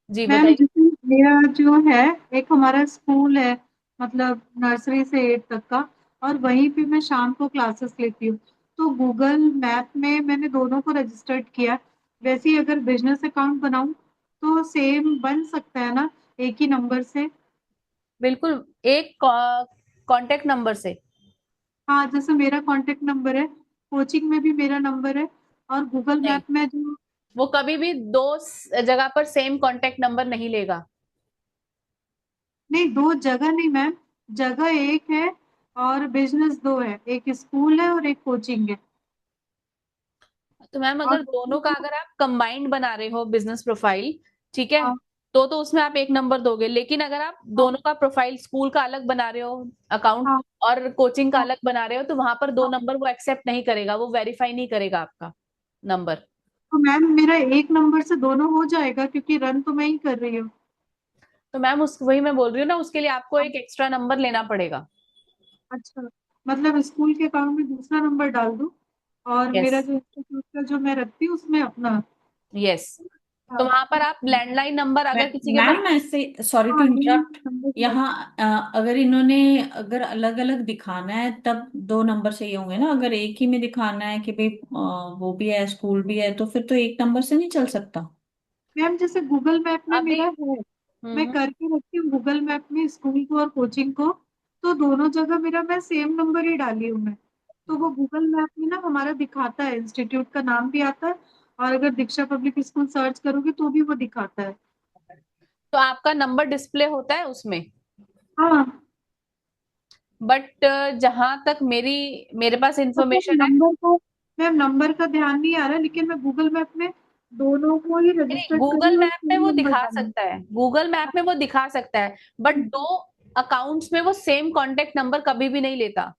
जी मैम, बताइए। जैसे मेरा जो है, एक हमारा स्कूल है, मतलब नर्सरी से 8 तक का, और वहीं पे मैं शाम को क्लासेस लेती हूँ। तो गूगल मैप में मैंने दोनों को रजिस्टर्ड किया। वैसे ही अगर बिजनेस अकाउंट बनाऊं तो सेम बन सकता है ना, एक ही नंबर से? बिल्कुल, एक कांटेक्ट नंबर से। हाँ, जैसे मेरा कांटेक्ट नंबर है, कोचिंग में भी मेरा नंबर है, और गूगल नहीं, मैप में जो, वो कभी भी दो जगह पर सेम कांटेक्ट नंबर नहीं लेगा। नहीं, दो जगह नहीं मैम, जगह एक है और बिजनेस दो है, एक स्कूल है और एक कोचिंग है। तो मैम और अगर दोनों का अगर आप कंबाइंड बना रहे हो बिजनेस प्रोफाइल, ठीक है, हाँ, तो उसमें आप एक नंबर दोगे। लेकिन अगर आप हाँ, दोनों का प्रोफाइल, स्कूल का अलग बना रहे हो अकाउंट हाँ, और कोचिंग का हाँ, अलग बना रहे हो, तो वहां पर दो हाँ। नंबर वो एक्सेप्ट नहीं करेगा, वो वेरीफाई नहीं करेगा आपका नंबर। तो मैम मेरा एक नंबर से दोनों हो जाएगा, क्योंकि रन तो मैं ही कर रही हूँ। तो मैम वही मैं बोल रही हूँ ना, उसके लिए आपको एक एक्स्ट्रा नंबर लेना पड़ेगा। अच्छा, मतलब स्कूल के अकाउंट में दूसरा नंबर डाल दूँ, और यस, मेरा जो इंस्टीट्यूट का जो मैं रखती हूँ उसमें अपना? यस। तो हाँ, वहां पर आप लैंडलाइन नंबर अगर किसी के पास, मैम ऐसे, सॉरी टू हाँ, यही इंटरप्ट, नंबर डाल। यहाँ अगर इन्होंने अगर अलग अलग दिखाना है तब दो नंबर चाहिए होंगे ना। अगर एक ही में दिखाना है कि भाई वो भी है स्कूल भी है, तो फिर तो एक नंबर से नहीं चल सकता। मैम जैसे गूगल मैप में अभी मेरा है, मैं हम्म करके रखती हूँ गूगल मैप में स्कूल को और कोचिंग को, तो दोनों जगह मेरा मैं सेम नंबर ही डाली हूँ मैं। तो वो गूगल मैप में ना हमारा दिखाता है, इंस्टीट्यूट का नाम भी आता है, और अगर दीक्षा पब्लिक स्कूल सर्च करोगे तो भी वो दिखाता है। तो आपका नंबर डिस्प्ले होता है उसमें। हाँ, बट जहां तक मेरे पास मतलब इंफॉर्मेशन है, नंबर को, मैम नंबर का ध्यान नहीं आ रहा, लेकिन मैं गूगल मैप में दोनों को ही नहीं, रजिस्टर्ड करी गूगल और मैप में सेम वो नंबर दिखा डाली। सकता है, गूगल मैप में वो दिखा सकता है, बट दो अकाउंट्स में वो सेम कॉन्टेक्ट नंबर कभी भी नहीं लेता।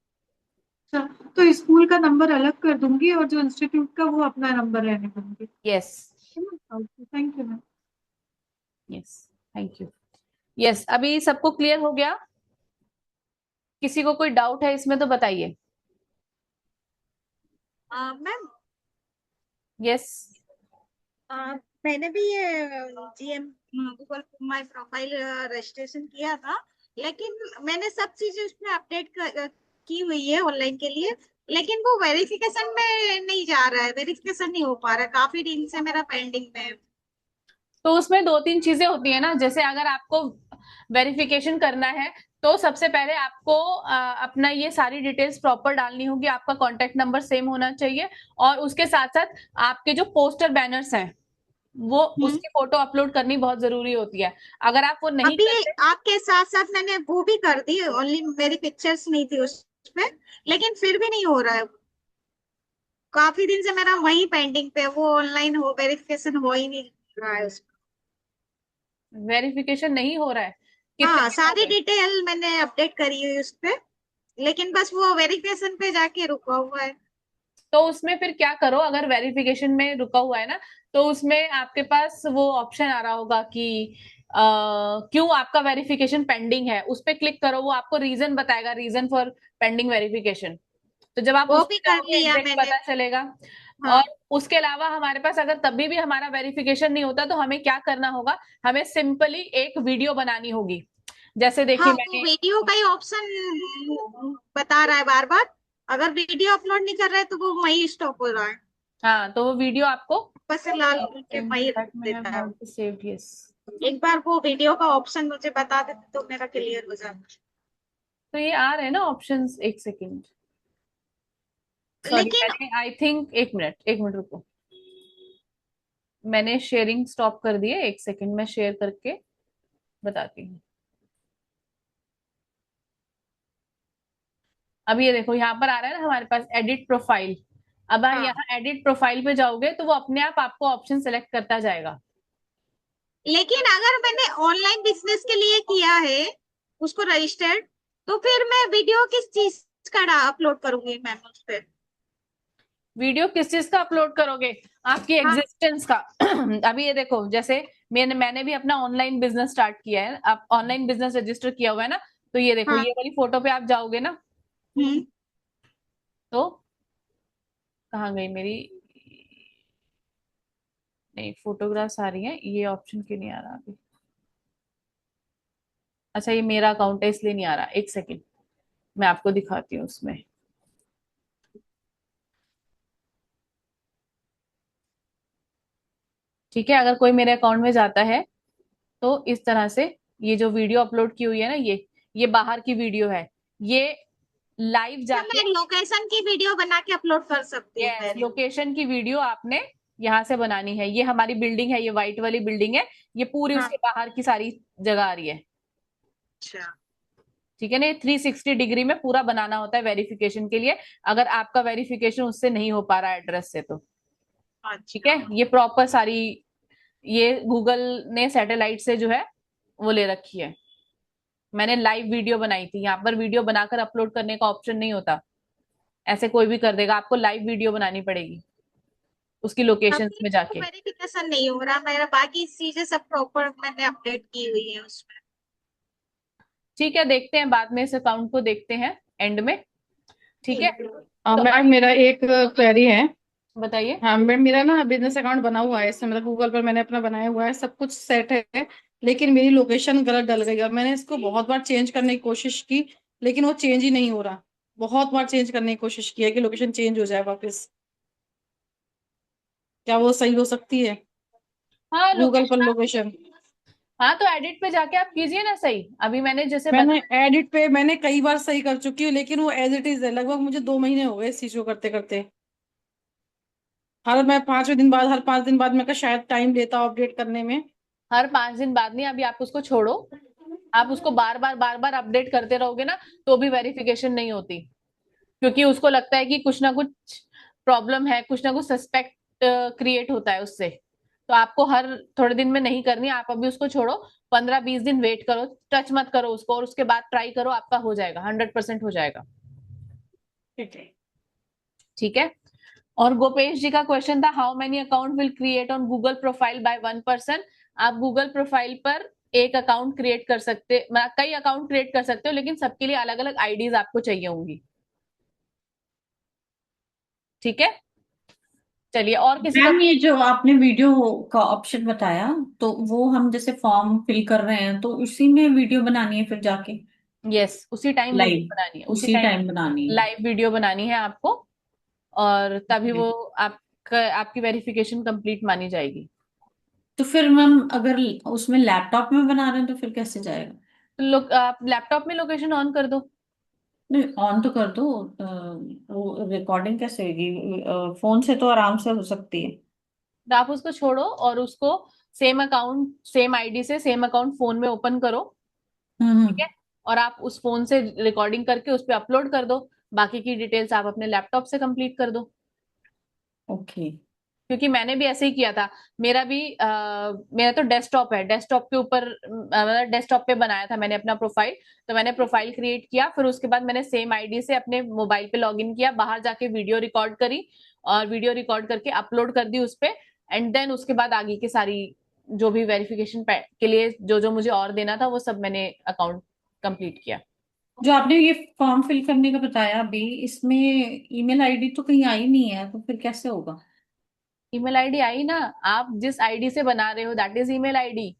अच्छा, तो स्कूल का नंबर अलग कर दूंगी और जो इंस्टीट्यूट का वो अपना नंबर रहने दूंगी, यस, है ना? Okay, thank you ma'am. Yes, thank you. Yes, अभी सबको क्लियर हो गया? किसी को कोई डाउट है इसमें तो बताइए। मैम, यस, मैंने भी ये GM Google my profile registration किया था, लेकिन मैंने सब चीजें उसमें अपडेट की हुई है ऑनलाइन के लिए, लेकिन वो वेरिफिकेशन में नहीं जा रहा है, वेरिफिकेशन नहीं हो पा रहा है, काफी दिन से मेरा पेंडिंग में है। तो उसमें दो तीन चीजें होती है ना, जैसे अगर आपको वेरिफिकेशन करना है तो सबसे पहले आपको अपना ये सारी डिटेल्स प्रॉपर डालनी होगी, आपका कॉन्टेक्ट नंबर सेम होना चाहिए, और उसके साथ साथ आपके जो पोस्टर बैनर्स हैं वो उसकी फोटो अपलोड करनी बहुत जरूरी होती है। अगर आप वो नहीं अभी करते, आपके साथ साथ मैंने वो भी कर दी, ओनली मेरी पिक्चर्स नहीं थी उसमें, लेकिन फिर भी नहीं हो रहा है। काफी दिन से मेरा वही पेंडिंग पे, वो ऑनलाइन हो वेरिफिकेशन हो ही नहीं रहा है उसमें। वेरिफिकेशन नहीं हो रहा है, कितने हाँ, दिन हो सारी गए? डिटेल मैंने अपडेट करी हुई उस पे, लेकिन बस वो वेरिफिकेशन पे जाके रुका हुआ है। तो उसमें फिर क्या करो, अगर वेरिफिकेशन में रुका हुआ है ना, तो उसमें आपके पास वो ऑप्शन आ रहा होगा कि क्यों आपका वेरिफिकेशन पेंडिंग है, उस पर क्लिक करो, वो आपको रीजन बताएगा, रीजन फॉर पेंडिंग वेरिफिकेशन। तो जब आप वो उस भी पे कर जाओगे लिया एग्जैक्ट मैंने। पता चलेगा। और हाँ, उसके अलावा हमारे पास अगर तभी भी हमारा वेरिफिकेशन नहीं होता तो हमें क्या करना होगा, हमें सिंपली एक वीडियो बनानी होगी। जैसे देखिए हाँ, वो मैंने, वीडियो का ही ऑप्शन बता रहा है बार बार, अगर वीडियो अपलोड नहीं कर रहा है तो वो वही स्टॉप हो रहा है। हाँ, तो वो वीडियो आपको ऊपर से लाल के वही that may have देता है। not saved, yes. एक बार वो वीडियो का ऑप्शन मुझे बता देते तो मेरा क्लियर हो जाता। तो ये आ रहे हैं ना ऑप्शंस, एक सेकेंड, सॉरी लेकिन मैंने आई थिंक, एक मिनट रुको, मैंने शेयरिंग स्टॉप कर दिए, एक सेकेंड मैं शेयर करके बताती हूँ। अब ये देखो यहाँ पर आ रहा है ना हमारे पास एडिट प्रोफाइल। अब आप हाँ। यहाँ एडिट प्रोफाइल पे जाओगे तो वो अपने आप आपको ऑप्शन सेलेक्ट करता जाएगा। लेकिन अगर मैंने ऑनलाइन बिजनेस के लिए किया है उसको रजिस्टर्ड, तो फिर मैं वीडियो किस चीज का अपलोड करूंगी मैम उस पर? वीडियो किस चीज का अपलोड करोगे? आपकी हाँ। एग्जिस्टेंस का। अभी ये देखो, जैसे मैंने भी अपना ऑनलाइन बिजनेस स्टार्ट किया है, आप ऑनलाइन बिजनेस रजिस्टर किया हुआ है ना, तो ये देखो हाँ। ये वाली फोटो पे आप जाओगे ना, तो कहाँ गई मेरी, नहीं फोटोग्राफ्स आ रही हैं, ये ऑप्शन क्यों नहीं आ रहा अभी? अच्छा ये मेरा अकाउंट है इसलिए नहीं आ रहा, एक सेकेंड मैं आपको दिखाती हूँ उसमें। ठीक है, अगर कोई मेरे अकाउंट में जाता है तो इस तरह से ये जो वीडियो अपलोड की हुई है ना, ये बाहर की वीडियो है, ये लाइव क्या जाके मैं लोकेशन की वीडियो बना के अपलोड कर सकती हूँ? यस, लोकेशन की वीडियो आपने यहाँ से बनानी है। ये हमारी बिल्डिंग है, ये व्हाइट वाली बिल्डिंग है, ये पूरी हाँ। उसके बाहर की सारी जगह आ रही है। अच्छा। ठीक है ना, ये 360 डिग्री में पूरा बनाना होता है वेरिफिकेशन के लिए, अगर आपका वेरिफिकेशन उससे नहीं हो पा रहा है एड्रेस से तो। ठीक है, ये प्रॉपर सारी, ये गूगल ने सैटेलाइट से जो है वो ले रखी है। मैंने लाइव वीडियो बनाई थी, यहाँ पर वीडियो बनाकर अपलोड करने का ऑप्शन नहीं होता, ऐसे कोई भी कर देगा, आपको लाइव वीडियो बनानी पड़ेगी उसकी लोकेशन में जाके। वेरिफिकेशन नहीं हो रहा मेरा, बाकी चीजें सब प्रॉपर मैंने अपडेट की हुई है उसमें। ठीक है, देखते हैं बाद में इस अकाउंट को, देखते हैं एंड में। ठीक है, तो मैम मेरा एक क्वेरी है। बताइए। हाँ मैम, मेरा ना बिजनेस अकाउंट बना हुआ है, इसमें मतलब गूगल पर मैंने अपना बनाया हुआ है, सब कुछ सेट है, लेकिन मेरी लोकेशन गलत डल गई और मैंने इसको बहुत बार चेंज करने की कोशिश की, लेकिन वो चेंज ही नहीं हो रहा। बहुत बार चेंज करने की कोशिश की है कि लोकेशन चेंज हो जाए वापस। क्या वो सही हो सकती है हाँ गूगल पर लोकेशन, लोकेशन? हाँ तो एडिट पे जाके आप कीजिए ना सही, अभी मैंने जैसे मैंने एडिट पे मैंने कई बार सही कर चुकी हूँ, लेकिन वो एज इट इज है। लगभग मुझे 2 महीने हो गए इस चीज को करते करते। हर 5 दिन बाद मैं शायद टाइम लेता हूँ अपडेट करने में। हर 5 दिन बाद नहीं, अभी आप उसको छोड़ो, आप उसको बार बार अपडेट करते रहोगे ना तो भी वेरिफिकेशन नहीं होती, क्योंकि उसको लगता है कि कुछ ना कुछ प्रॉब्लम है, कुछ ना कुछ सस्पेक्ट क्रिएट होता है उससे। तो आपको हर थोड़े दिन में नहीं करनी, आप अभी उसको छोड़ो, 15-20 दिन वेट करो, टच मत करो उसको, और उसके बाद ट्राई करो, आपका हो जाएगा, 100% हो जाएगा। ठीक है। ठीक है, और गोपेश जी का क्वेश्चन था, how many account will create on Google profile by 1 person? आप गूगल प्रोफाइल पर एक अकाउंट क्रिएट कर सकते, मतलब कई अकाउंट क्रिएट कर सकते हो, लेकिन सबके लिए अलग अलग आईडीज आपको चाहिए होंगी। ठीक है, चलिए, और किसी का? मैम ये जो आपने वीडियो का ऑप्शन बताया, तो वो हम जैसे फॉर्म फिल कर रहे हैं तो उसी में वीडियो बनानी है फिर जाके? यस, उसी टाइम वीडियो लाइव बनानी है, उसी उसी टाइम टाइम बनानी है? लाइव वीडियो बनानी है आपको, और तभी वो आपकी वेरिफिकेशन कंप्लीट मानी जाएगी। तो फिर मैम अगर उसमें लैपटॉप में बना रहे हैं तो फिर कैसे जाएगा? तो आप लैपटॉप में लोकेशन ऑन कर दो। नहीं, ऑन तो कर दो, वो रिकॉर्डिंग कैसे होगी? फोन से तो आराम से हो सकती है। तो आप उसको छोड़ो और उसको सेम अकाउंट, सेम आईडी से सेम अकाउंट फोन में ओपन करो। ठीक है, और आप उस फोन से रिकॉर्डिंग करके उस पर अपलोड कर दो, बाकी की डिटेल्स आप अपने लैपटॉप से कंप्लीट कर दो। ओके। क्योंकि मैंने भी ऐसे ही किया था, मेरा भी मेरा तो डेस्कटॉप है, डेस्कटॉप के ऊपर मतलब डेस्कटॉप पे बनाया था मैंने अपना प्रोफाइल। तो मैंने प्रोफाइल क्रिएट किया, फिर उसके बाद मैंने सेम आईडी से अपने मोबाइल पे लॉगिन किया, बाहर जाके वीडियो रिकॉर्ड करी, और वीडियो रिकॉर्ड करके अपलोड कर दी उस पे, एंड देन उसके बाद आगे की सारी जो भी वेरिफिकेशन के लिए जो जो मुझे और देना था वो सब मैंने अकाउंट कंप्लीट किया। जो आपने ये फॉर्म फिल करने का बताया अभी, इसमें ईमेल आईडी तो कहीं आई नहीं है, तो फिर कैसे होगा? ईमेल आईडी आई ना, आप जिस आईडी से बना रहे हो that is email ID.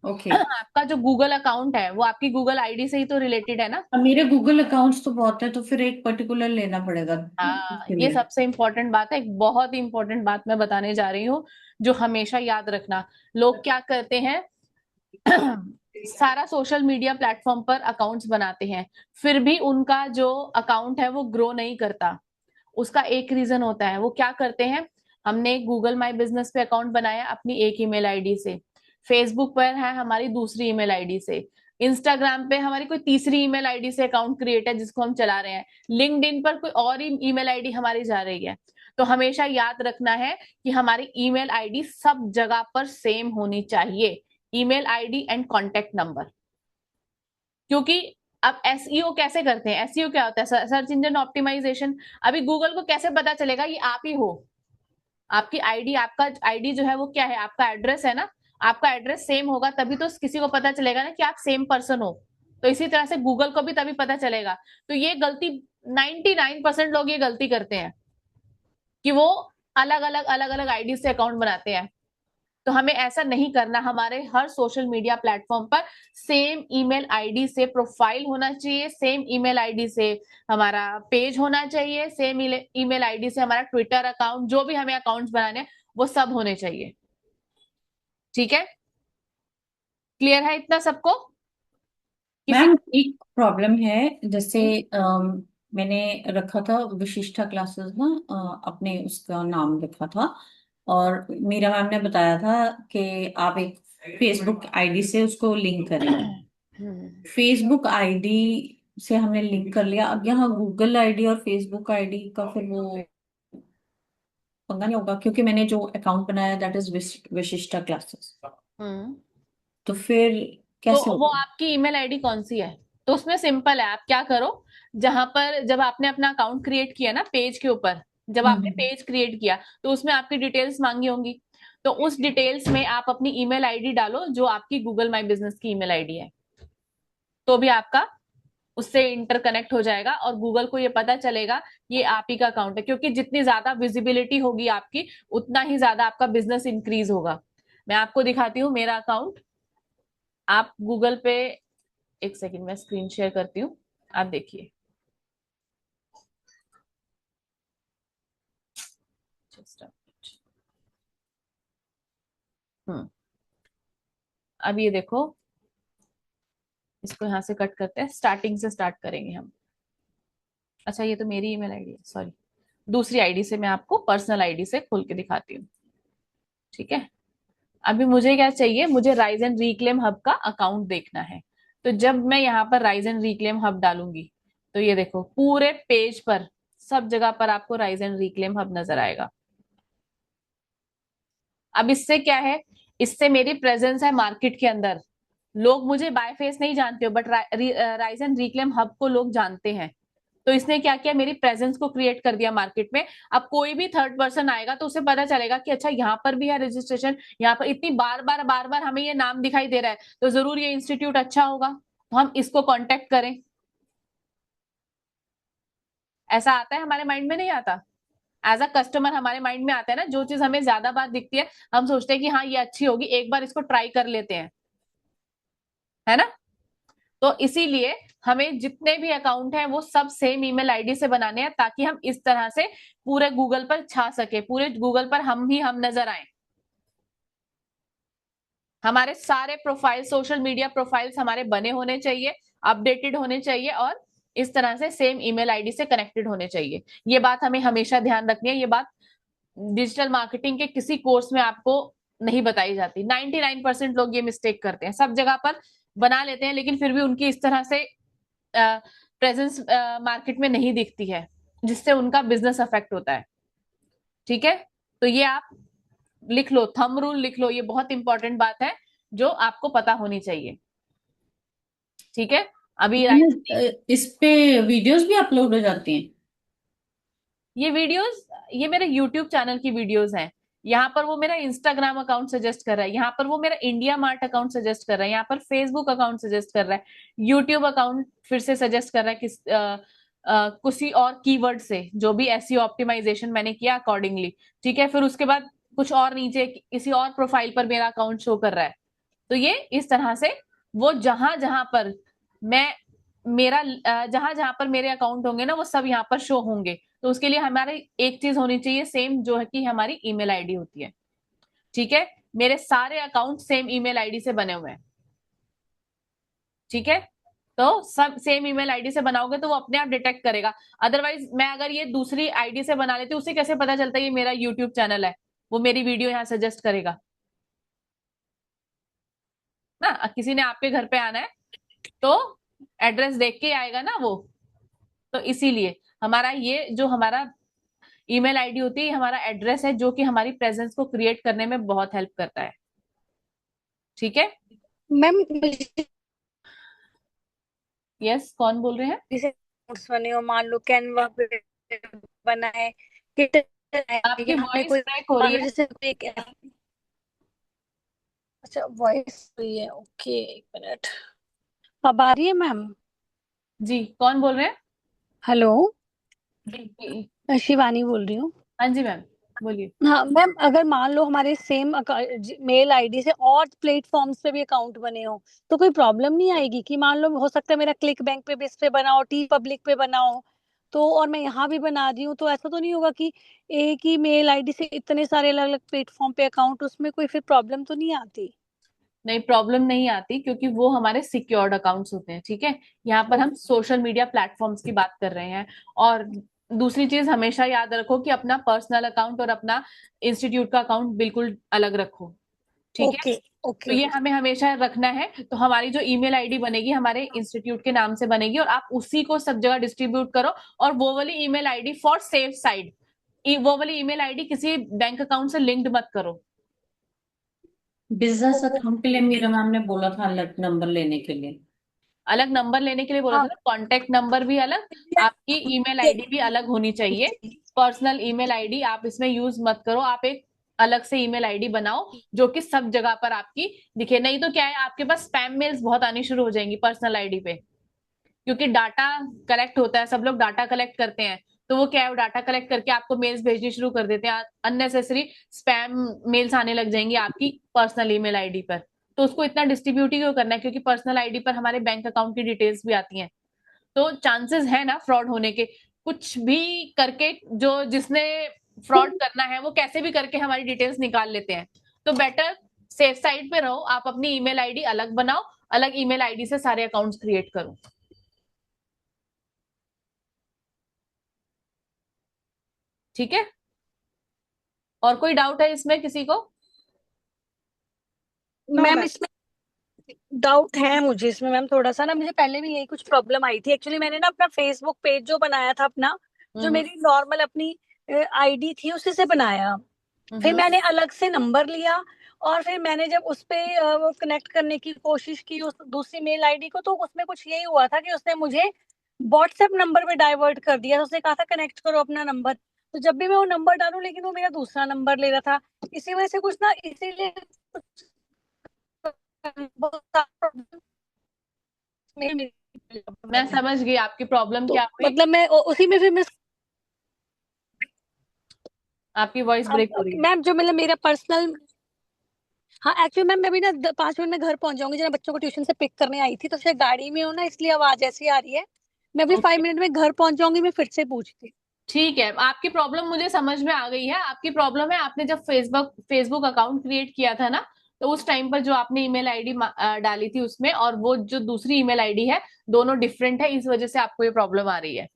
Okay. आपका जो गूगल अकाउंट है वो आपकी गूगल आईडी से ही तो रिलेटेड है ना। अब मेरे गूगल अकाउंट्स तो बहुत है, तो फिर एक पर्टिकुलर लेना पड़ेगा हाँ, इसके ये लिए। सबसे इम्पोर्टेंट बात है। एक बहुत ही इम्पोर्टेंट बात मैं बताने जा रही हूँ जो हमेशा याद रखना। लोग क्या करते हैं सारा सोशल मीडिया प्लेटफॉर्म पर अकाउंट्स बनाते हैं, फिर भी उनका जो अकाउंट है वो ग्रो नहीं करता। उसका एक रीजन होता है, वो क्या करते हैं, हमने गूगल माई बिजनेस पे अकाउंट बनाया अपनी एक ईमेल आईडी से, फेसबुक पर है हमारी दूसरी ईमेल आईडी से, इंस्टाग्राम पे हमारी कोई तीसरी ईमेल आईडी से अकाउंट क्रिएट है जिसको हम चला रहे हैं, लिंक्डइन पर कोई और ही ईमेल आईडी हमारी जा रही है। तो हमेशा याद रखना है कि हमारी ईमेल आईडी सब जगह पर सेम होनी चाहिए, email ID and contact number. क्योंकि अब एसईओ कैसे करते हैं, एसईओ क्या होता है, सर्च इंजन ऑप्टिमाइजेशन। अभी गूगल को कैसे पता चलेगा ये आप ही हो, आपकी आईडी, आपका आईडी जो है वो क्या है, आपका एड्रेस है ना, आपका एड्रेस सेम होगा तभी तो किसी को पता चलेगा ना कि आप सेम पर्सन हो। तो इसी तरह से गूगल को भी तभी पता चलेगा। तो ये गलती 99% लोग ये गलती करते हैं कि वो अलग अलग आईडी से अकाउंट बनाते हैं। तो हमें ऐसा नहीं करना, हमारे हर सोशल मीडिया प्लेटफॉर्म पर सेम ईमेल आईडी से प्रोफाइल होना चाहिए, सेम ईमेल आईडी से हमारा पेज होना चाहिए, सेम ईमेल आईडी से हमारा ट्विटर अकाउंट, जो भी हमें अकाउंट्स बनाने हैं वो सब होने चाहिए। ठीक है, क्लियर है इतना सबको? मैम एक प्रॉब्लम है, जैसे मैंने रखा था विशिष्टा क्लासेस ना, अपने उसका नाम रखा था, और मीरा मैम ने बताया था कि आप एक फेसबुक आईडी से उसको लिंक करें। फेसबुक आईडी से हमने लिंक कर लिया, अब यहाँ गूगल आईडी और फेसबुक आईडी का फिर वो पंगा नहीं होगा, क्योंकि मैंने जो अकाउंट बनाया दैट इज विशिष्टा क्लासेस, तो फिर कैसे तो वो होगा? आपकी ईमेल आईडी कौन सी है? तो उसमें सिंपल है, आप क्या करो, जहां पर जब आपने अपना अकाउंट क्रिएट किया ना पेज के ऊपर, जब आपने पेज क्रिएट किया तो उसमें आपकी डिटेल्स मांगी होंगी, तो उस डिटेल्स में आप अपनी ईमेल आईडी डालो जो आपकी गूगल माई बिजनेस की ईमेल आईडी है, तो भी आपका उससे इंटरकनेक्ट हो जाएगा और गूगल को ये पता चलेगा ये आप ही का अकाउंट है। क्योंकि जितनी ज्यादा विजिबिलिटी होगी आपकी उतना ही ज्यादा आपका बिजनेस इंक्रीज होगा। मैं आपको दिखाती हूँ मेरा अकाउंट, आप गूगल पे, एक सेकंड मैं स्क्रीन शेयर करती हूँ, आप देखिए। अब ये देखो, इसको यहां से कट करते हैं, स्टार्टिंग से स्टार्ट करेंगे हम। अच्छा ये तो मेरी ईमेल आईडी है, सॉरी, दूसरी आईडी से मैं आपको पर्सनल आईडी से खोल के दिखाती हूँ। ठीक है, अभी मुझे क्या चाहिए, मुझे राइज एंड रिक्लेम हब का अकाउंट देखना है। तो जब मैं यहाँ पर राइज एंड रिक्लेम हब डालूंगी तो ये देखो पूरे पेज पर सब जगह पर आपको राइज एंड रिक्लेम हब नजर आएगा। अब इससे क्या है, इससे मेरी प्रेजेंस है मार्केट के अंदर। लोग मुझे बाय फेस नहीं जानते हो but rise and reclaim hub को लोग जानते हैं। तो इसने क्या किया, मेरी प्रेजेंस को क्रिएट कर दिया मार्केट में। अब कोई भी थर्ड पर्सन आएगा तो उसे पता चलेगा कि अच्छा यहाँ पर भी है रजिस्ट्रेशन, यहाँ पर इतनी बार बार हमें ये नाम दिखाई दे रहा है तो जरूर ये इंस्टीट्यूट अच्छा होगा, तो हम इसको कांटेक्ट करें। ऐसा आता है हमारे माइंड में, नहीं आता? एज अ कस्टमर हमारे माइंड में आता है ना, जो चीज हमें ज्यादा बार दिखती है हम सोचते हैं कि हाँ ये अच्छी होगी, एक बार इसको ट्राई कर लेते हैं, है ना। तो इसीलिए हमें जितने भी अकाउंट हैं वो सब सेम ईमेल आईडी से बनाने हैं ताकि हम इस तरह से पूरे गूगल पर छा सके, पूरे गूगल पर हम नजर आए। हमारे सारे प्रोफाइल, सोशल मीडिया प्रोफाइल्स हमारे बने होने चाहिए, अपडेटेड होने चाहिए और इस तरह से सेम ईमेल आईडी से कनेक्टेड होने चाहिए। ये बात हमें हमेशा ध्यान रखनी है। ये बात डिजिटल मार्केटिंग के किसी कोर्स में आपको नहीं बताई जाती। 99% लोग ये मिस्टेक करते हैं, सब जगह पर बना लेते हैं लेकिन फिर भी उनकी इस तरह से प्रेजेंस मार्केट में नहीं दिखती है, जिससे उनका बिजनेस अफेक्ट होता है। ठीक है, तो ये आप लिख लो, थंब रूल लिख लो, ये बहुत इंपॉर्टेंट बात है जो आपको पता होनी चाहिए। ठीक है, अभी इस पे वीडियोस भी अपलोड हो जाती हैं? ये वीडियोस, ये मेरे यूट्यूब चैनल की वीडियोस हैं। यहाँ पर वो मेरा इंस्टाग्राम अकाउंट सजेस्ट कर रहा है, यहाँ पर वो मेरा इंडिया मार्ट अकाउंट सजेस्ट कर रहा है, यहाँ पर फेसबुक अकाउंट सजेस्ट कर रहा है, यूट्यूब अकाउंट फिर से सजेस्ट कर रहा है किस किसी और कीवर्ड से, जो भी एसईओ ऑप्टिमाइजेशन मैंने किया अकॉर्डिंगली। ठीक है, फिर उसके बाद कुछ और नीचे किसी और प्रोफाइल पर मेरा अकाउंट शो कर रहा है। तो ये इस तरह से वो जहां जहां पर मैं मेरा जहां जहां पर मेरे अकाउंट होंगे ना वो सब यहाँ पर शो होंगे। तो उसके लिए हमारे एक चीज होनी चाहिए सेम, जो है कि हमारी ईमेल आईडी होती है। ठीक है, मेरे सारे अकाउंट सेम ईमेल आईडी से बने हुए हैं। ठीक है, तो सब सेम ईमेल आईडी से बनाओगे तो वो अपने आप डिटेक्ट करेगा। अदरवाइज मैं अगर ये दूसरी आईडी से बना लेती हूँ, उसे कैसे पता चलता है ये मेरा यूट्यूब चैनल है? वो मेरी वीडियो यहाँ सजेस्ट करेगा ना। किसी ने आपके घर पे आना है तो एड्रेस देख के आएगा ना वो। तो इसीलिए हमारा ये जो हमारा ईमेल आईडी होती है, हमारा एड्रेस है जो कि हमारी प्रेजेंस को क्रिएट करने में बहुत हेल्प करता है। ठीक है, मैम मुझे यस, कौन बोल रहे हैं? जैसे नोट्स बने हो, मान लो कैनवा पे बना है, किट है, आपकी या हमें वॉइस कोई ब्रेक हो मान रही लो है। जैसे कोई अच्छा वॉइस हुई है, ओके एक मिनट। अब आ रही है मैम? जी, कौन बोल रहे हैं? हेलो, जी, मैं शिवानी बोल रही हूँ। हाँ जी मैम, बोलिए। हाँ मैम, अगर मान लो हमारे सेम मेल आईडी से और प्लेटफॉर्म्स पे भी अकाउंट बने हो, तो कोई प्रॉब्लम नहीं आएगी? कि मान लो हो सकता है मेरा क्लिक बैंक पे भी इस पे बना हो, टी पब्लिक पे बना हो, तो और मैं यहाँ भी बना दी हूँ, तो ऐसा तो नहीं होगा कि एक ही मेल आईडी से इतने सारे अलग अलग प्लेटफॉर्म पे अकाउंट, उसमें कोई फिर प्रॉब्लम तो नहीं आती? नहीं, प्रॉब्लम नहीं आती क्योंकि वो हमारे सिक्योर्ड अकाउंट्स होते हैं। ठीक है, यहाँ पर हम सोशल मीडिया प्लेटफॉर्म्स की बात कर रहे हैं। और दूसरी चीज हमेशा याद रखो कि अपना पर्सनल अकाउंट और अपना इंस्टीट्यूट का अकाउंट बिल्कुल अलग रखो। ठीक है, ओके तो ओके ये हमें हमेशा रखना है। तो हमारी जो ईमेल आईडी बनेगी हमारे इंस्टीट्यूट के नाम से बनेगी और आप उसी को सब जगह डिस्ट्रीब्यूट करो। और वो वाली email ID for safe side, वो वाली ईमेल आईडी किसी बैंक अकाउंट से लिंक्ड मत करो। बिजनेस अकाउंट के लिए मीरा मैम ने बोला था अलग नंबर लेने के लिए। अलग नंबर लेने के लिए बोला था हाँ ना, कॉन्टेक्ट नंबर भी अलग, आपकी ईमेल आईडी भी अलग होनी चाहिए। पर्सनल ईमेल आईडी आप इसमें यूज मत करो, आप एक अलग से ईमेल आईडी बनाओ जो कि सब जगह पर आपकी दिखे। नहीं तो क्या है, आपके पास स्पैम मेल्स बहुत आनी शुरू हो जाएंगी पर्सनल आईडी पे, क्योंकि डाटा कलेक्ट होता है, सब लोग डाटा कलेक्ट करते हैं। तो वो क्या है, वो डाटा कलेक्ट करके आपको मेल्स भेजनी शुरू कर देते हैं, अननेसेसरी स्पैम मेल्स आने लग जाएंगी आपकी पर्सनल ईमेल आईडी पर। तो उसको इतना डिस्ट्रीब्यूट ही क्यों करना है, क्योंकि पर्सनल आईडी पर हमारे बैंक अकाउंट की डिटेल्स भी आती हैं। तो चांसेस है ना फ्रॉड होने के, कुछ भी करके जो जिसने फ्रॉड करना है वो कैसे भी करके हमारी डिटेल्स निकाल लेते हैं। तो बेटर सेफ साइड पे रहो, आप अपनी ईमेल आईडी अलग बनाओ, अलग ईमेल आईडी से सारे अकाउंट्स क्रिएट करो। ठीक है, और कोई डाउट है इसमें किसी को? मैम इसमें डाउट है मुझे, इसमें मैम थोड़ा सा ना, मुझे पहले भी यही कुछ प्रॉब्लम आई थी। एक्चुअली मैंने ना अपना फेसबुक पेज जो बनाया था अपना, जो मेरी नॉर्मल अपनी आईडी थी उसी से बनाया, फिर मैंने अलग से नंबर लिया, और फिर मैंने जब उस पे वो कनेक्ट करने की कोशिश की उस दूसरी मेल आईडी को, तो उसमें कुछ यही हुआ था कि उसने मुझे व्हाट्सएप नंबर पे डाइवर्ट कर दिया। तो उसने कहा था कनेक्ट करो अपना नंबर, तो जब भी मैं वो नंबर डालूं लेकिन वो मेरा दूसरा नंबर ले रहा था। इसी वजह से कुछ ना, इसीलिए बहुत सारा problem मैं समझ गई आपकी प्रॉब्लम तो क्या हुई। मतलब मैं उसी में फिर मैं आपकी वॉइस ब्रेक हो रही है। मैम जो मतलब मेरा पर्सनल, हाँ एक्चुअली मैम मैं भी ना 5 मिनट में घर पहुंच जाऊंगी, जरा बच्चों को ट्यूशन से पिक करने आई थी, तो शायद गाड़ी में हूँ ना, इसलिए आवाज ऐसी आ रही है। मैं अभी 5 मिनट में घर पहुंच जाऊंगी, मैं फिर से पूछती। ठीक है, आपकी प्रॉब्लम मुझे समझ में आ गई है। आपकी प्रॉब्लम है, आपने जब फेसबुक अकाउंट क्रिएट किया था ना, तो उस टाइम पर जो आपने ईमेल आईडी डाली थी उसमें और वो जो दूसरी ईमेल आईडी है, दोनों डिफरेंट है, इस वजह से आपको ये प्रॉब्लम आ रही है।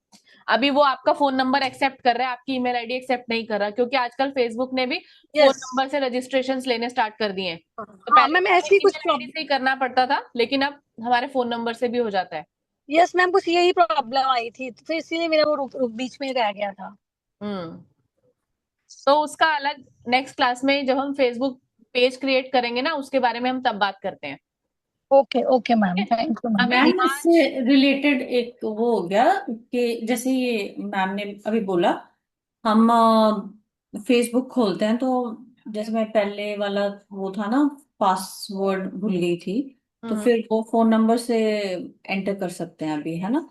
अभी वो आपका फोन नंबर एक्सेप्ट कर रहा है, आपकी ईमेल आईडी एक्सेप्ट नहीं कर रहा, क्योंकि आजकल फेसबुक ने भी फोन नंबर से रजिस्ट्रेशन लेने स्टार्ट कर दिए हैं। तो हाँ पहले मैम ऐसी कुछ ईमेल आईडी से ही करना पड़ता था, लेकिन अब हमारे फोन नंबर से भी हो जाता है। यस मैम, कुछ यही प्रॉब्लम आई थी, तो फिर इसीलिए मेरा वो बीच में रह गया था। तो उसका अलग नेक्स्ट क्लास में जब हम फेसबुक पेज क्रिएट करेंगे ना, उसके बारे में हम तब बात करते हैं। Okay okay ma'am, thank you ma'am. Ma'am इससे रिलेटेड एक वो हो गया कि जैसे ये मैम ने अभी बोला, हम फेसबुक खोलते हैं तो जैसे मैं पहले वाला वो था ना, पासवर्ड भूल गई थी, तो फिर वो फोन नंबर से एंटर कर सकते हैं अभी, है ना?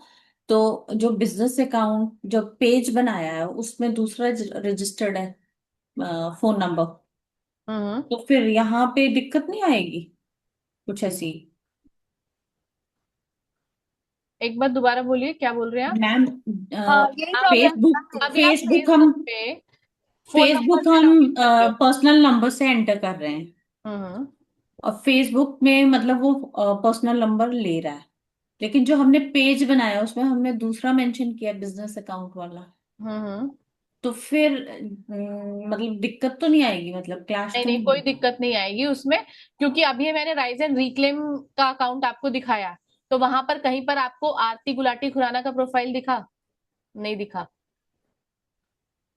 तो जो बिजनेस अकाउंट जो पेज बनाया है उसमें दूसरा रजिस्टर्ड है फोन नंबर, तो फिर यहाँ पे दिक्कत नहीं आएगी? कुछ ऐसी। एक बार दोबारा बोलिए, क्या बोल रहे हैं आप? मैम हाँ, यही प्रॉब्लम फेसबुक अभी आप फेसबुक हम फेसबुक पे फोन नंबर फेसबुक से हम लॉगिन करते हो। पर्सनल नंबर से एंटर कर रहे हैं, हम्म और फेसबुक में मतलब वो पर्सनल नंबर ले रहा है, लेकिन जो हमने पेज बनाया उसमें हमने दूसरा मेंशन किया, बिजनेस अकाउंट वाला। हम्म। तो फिर मतलब दिक्कत तो नहीं आएगी, मतलब क्लैश नहीं तो नहीं, नहीं कोई होगी? दिक्कत नहीं आएगी उसमें, क्योंकि अभी मैंने राइज एंड रिक्लेम का अकाउंट आपको दिखाया, तो वहां पर कहीं पर आपको आरती गुलाटी खुराना का प्रोफाइल दिखा? नहीं दिखा।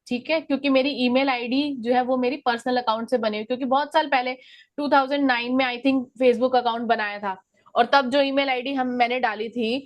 ठीक है, क्योंकि मेरी ईमेल आईडी जो है वो मेरी पर्सनल अकाउंट से बनी हुई, क्योंकि बहुत साल पहले 2009 में आई थिंक फेसबुक अकाउंट बनाया था, और तब जो ईमेल आईडी मैंने डाली थी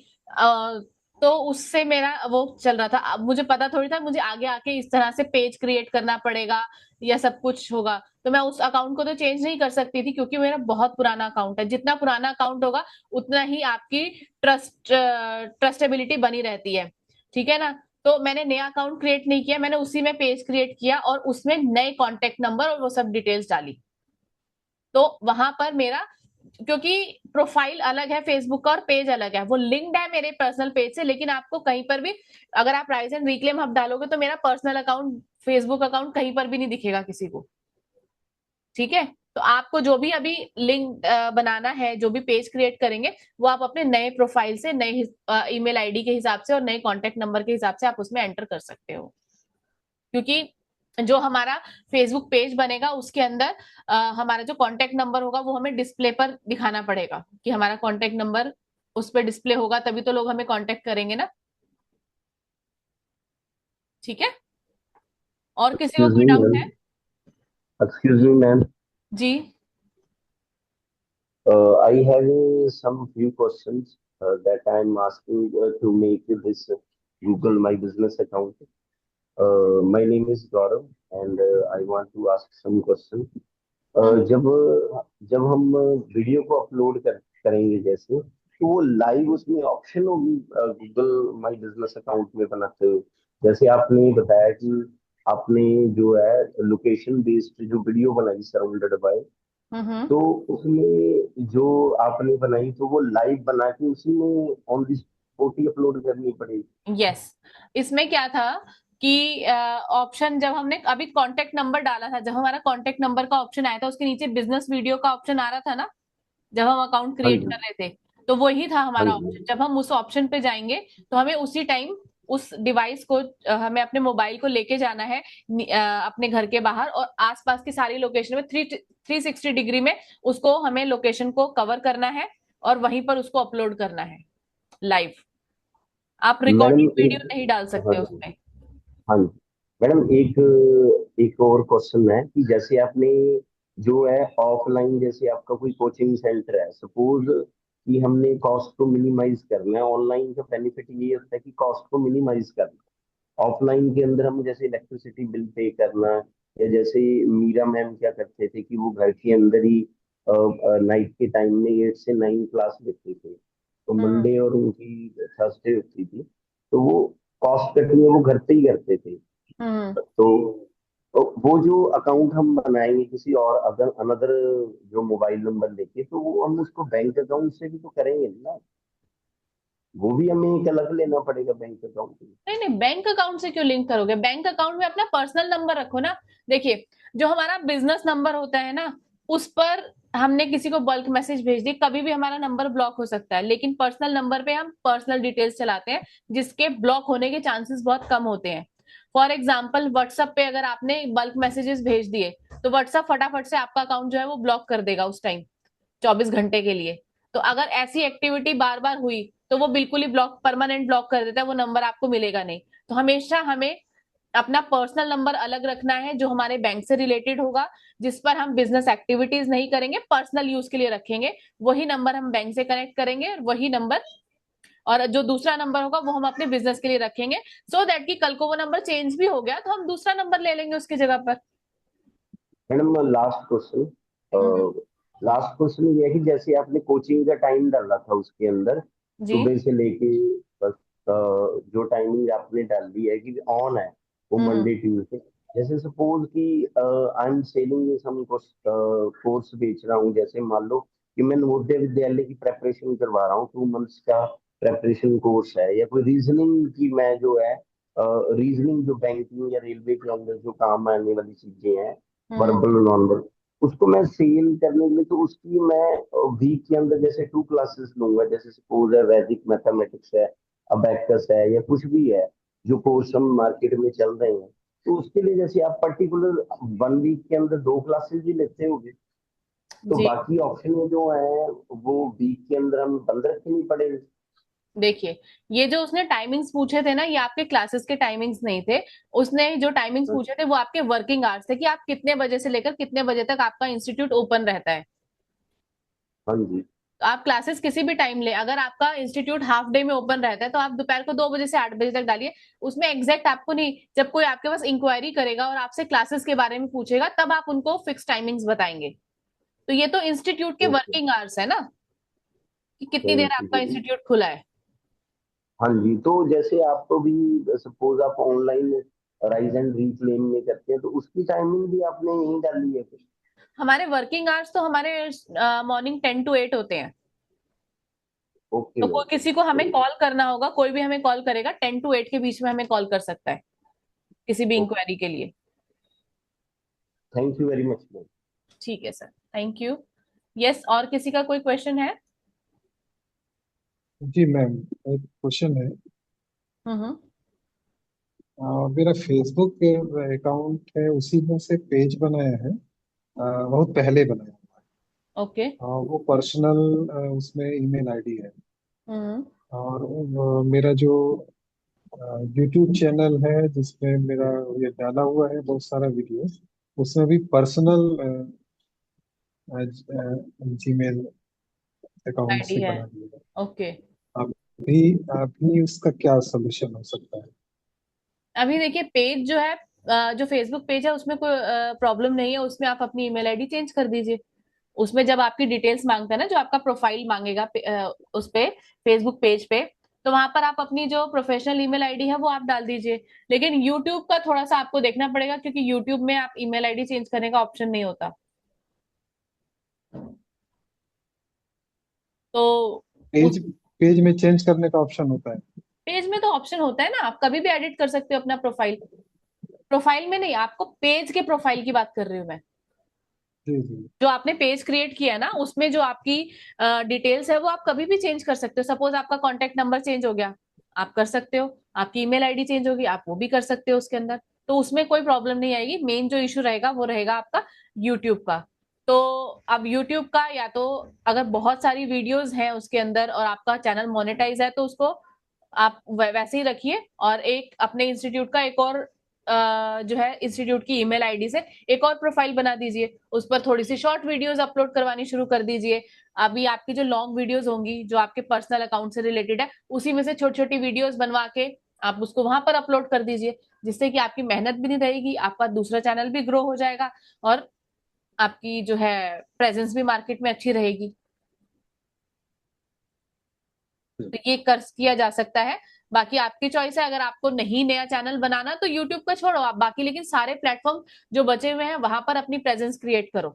तो उससे मेरा वो चल रहा था। अब मुझे पता थोड़ी था मुझे आगे आके इस तरह से पेज क्रिएट करना पड़ेगा या सब कुछ होगा, तो मैं उस अकाउंट को तो चेंज नहीं कर सकती थी, क्योंकि मेरा बहुत पुराना अकाउंट है। जितना पुराना अकाउंट होगा उतना ही आपकी ट्रस्टेबिलिटी बनी रहती है, ठीक है ना। तो मैंने नया अकाउंट क्रिएट नहीं किया, मैंने उसी में पेज क्रिएट किया और उसमें नए कॉन्टेक्ट नंबर और वो सब डिटेल्स डाली। तो वहां पर मेरा, क्योंकि प्रोफाइल अलग है फेसबुक का और पेज अलग है, वो लिंक्ड है मेरे पर्सनल पेज से, लेकिन आपको कहीं पर भी अगर आप राइज एंड रिक्लेम हब डालोगे तो मेरा पर्सनल अकाउंट फेसबुक अकाउंट कहीं पर भी नहीं दिखेगा किसी को। ठीक है, तो आपको जो भी अभी लिंक बनाना है, जो भी पेज क्रिएट करेंगे, वो आप अपने नए प्रोफाइल से, नए ईमेल आईडी के हिसाब से और नए कॉन्टेक्ट नंबर के हिसाब से आप उसमें एंटर कर सकते हो। क्योंकि जो हमारा फेसबुक पेज बनेगा उसके अंदर हमारा जो कांटेक्ट नंबर होगा वो हमें डिस्प्ले पर दिखाना पड़ेगा, कि हमारा कांटेक्ट नंबर उस पर डिस्प्ले होगा, तभी तो लोग हमें कांटेक्ट करेंगे ना। ठीक है, और किसी को Excuse कोई me, डाउट ma'am. है? Excuse me, ma'am. Ji. I have some few questions that I'm asking to make this Google My Business account. My name is Gaurav, and I want to ask some questions. जब जब हम वीडियो को अपलोड करेंगे जैसे, तो वो लाइव उसमें ऑप्शन होगी गूगल माई बिजनेस अकाउंट में बनाते हुए? जैसे आपने बताया कि आपने जो है लोकेशन बेस्ड जो वीडियो बनाई सराउंडेड बाय, हम्म। तो उसमें जो आपने बनाई तो वो लाइव बना के उसी में on the spot he upload करनी पड़ेगी? यस, इसमें क्या था कि ऑप्शन जब हमने अभी कांटेक्ट नंबर डाला था, जब हमारा कांटेक्ट नंबर का ऑप्शन आया था उसके नीचे बिजनेस वीडियो का ऑप्शन आ रहा था ना, जब हम अकाउंट हाँ क्रिएट जी, कर रहे थे, तो वही था हाँ हमारा जी। ऑप्शन। जब हम उस ऑप्शन पे जाएंगे तो हमें उसी टाइम उस डिवाइस को हमें अपने मोबाइल को लेके जाना है अपने घर के बाहर, और आसपास की सारी लोकेशन में 360 डिग्री में उसको हमें लोकेशन को कवर करना है और वहीं पर उसको अपलोड करना है लाइव। आप मैडम रिकॉर्डिंग वीडियो एक, नहीं डाल हाँ सकते जी, उसमें। हाँ जी। मैडम एक एक और क्वेश्चन है कि जैसे आपने जो है ऑफलाइन, जैसे आपका कोई कोचिंग सेंटर है, सपोज कि हमने कॉस्ट को मिनिमाइज करना है। ऑनलाइन का बेनिफिट ये होता है कि कॉस्ट को मिनिमाइज करना। ऑफलाइन के अंदर हम जैसे इलेक्ट्रिसिटी बिल पे करना, या जैसे मीरा मैम क्या करते थे कि वो घर के अंदर ही नाइट के टाइम में 8 से 9 क्लास लेते थे, तो हम्म मंडे और उनकी थर्सडे होती थी, तो वो कॉस्ट कटिंग है वो घर पे ही करते थे। हम्म। तो वो जो अकाउंट हम बनाएंगे किसी और अदर अनदर जो मोबाइल नंबर लेके, तो वो हम उसको बैंक अकाउंट से भी तो करेंगे ना? वो भी हमें एक अलग लेना पड़ेगा बैंक अकाउंट? नहीं नहीं, बैंक अकाउंट से क्यों लिंक करोगे? बैंक अकाउंट में अपना पर्सनल नंबर रखो ना। देखिए, जो हमारा बिजनेस नंबर होता है ना, उस पर हमने किसी को बल्क मैसेज भेज दी, कभी भी हमारा नंबर ब्लॉक हो सकता है, लेकिन पर्सनल नंबर पे हम पर्सनल डिटेल्स चलाते हैं जिसके ब्लॉक होने के चांसेस बहुत कम होते हैं। फॉर एग्जाम्पल, व्हाट्सएप पे अगर आपने बल्क मैसेजेस भेज दिए तो व्हाट्सएप फटाफट से आपका अकाउंट जो है वो ब्लॉक कर देगा उस टाइम, 24 घंटे के लिए। तो अगर ऐसी एक्टिविटी बार बार हुई तो वो बिल्कुल ही ब्लॉक, परमानेंट ब्लॉक कर देता है, वो नंबर आपको मिलेगा नहीं। तो हमेशा हमें अपना पर्सनल नंबर अलग रखना है जो हमारे बैंक से रिलेटेड होगा, जिस पर हम बिजनेस एक्टिविटीज नहीं करेंगे, पर्सनल यूज के लिए रखेंगे। वही नंबर हम बैंक से कनेक्ट करेंगे, और वही नंबर, और जो दूसरा नंबर होगा वो हम अपने बिजनेस के लिए रखेंगे, सो दैट कि कल को वो नंबर चेंज भी हो गया तो हम दूसरा नंबर ले लेंगे उसकी जगह पर। मैडम लास्ट क्वेश्चन, हम्म। लास्ट क्वेश्चन ये है कि जैसे आपने कोचिंग का टाइम डाला था उसके अंदर जी। सुबह से लेके बस, जो टाइमिंग आपने डाल दी है कि ऑन है वो हम्म मंडे ट्यूसडे, जैसे सपोज कि I am selling some course बेच रहा हूँ, जैसे मान लो कि मैं नवोदय विद्यालय की प्रेपरेशन करवा रहा हूँ, 2 मंथ्स का प्रेपरेशन कोर्स है, या कोई रीजनिंग की मैं जो है रीजनिंग जो बैंकिंग या रेलवे के अंदर जो काम आने वाली चीजें हैं, वर्बल नॉन वर्बल, उसको मैं सेल करने के लिए, तो उसकी मैं वीक के अंदर जैसे 2 क्लासेस लूंगा, जैसे सपोज है वैदिक मैथमेटिक्स है, अबैकस है, या कुछ भी है जो कोर्स हम मार्केट में चल रहे हैं, तो उसके लिए जैसे आप पर्टिकुलर 1 वीक के अंदर 2 क्लासेस भी लेते होगे, तो जी बाकी ऑप्शन जो है वो वीक के अंदर हम बंद रखनी पड़ेगी। देखिए, ये जो उसने टाइमिंग्स पूछे थे ना, ये आपके क्लासेस के टाइमिंग्स नहीं थे। उसने जो टाइमिंग्स पूछे थे वो आपके वर्किंग आवर्स थे कि आप कितने बजे से लेकर कितने बजे तक आपका इंस्टीट्यूट ओपन रहता है। हाँ जी। तो आप क्लासेस किसी भी टाइम ले, अगर आपका इंस्टीट्यूट हाफ डे में ओपन रहता है तो आप दोपहर को 2 बजे से 8 बजे तक डालिए। उसमें एग्जैक्ट आपको नहीं, जब कोई आपके पास इंक्वायरी करेगा और आपसे क्लासेस के बारे में पूछेगा तब आप उनको फिक्स टाइमिंग्स बताएंगे। तो ये तो इंस्टीट्यूट के ओके, वर्किंग आवर्स है ना, कि कितनी देर थैंक यू आपका वेरी। इंस्टीट्यूट खुला है। हाँ जी, तो जैसे आपको भी सपोज आप ऑनलाइन राइज एंड रीक्लेम में करते हैं, तो उसकी टाइमिंग भी आपने यहीं डाली है फिर? हमारे वर्किंग आवर्स तो हमारे मॉर्निंग 10 to 8 होते हैं। ओके तो मैम, कोई किसी को हमें वेरी कॉल करना होगा, कोई भी हमें कॉल करेगा 10 to 8 के बीच में हमें कॉल कर सकता है किसी भी गुड, इंक्वायरी के लिए। Thank you very much ma'am. ठीक है सर, थैंक यू। यस, और किसी का कोई क्वेश्चन है? जी मैम, एक क्वेश्चन है। हम्म। मेरा फेसबुक अकाउंट है, उसी में से पेज बनाया है, बहुत पहले बनाया। ओके। वो पर्सनल, उसमें ईमेल आईडी है। हम्म। और मेरा जो यूट्यूब चैनल है जिसमें मेरा ये डाला हुआ है बहुत सारा वीडियो, उसमें भी पर्सनल जीमेल अकाउंट आईडी से है। बना दिया है। ओके। अभी अभी उसका क्या सोल्यूशन हो सकता है? अभी देखिए, पेज जो है, जो फेसबुक पेज है उसमें कोई प्रॉब्लम नहीं है। उसमें आप अपनी ईमेल आईडी चेंज कर दीजिए। उसमें जब आपकी डिटेल्स मांगता है ना, जो आपका प्रोफाइल मांगेगा उस पे, फेसबुक पेज पे, तो वहां पर आप अपनी जो प्रोफेशनल ईमेल आईडी है वो आप डाल दीजिए। लेकिन यूट्यूब का थोड़ा सा आपको देखना पड़ेगा, क्योंकि यूट्यूब में आप ईमेल आईडी चेंज करने का ऑप्शन नहीं होता। तो उस पेज पेज में चेंज करने का ऑप्शन होता है? पेज में तो ऑप्शन होता है ना, आप कभी भी एडिट कर सकते हो अपना प्रोफाइल। प्रोफाइल में नहीं, आपको पेज के प्रोफाइल की बात कर रही हूँ मैं। जी जी। जो आपने पेज क्रिएट किया ना, उसमें जो आपकी डिटेल्स है वो आप कभी भी चेंज कर सकते हो। सपोज आपका कॉन्टेक्ट नंबर चेंज हो गया, आप कर सकते हो। आपकी ईमेल आईडी चेंज होगी, आप वो भी कर सकते हो उसके अंदर। तो उसमें कोई प्रॉब्लम नहीं आएगी। मेन जो इशू रहेगा वो रहेगा आपका यूट्यूब का। तो अब यूट्यूब का, या तो अगर बहुत सारी वीडियोस हैं उसके अंदर और आपका चैनल मोनेटाइज है, तो उसको आप वैसे ही रखिए। और एक अपने इंस्टीट्यूट का एक और जो है इंस्टीट्यूट की ईमेल आईडी से एक और प्रोफाइल बना दीजिए। उस पर थोड़ी सी शॉर्ट वीडियोस अपलोड करवानी शुरू कर दीजिए। अभी आपकी जो लॉन्ग वीडियोस होंगी जो आपके पर्सनल अकाउंट से रिलेटेड है, उसी में से छोटी छोटी वीडियोस बनवा के आप उसको वहां पर अपलोड कर दीजिए। जिससे कि आपकी मेहनत भी नहीं रहेगी, आपका दूसरा चैनल भी ग्रो हो जाएगा और आपकी जो है प्रेजेंस भी मार्केट में अच्छी रहेगी। तो ये कर किया जा सकता है। बाकी आपकी चॉइस है। अगर आपको नहीं नया चैनल बनाना तो यूट्यूब का छोड़ो आप, बाकी लेकिन सारे प्लेटफॉर्म जो बचे हुए हैं वहां पर अपनी प्रेजेंस क्रिएट करो।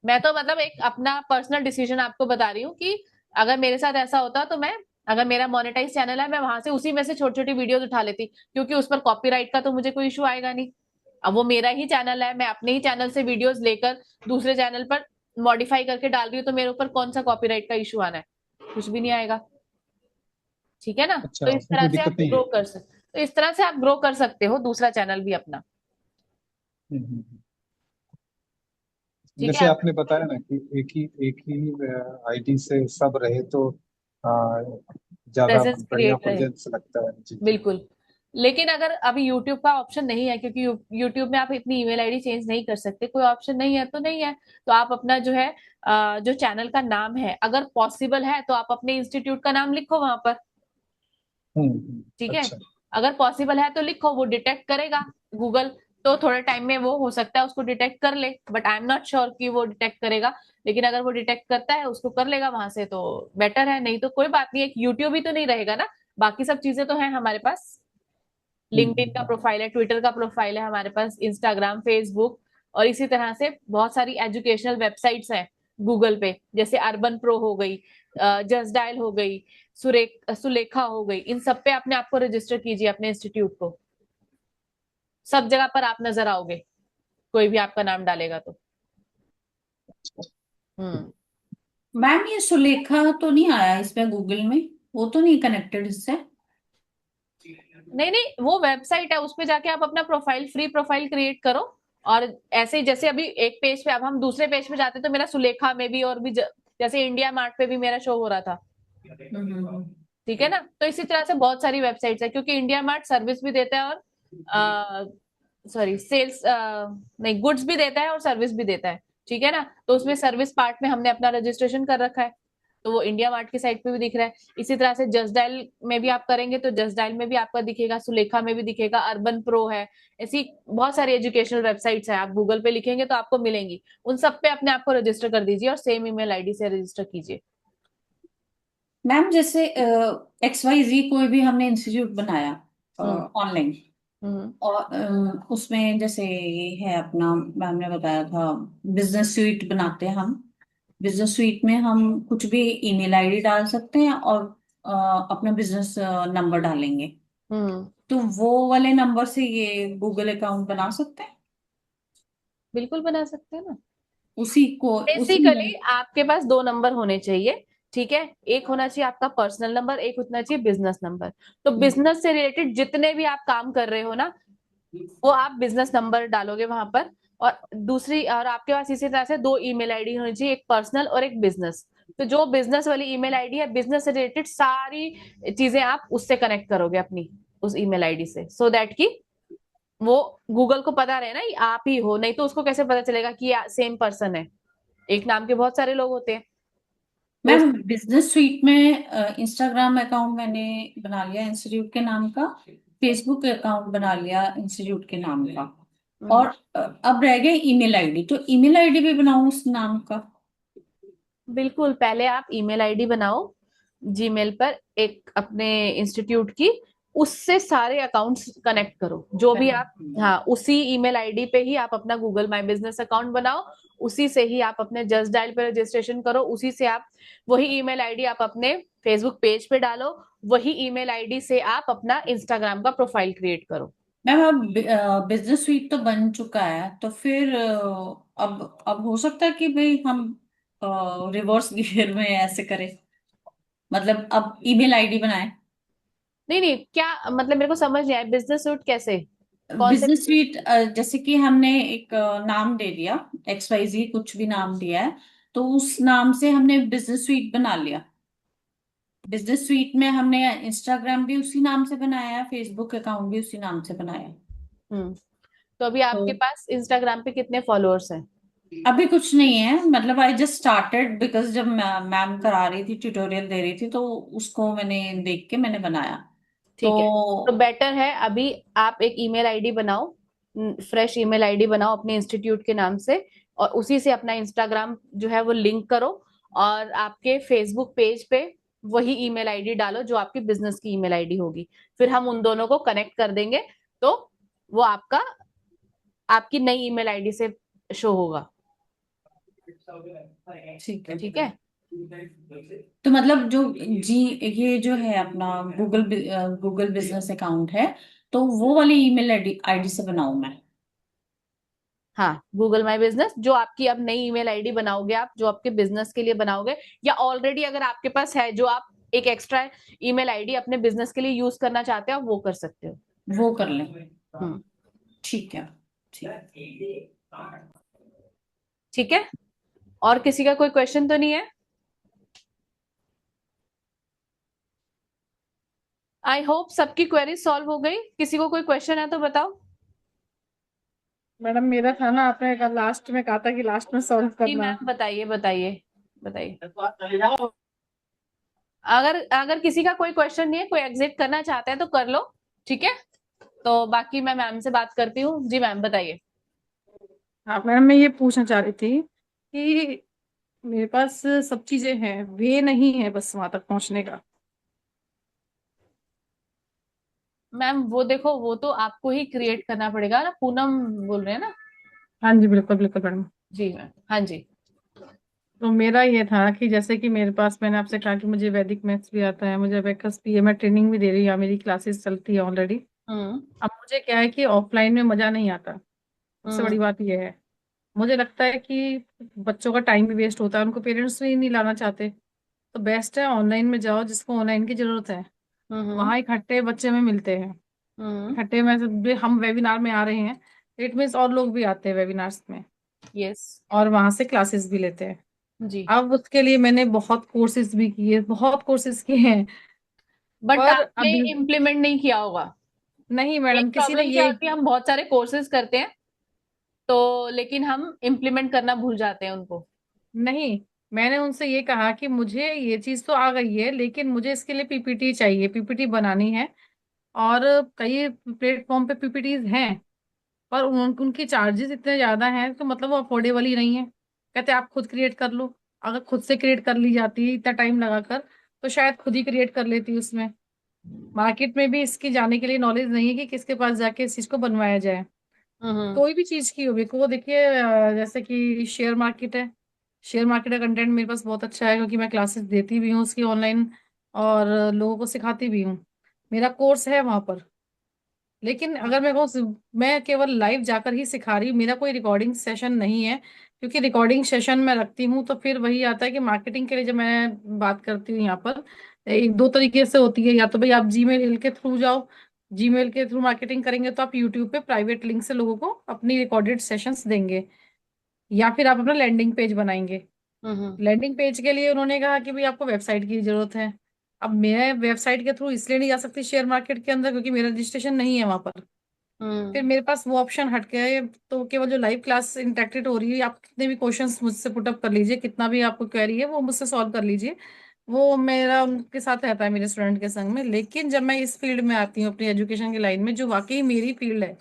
मैं तो मतलब एक अपना पर्सनल डिसीजन आपको बता रही हूँ कि अगर मेरे साथ ऐसा होता तो मैं, अगर मेरा मोनेटाइज चैनल है, मैं वहां से उसी में से छोटी छोटी वीडियोस उठा लेती, क्योंकि उस पर कॉपीराइट का तो मुझे कोई इशू आएगा नहीं। अब वो मेरा ही चैनल है, मैं अपने ही चैनल से वीडियोस लेकर दूसरे चैनल पर मॉडिफाई करके डाल रही हूँ, तो मेरे ऊपर कौन सा कॉपीराइट का इशू आना है? कुछ भी नहीं आएगा। ठीक है ना? अच्छा, तो इस उसमें तरह कोई से आप दिक्कत नहीं ग्रो है? कर सकते, तो इस तरह से आप ग्रो कर सकते हो दूसरा चैनल भी अपना। हम्म। ठीक है, जैसे आप आपने बताया ना कि एक ही आईडी से सब रहे तो आ, ज्यादा प्रेजेंस बढ़िया क्रिएट रहे। प्रेजेंस लगता है। जी जी। बिल्कुल। लेकिन अगर अभी यूट्यूब का ऑप्शन नहीं है, क्योंकि यूट्यूब में आप इतनी ईमेल आईडी चेंज नहीं कर सकते, कोई ऑप्शन नहीं है तो नहीं है। तो आप अपना जो है जो चैनल का नाम है, अगर पॉसिबल है तो आप अपने इंस्टीट्यूट का नाम लिखो वहां पर। ठीक है, अच्छा। अगर पॉसिबल है तो लिखो, वो डिटेक्ट करेगा गूगल। तो थोड़े टाइम में वो हो सकता है उसको डिटेक्ट कर ले, but I am not sure कि वो डिटेक्ट करेगा। लेकिन अगर वो डिटेक्ट करता है, उसको कर लेगा वहां से, तो बेटर है। नहीं तो कोई बात नहीं है, यूट्यूब ही तो नहीं रहेगा ना, बाकी सब चीजें तो है हमारे पास। लिंक्डइन का हम्म। प्रोफाइल है, ट्विटर का प्रोफाइल है हमारे पास, इंस्टाग्राम, फेसबुक, और इसी तरह से बहुत सारी एजुकेशनल वेबसाइट्स हैं गूगल पे, जैसे अर्बन प्रो हो गई, जस्ट डायल हो गई, सुलेखा हो गई। इन सब पे अपने आप को रजिस्टर कीजिए, अपने इंस्टीट्यूट को। सब जगह पर आप नजर आओगे, कोई भी आपका नाम डालेगा तो। मैम ये सुलेखा तो नहीं आया इसमें गूगल में, वो तो नहीं कनेक्टेड इससे? नहीं नहीं, वो वेबसाइट है, उस पे जाके आप अपना प्रोफाइल, फ्री प्रोफाइल क्रिएट करो। और ऐसे ही जैसे अभी एक पेज पे, अब हम दूसरे पेज पे जाते तो मेरा सुलेखा में भी, और भी जैसे इंडिया मार्ट पे भी मेरा शो हो रहा था, ठीक है ना। तो इसी तरह से बहुत सारी वेबसाइट्स है, क्योंकि इंडिया मार्ट सर्विस भी देता है और सॉरी सेल्स नहीं, गुड्स भी देता है और सर्विस भी देता है, ठीक है ना। तो उसमें सर्विस पार्ट में हमने अपना रजिस्ट्रेशन कर रखा है, तो वो इंडिया मार्ट की साइट पे भी दिख रहा है। इसी तरह से जस्ट डायल में भी आप करेंगे तो जस्ट डायल में भी आपका दिखेगा, सुलेखा में भी दिखेगा, अर्बन प्रो है, ऐसी बहुत सारी एजुकेशनल वेबसाइट्स है। आप गूगल पे लिखेंगे तो आपको मिलेंगी, उन सब पे अपने आप को रजिस्टर कर दीजिए और सेम ईमेल आईडी से रजिस्टर कीजिए। मैम जैसे XYZ कोई भी हमने इंस्टीट्यूट बनाया ऑनलाइन, और उसमें जैसे ये है अपना, मैम ने बताया था बिजनेस स्वीट बनाते हैं हम। बिजनेस स्वीट में हम कुछ भी ईमेल आईडी डाल सकते हैं और अपना बिजनेस नंबर डालेंगे, तो वो वाले नंबर से ये गूगल अकाउंट बना सकते हैं? बिल्कुल बना सकते हैं ना। उसी को बेसिकली आपके पास दो नंबर होने चाहिए, ठीक है। एक होना चाहिए आपका पर्सनल नंबर, एक होना चाहिए बिजनेस नंबर। तो बिजनेस से रिलेटेड जितने भी आप काम कर रहे हो ना, वो आप बिजनेस नंबर डालोगे वहां पर। और दूसरी, और आपके पास इसी तरह से दो ईमेल आईडी होनी चाहिए, एक पर्सनल और एक बिजनेस। तो जो बिजनेस वाली ईमेल आईडी है, बिजनेस से रिलेटेड सारी चीजें आप उससे कनेक्ट करोगे अपनी उस ईमेल आईडी से, सो दैट कि वो गूगल को पता रहे ना ये आप ही हो, नहीं तो उसको कैसे पता चलेगा कि ये सेम पर्सन है, एक नाम के बहुत सारे लोग होते हैं। मैम बिजनेस स्वीट में इंस्टाग्राम अकाउंट मैंने बना लिया इंस्टीट्यूट के नाम का, फेसबुक अकाउंट बना लिया इंस्टीट्यूट के नाम का, और अब रह गए ईमेल आईडी, तो ईमेल आईडी भी बनाऊं उस नाम का? बिल्कुल, पहले आप ईमेल आईडी बनाओ जीमेल पर एक अपने इंस्टीट्यूट की, उससे सारे अकाउंट्स कनेक्ट करो जो भी आप, हाँ उसी ईमेल आईडी पे ही आप अपना गूगल माई बिजनेस अकाउंट बनाओ, उसी से ही आप अपने जस्ट डायल पे रजिस्ट्रेशन करो, उसी से आप वही ईमेल आईडी आप अपने फेसबुक पेज पे डालो, वही ईमेल आईडी से आप अपना इंस्टाग्राम का प्रोफाइल क्रिएट करो। मैम अब बिजनेस स्वीट तो बन चुका है, तो फिर अब हो सकता है कि भाई हम रिवर्स गियर में ऐसे करें, मतलब अब ईमेल आईडी बनाए? नहीं नहीं, क्या मतलब मेरे को समझ नहीं आया, बिजनेस सूट कैसे, कौन से? बिजनेस स्वीट जैसे कि हमने एक नाम दे दिया, XYZ कुछ भी नाम दिया है, तो उस नाम से हमने बिजनेस स्वीट बना लिया। बिजनेस स्वीट में हमने इंस्टाग्राम भी उसी नाम से बनाया है, फेसबुक अकाउंट भी उसी नाम से बनाया है। तो अभी आपके पास इंस्टाग्राम पे कितने फॉलोअर्स हैं? अभी कुछ नहीं है, मतलब आई जस्ट स्टार्टेड बिकॉज जब मैम करा रही थी, ट्यूटोरियल दे रही थी, तो उसको मैंने देख के मैंने बनाया। ठीक है, तो बेटर है अभी आप एक ईमेल आईडी बनाओ, फ्रेश ईमेल आईडी बनाओ अपने इंस्टीट्यूट के नाम से, और उसी से अपना इंस्टाग्राम जो है वो लिंक करो, और आपके फेसबुक पेज पे वही ईमेल आईडी डालो जो आपकी बिजनेस की ईमेल आईडी होगी। फिर हम उन दोनों को कनेक्ट कर देंगे, तो वो आपका आपकी नई ईमेल आईडी से शो होगा। ठीक है। तो मतलब जो ये जो है अपना गूगल बिजनेस अकाउंट है, तो वो वाली ईमेल आईडी से बनाऊं मैं? हाँ, गूगल माई बिजनेस, जो आपकी अब नई ईमेल आईडी बनाओगे आप, जो आपके बिजनेस के लिए बनाओगे, या ऑलरेडी अगर आपके पास है जो आप एक एक्स्ट्रा ईमेल आईडी अपने बिजनेस के लिए यूज करना चाहते हो, वो कर सकते हो, वो कर लें। ठीक है, ठीक है। और किसी का कोई क्वेश्चन तो नहीं है? आई होप सबकी क्वेरी सॉल्व हो गई। किसी को कोई क्वेश्चन है तो बताओ। मैडम मेरा था ना, आपने लास्ट में कहा था कि लास्ट में सॉल्व जी करना। मैम, बताइए बताइए बताइए। अगर अगर किसी का कोई क्वेश्चन नहीं है, कोई एग्जिट करना चाहता है तो कर लो, ठीक है। तो बाकी मैं मैम से बात करती हूँ। जी मैम बताइए। हाँ मैडम, मैं ये पूछना चाह रही थी कि मेरे पास सब चीजें हैं, वे नहीं है बस वहां तक पहुंचने का। मैम वो देखो, वो तो आपको ही क्रिएट करना पड़ेगा ना, पूनम बोल रहे हैं ना? हाँ जी, बिल्कुल बिल्कुल मैडम। जी मैम, हाँ जी। तो मेरा ये था कि जैसे कि मेरे पास, मैंने आपसे कहा कि मुझे वैदिक मैथ्स भी आता है, मुझे अबेकस भी है, मैं ट्रेनिंग भी दे रही हूँ, मेरी क्लासेस चलती है ऑलरेडी। हम्म अब मुझे क्या है कि ऑफलाइन में मजा नहीं आता, सबसे बड़ी हम्म बात ये है। मुझे लगता है कि बच्चों का टाइम भी वेस्ट होता है, उनको पेरेंट्स भी नहीं लाना चाहते, तो बेस्ट है ऑनलाइन में जाओ, जिसको ऑनलाइन की जरूरत है हम्म वहाँ इकट्ठे बच्चे में मिलते हैं। हम्म इकट्ठे में हम वेबिनार में आ रहे हैं, इट मीन्स और लोग भी आते हैं वेबिनार्स में, यस और वहां से क्लासेस भी लेते हैं। जी। अब उसके लिए मैंने बहुत कोर्सेज भी किए, बहुत कोर्सेज किए हैं, बट पर आपने अभी इम्प्लीमेंट नहीं किया होगा। नहीं एक मैडम, किसी ने प्रॉब्लम क्या ये होती है, हम बहुत सारे कोर्सेज करते हैं तो, लेकिन हम इम्प्लीमेंट करना भूल जाते हैं उनको। नहीं, मैंने उनसे ये कहा कि मुझे ये चीज तो आ गई है, लेकिन मुझे इसके लिए पीपीटी चाहिए, पीपीटी बनानी है। और कई प्लेटफॉर्म पे पीपीटीज हैं, पर उनकी चार्जेस इतने ज्यादा हैं, तो मतलब वो अफोर्डेबल ही नहीं है। कहते आप खुद क्रिएट कर लो। अगर खुद से क्रिएट कर ली जाती इतना टाइम लगाकर, तो शायद खुद ही क्रिएट कर लेती उसमें। मार्केट में भी इसकी जाने के लिए नॉलेज नहीं है कि किसके पास जाके इस चीज को बनवाया जाए। हम्म कोई भी चीज की होगी, को देखिए जैसे कि शेयर मार्केट है, शेयर मार्केट का कंटेंट मेरे पास बहुत अच्छा है, क्योंकि मैं क्लासेस देती भी हूँ उसकी ऑनलाइन, और लोगों को सिखाती भी हूँ, मेरा कोर्स है वहां पर। लेकिन अगर मैं केवल लाइव जाकर ही सिखा रही हूँ, मेरा कोई रिकॉर्डिंग सेशन नहीं है, क्योंकि रिकॉर्डिंग सेशन मैं रखती हूँ तो फिर वही आता है कि मार्केटिंग के लिए जब मैं बात करती हूँ यहाँ पर, एक दो तरीके से होती है। या तो भाई आप जीमेल के थ्रू जाओ, जीमेल के थ्रू मार्केटिंग करेंगे तो आप यूट्यूब पे प्राइवेट लिंक से लोगों को अपनी रिकॉर्डेड सेशंस देंगे, या फिर आप अपना लैंडिंग पेज बनाएंगे। हम्म लैंडिंग पेज के लिए उन्होंने कहा कि भाई आपको वेबसाइट की जरूरत है। अब मैं वेबसाइट के थ्रू इसलिए नहीं जा सकती शेयर मार्केट के अंदर, क्योंकि मेरा रजिस्ट्रेशन नहीं है वहां पर। फिर हम्म मेरे पास वो ऑप्शन हट गया है, तो केवल जो लाइव क्लास इंटरेक्टेड हो रही है, आप कितने भी क्वेश्चंस मुझसे पुटअप कर लीजिए, कितना भी आपको क्वेरी है वो मुझसे सॉल्व कर लीजिए, वो मेरा उनके साथ रहता है, मेरे स्टूडेंट के संग में। लेकिन जब मैं इस फील्ड में आती हूँ, अपनी एजुकेशन की लाइन में, जो वाकई मेरी फील्ड है।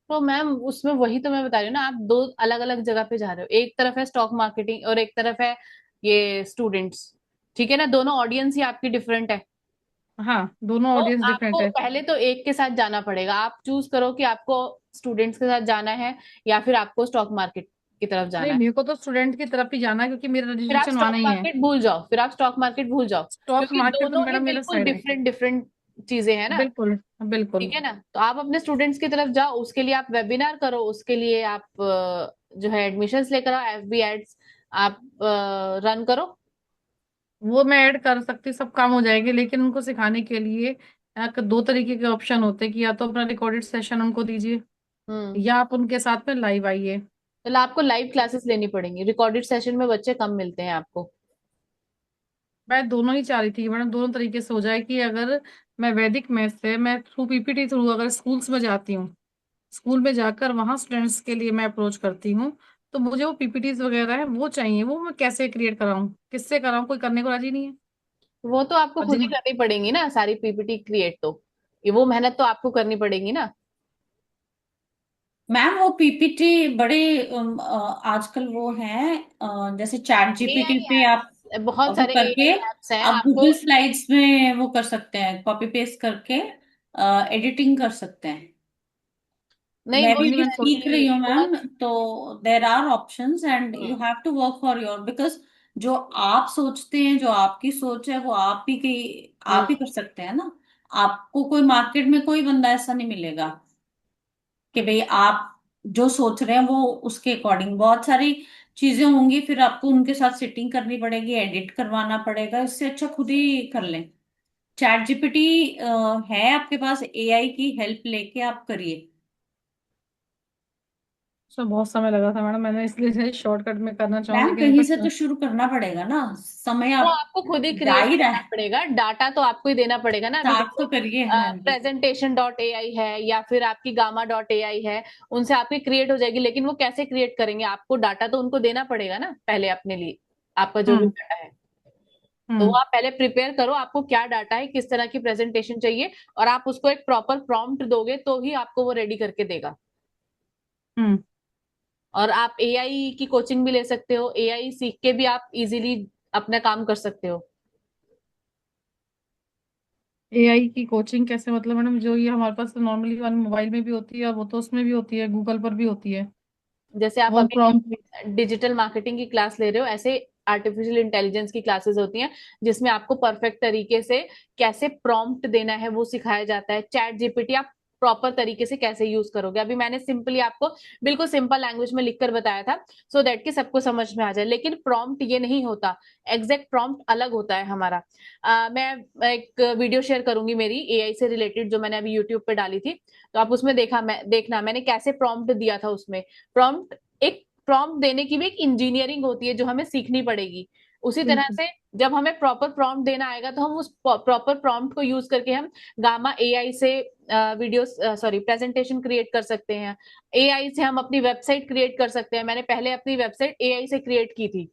तो मैम उसमें वही तो मैं बता रही हूँ ना, आप दो अलग अलग जगह पे जा रहे हो, एक तरफ है स्टॉक मार्केटिंग और एक तरफ है ये स्टूडेंट्स। ठीक है ना, दोनों ऑडियंस ही आपकी डिफरेंट है। हाँ, दोनों तो ऑडियंस डिफरेंट आपको है। पहले तो एक के साथ जाना पड़ेगा, आप चूज करो कि आपको स्टूडेंट्स के साथ जाना है या फिर आपको स्टॉक मार्केट की तरफ नहीं, जाना है। मेरे को तो स्टूडेंट की तरफ ही जाना है, क्योंकि मेरा फिर आप रजिस्ट्रेशन वहां स्टॉक नहीं है। मार्केट भूल जाओ, फिर आप स्टॉक मार्केट भूल जाओ, स्टॉक क्योंकि मार्केट तो दोनों ही मैडम मेरा बिल्कुल साइड है। डिफरेंट डिफरेंट चीजें हैं ना। बिल्कुल बिल्कुल। ठीक है ना, तो आप अपने स्टूडेंट्स की तरफ जाओ, उसके लिए आप वेबिनार करो, उसके लिए आप जो है एडमिशन्स लेकर आओ, एफबी एड्स आप रन करो। वो मैं ऐड कर सकती, सब काम हो जाएंगे, लेकिन उनको सिखाने के लिए दो तरीके के ऑप्शन होते हैं, कि या तो अपना रिकॉर्डेड सेशन उनको दीजिए, हम्म या आप उनके साथ में लाइव आइए। तो आपको लाइव क्लासेस लेनी पड़ेंगी, रिकॉर्डेड सेशन में बच्चे कम मिलते हैं आपको। मैं दोनों ही चाह रही थी मैडम, दोनों तरीके से हो जाए, कि अगर मैं वैदिक मैथ से, मैं थ्रू पीपीटी थ्रू अगर स्कूल्स में जाती हूँ, स्कूल में जाकर वहाँ स्टूडेंट्स के लिए मैं अप्रोच करती हूँ, तो मुझे वो पीपीटीज वगैरह है वो चाहिए, वो मैं कैसे क्रिएट कराऊँ, किससे कराऊँ, कोई करने को राजी नहीं है। वो तो आपको और खुद ही जिन करनी पड़ेंगी ना सारी पीपीटी क्रिएट, तो ये वो मेहनत तो आपको करनी पड़ेगी ना। मैम वो पीपीटी बड़े आजकल वो है, जैसे चैट जीपीटी एआई पे आप एप्स, बहुत वो सारे करके एआई एप्स हैं आप आपको। गूगल स्लाइड्स में वो कर सकते हैं, कॉपी पेस्ट करके एडिटिंग कर सकते हैं। नहीं मैं वो भी नहीं, अभी मैं सोच सीख रही हूँ बहुत। मैम, तो there are options and you hmm have to work for your, because जो आप सोचते हैं, जो आपकी सोच है, वो आप ही कर सकते हैं ना। आपको कोई मार्केट में कोई बंदा ऐसा नहीं मिलेगा कि भाई आप जो सोच रहे हैं वो उसके अकॉर्डिंग, बहुत सारी चीजें होंगी, फिर आपको उनके साथ सिटिंग करनी पड़ेगी, एडिट करवाना पड़ेगा, इससे अच्छा खुद ही कर लें। चैट जीपीटी है आपके पास, एआई की हेल्प लेके आप करिए। उसमें बहुत समय लगा था मैडम, मैंने इसलिए शॉर्टकट में करना चाहूँ, मैम लेकिन मेरे कहीं से तो पास शुरू करना पड़ेगा ना, समय वो आप आपको खुद ही जा क्रिएट ही रहा करना है, पड़ेगा, डाटा तो आपको ही देना पड़ेगा ना। अभी स्टार्ट जैसे तो करिए। हाँ जी। प्रेजेंटेशन डॉट एआई है या फिर आपकी गामा डॉट एआई है, उनसे आपकी क्रिएट हो जाएगी, लेकिन वो कैसे क्रिएट करेंगे, आपको डाटा तो उनको देना पड़ेगा ना पहले अपने लिए, आपका जो भी हम्म डाटा है। तो वो हम्म आप पहले प्रिपेयर करो, आपको क्या डाटा है, किस तरह की प्रेजेंटेशन चाहिए, और आप उसको एक प्रॉपर प्रॉम्प्ट दोगे तो ही आपको वो रेडी करके देगा। हम्म और आप एआई की कोचिंग भी ले सकते हो, एआई सीख के भी आप इजीली अपना काम कर सकते हो। एआई की कोचिंग कैसे, मतलब मैडम जो ये हमारे पास नॉर्मली वन मोबाइल में भी होती है, और वो तो उसमें भी होती है, गूगल पर भी होती है। जैसे आप और अभी प्रॉम्प्ट डिजिटल मार्केटिंग की क्लास ले रहे हो, ऐसे आर्टिफिशियल इंटेलिजेंस की क्लासेस होती हैं जिसमें आपको परफेक्ट तरीके से कैसे प्रॉम्प्ट देना है वो सिखाया जाता है। चैट जीपीटी आप प्रॉपर तरीके से कैसे यूज करोगे, अभी मैंने सिंपली आपको बिल्कुल सिंपल लैंग्वेज में लिखकर बताया था सो दैट कि सबको समझ में आ जाए। लेकिन प्रॉम्प्ट ये नहीं होता, एग्जैक्ट प्रॉम्प्ट अलग होता है हमारा। मैं एक वीडियो शेयर करूंगी मेरी एआई से रिलेटेड जो मैंने अभी यूट्यूब पे डाली थी, तो आप उसमें देखना मैंने कैसे प्रॉम्प्ट दिया था। उसमें प्रॉम्प्ट देने की भी एक इंजीनियरिंग होती है जो हमें सीखनी पड़ेगी। उसी तरह से जब हमें प्रॉपर प्रॉम्प्ट देना आएगा तो हम उस प्रॉपर प्रॉम्प्ट को यूज करके हम गामा एआई से प्रेजेंटेशन क्रिएट कर सकते हैं। एआई से हम अपनी वेबसाइट क्रिएट कर सकते हैं। मैंने पहले अपनी वेबसाइट एआई से क्रिएट की थी,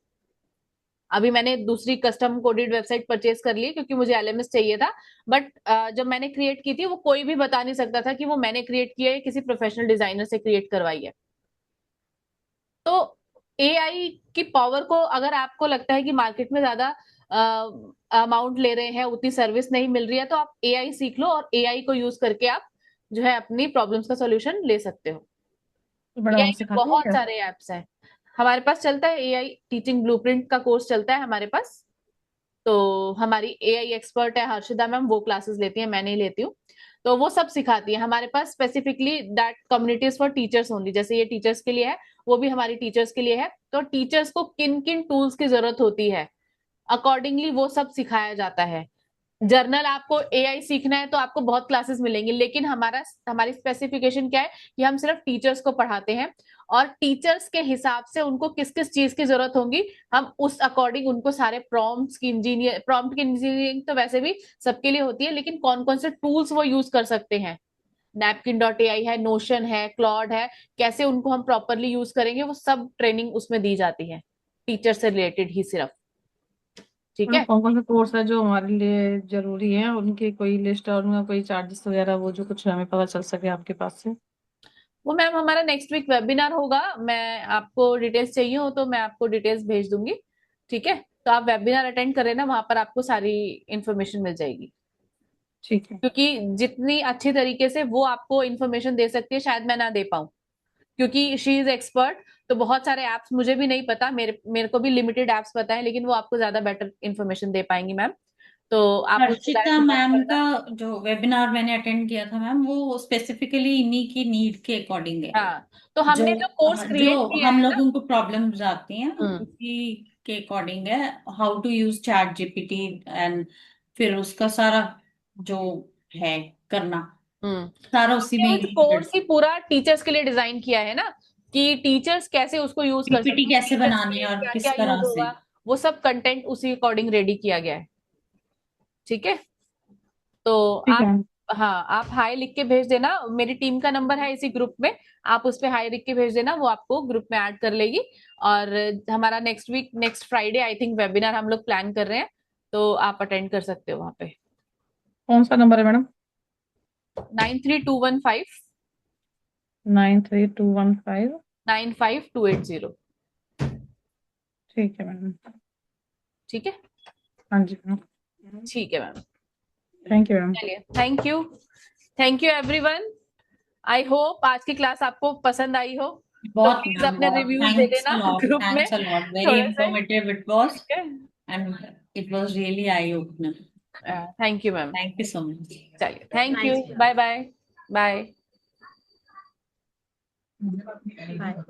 अभी मैंने दूसरी कस्टम कोडेड वेबसाइट परचेज कर ली क्योंकि मुझे एलएमएस चाहिए था। बट जब मैंने क्रिएट की थी वो कोई भी बता नहीं सकता था कि वो मैंने क्रिएट किया है, किसी प्रोफेशनल डिजाइनर से क्रिएट करवाई है। तो एआई की पावर को अगर आपको लगता है कि मार्केट में ज्यादा अमाउंट ले रहे हैं, उतनी सर्विस नहीं मिल रही है, तो आप एआई सीख लो और एआई को यूज करके आप जो है अपनी प्रॉब्लम्स का सॉल्यूशन ले सकते हो। बड़ा एआई वहां में सिखाते हैं बहुत क्या? सारे एप्स हैं हमारे पास, चलता है एआई टीचिंग ब्लूप्रिंट का कोर्स चलता है हमारे पास। तो हमारी एआई एक्सपर्ट है हर्षिदा मैम, वो क्लासेस लेती है, मैं नहीं लेती हूँ। तो वो सब सिखाती है हमारे पास। Specifically that communities for teachers only, जैसे ये टीचर्स के लिए है, वो भी हमारी टीचर्स के लिए है। तो टीचर्स को किन किन टूल्स की जरूरत होती है अकॉर्डिंगली वो सब सिखाया जाता है। जर्नल आपको एआई सीखना है तो आपको बहुत क्लासेस मिलेंगी, लेकिन हमारी स्पेसिफिकेशन क्या है कि हम सिर्फ टीचर्स को पढ़ाते हैं और टीचर्स के हिसाब से उनको किस किस चीज की जरूरत होगी हम उस अकॉर्डिंग उनको सारे प्रॉम्प्ट की इंजीनियरिंग तो वैसे भी सबके लिए होती है, लेकिन कौन कौन से टूल्स वो यूज कर सकते हैं, napkin.ai है, नोशन है, क्लॉड है, कैसे उनको हम प्रॉपरली यूज करेंगे, वो सब ट्रेनिंग उसमें दी जाती है टीचर से रिलेटेड ही सिर्फ। ठीक मतलब है। कौन कौन से कोर्स है जो हमारे लिए जरूरी है, उनकी कोई लिस्ट और उनका कोई चार्जेस वगैरह, वो जो कुछ हमें पता चल सके आपके पास से? वो मैम हमारा नेक्स्ट वीक वेबिनार होगा, मैं आपको डिटेल्स चाहिए हो तो मैं आपको डिटेल्स भेज दूंगी। ठीक है, तो आप वेबिनार अटेंड करें ना, वहां पर आपको सारी इंफॉर्मेशन मिल जाएगी। ठीक है। क्योंकि जितनी अच्छी तरीके से वो आपको इंफॉर्मेशन दे सकती है शायद मैं ना दे पाऊं, क्योंकि शी इज एक्सपर्ट। तो बहुत सारे एप्स मुझे भी नहीं पता, मेरे को भी लिमिटेड एप्स पता है, लेकिन वो आपको ज्यादा बेटर इंफॉर्मेशन दे पाएंगी मैम। तो आप मुझसे हर्षिता डायरेक्ट बात मैम करना। का जो वेबिनार मैंने अटेंड किया था मैम, वो स्पेसिफिकली इन्हीं की नीड के अकॉर्डिंग है। हाँ, तो जो हमने जो कोर्स जो क्रिएट किया हम है लोग ना। उनको प्रॉब्लम्स आती हैं हम्म उसी के अकॉर्डिंग है। How to use ChatGPT and फिर उसका सारा जो है करना, हम्म सारा उसी में हमने उस इंक्लूडेड। कोर्स ही पूरा टीचर्स के लिए डिजाइन किया है ना, कि टीचर्स कैसे उसको यूज कर जीपीटी सकते हैं, कैसे टीचर्स के बनाने लिए और क्या क्या किस यूज तरह से। होगा, वो सब कंटेंट उसी अकॉर्डिंग रेडी किया गया है। ठीक है, तो ठीक आप, है। हाँ आप हाई लिख के भेज देना, मेरी टीम का नंबर है इसी ग्रुप में, आप उस पे हाई लिख के भेज देना, वो आपको ग्रुप में ऐड कर लेगी। और हमारा next week next Friday I think webinar हम लोग प्लान कर रहे हैं, तो आप अटेंड कर सकते हो वहां पे। कौन सा नंबर है मैडम? 9321595280। 9321595280। ठीक है मैडम। ठीक है। हाँ जी मैम। ठीक है मैम, थैंक यू मैम। चलिए thank you everyone. I hope आज की क्लास आपको पसंद आई हो, तो बहुत प्लीज मैम, अपने बहुत रिव्यूज दे थैंक्स देना अ लॉट, ग्रुप में थैंक्स अ लॉट, वेरी थोड़े से। इंफॉर्मेटिव इट वाज ठीक है, and it was really eye opener. Thank you ma'am. Thank you so much. चलिए, thank you, Nice. Bye bye. Bye. Bye.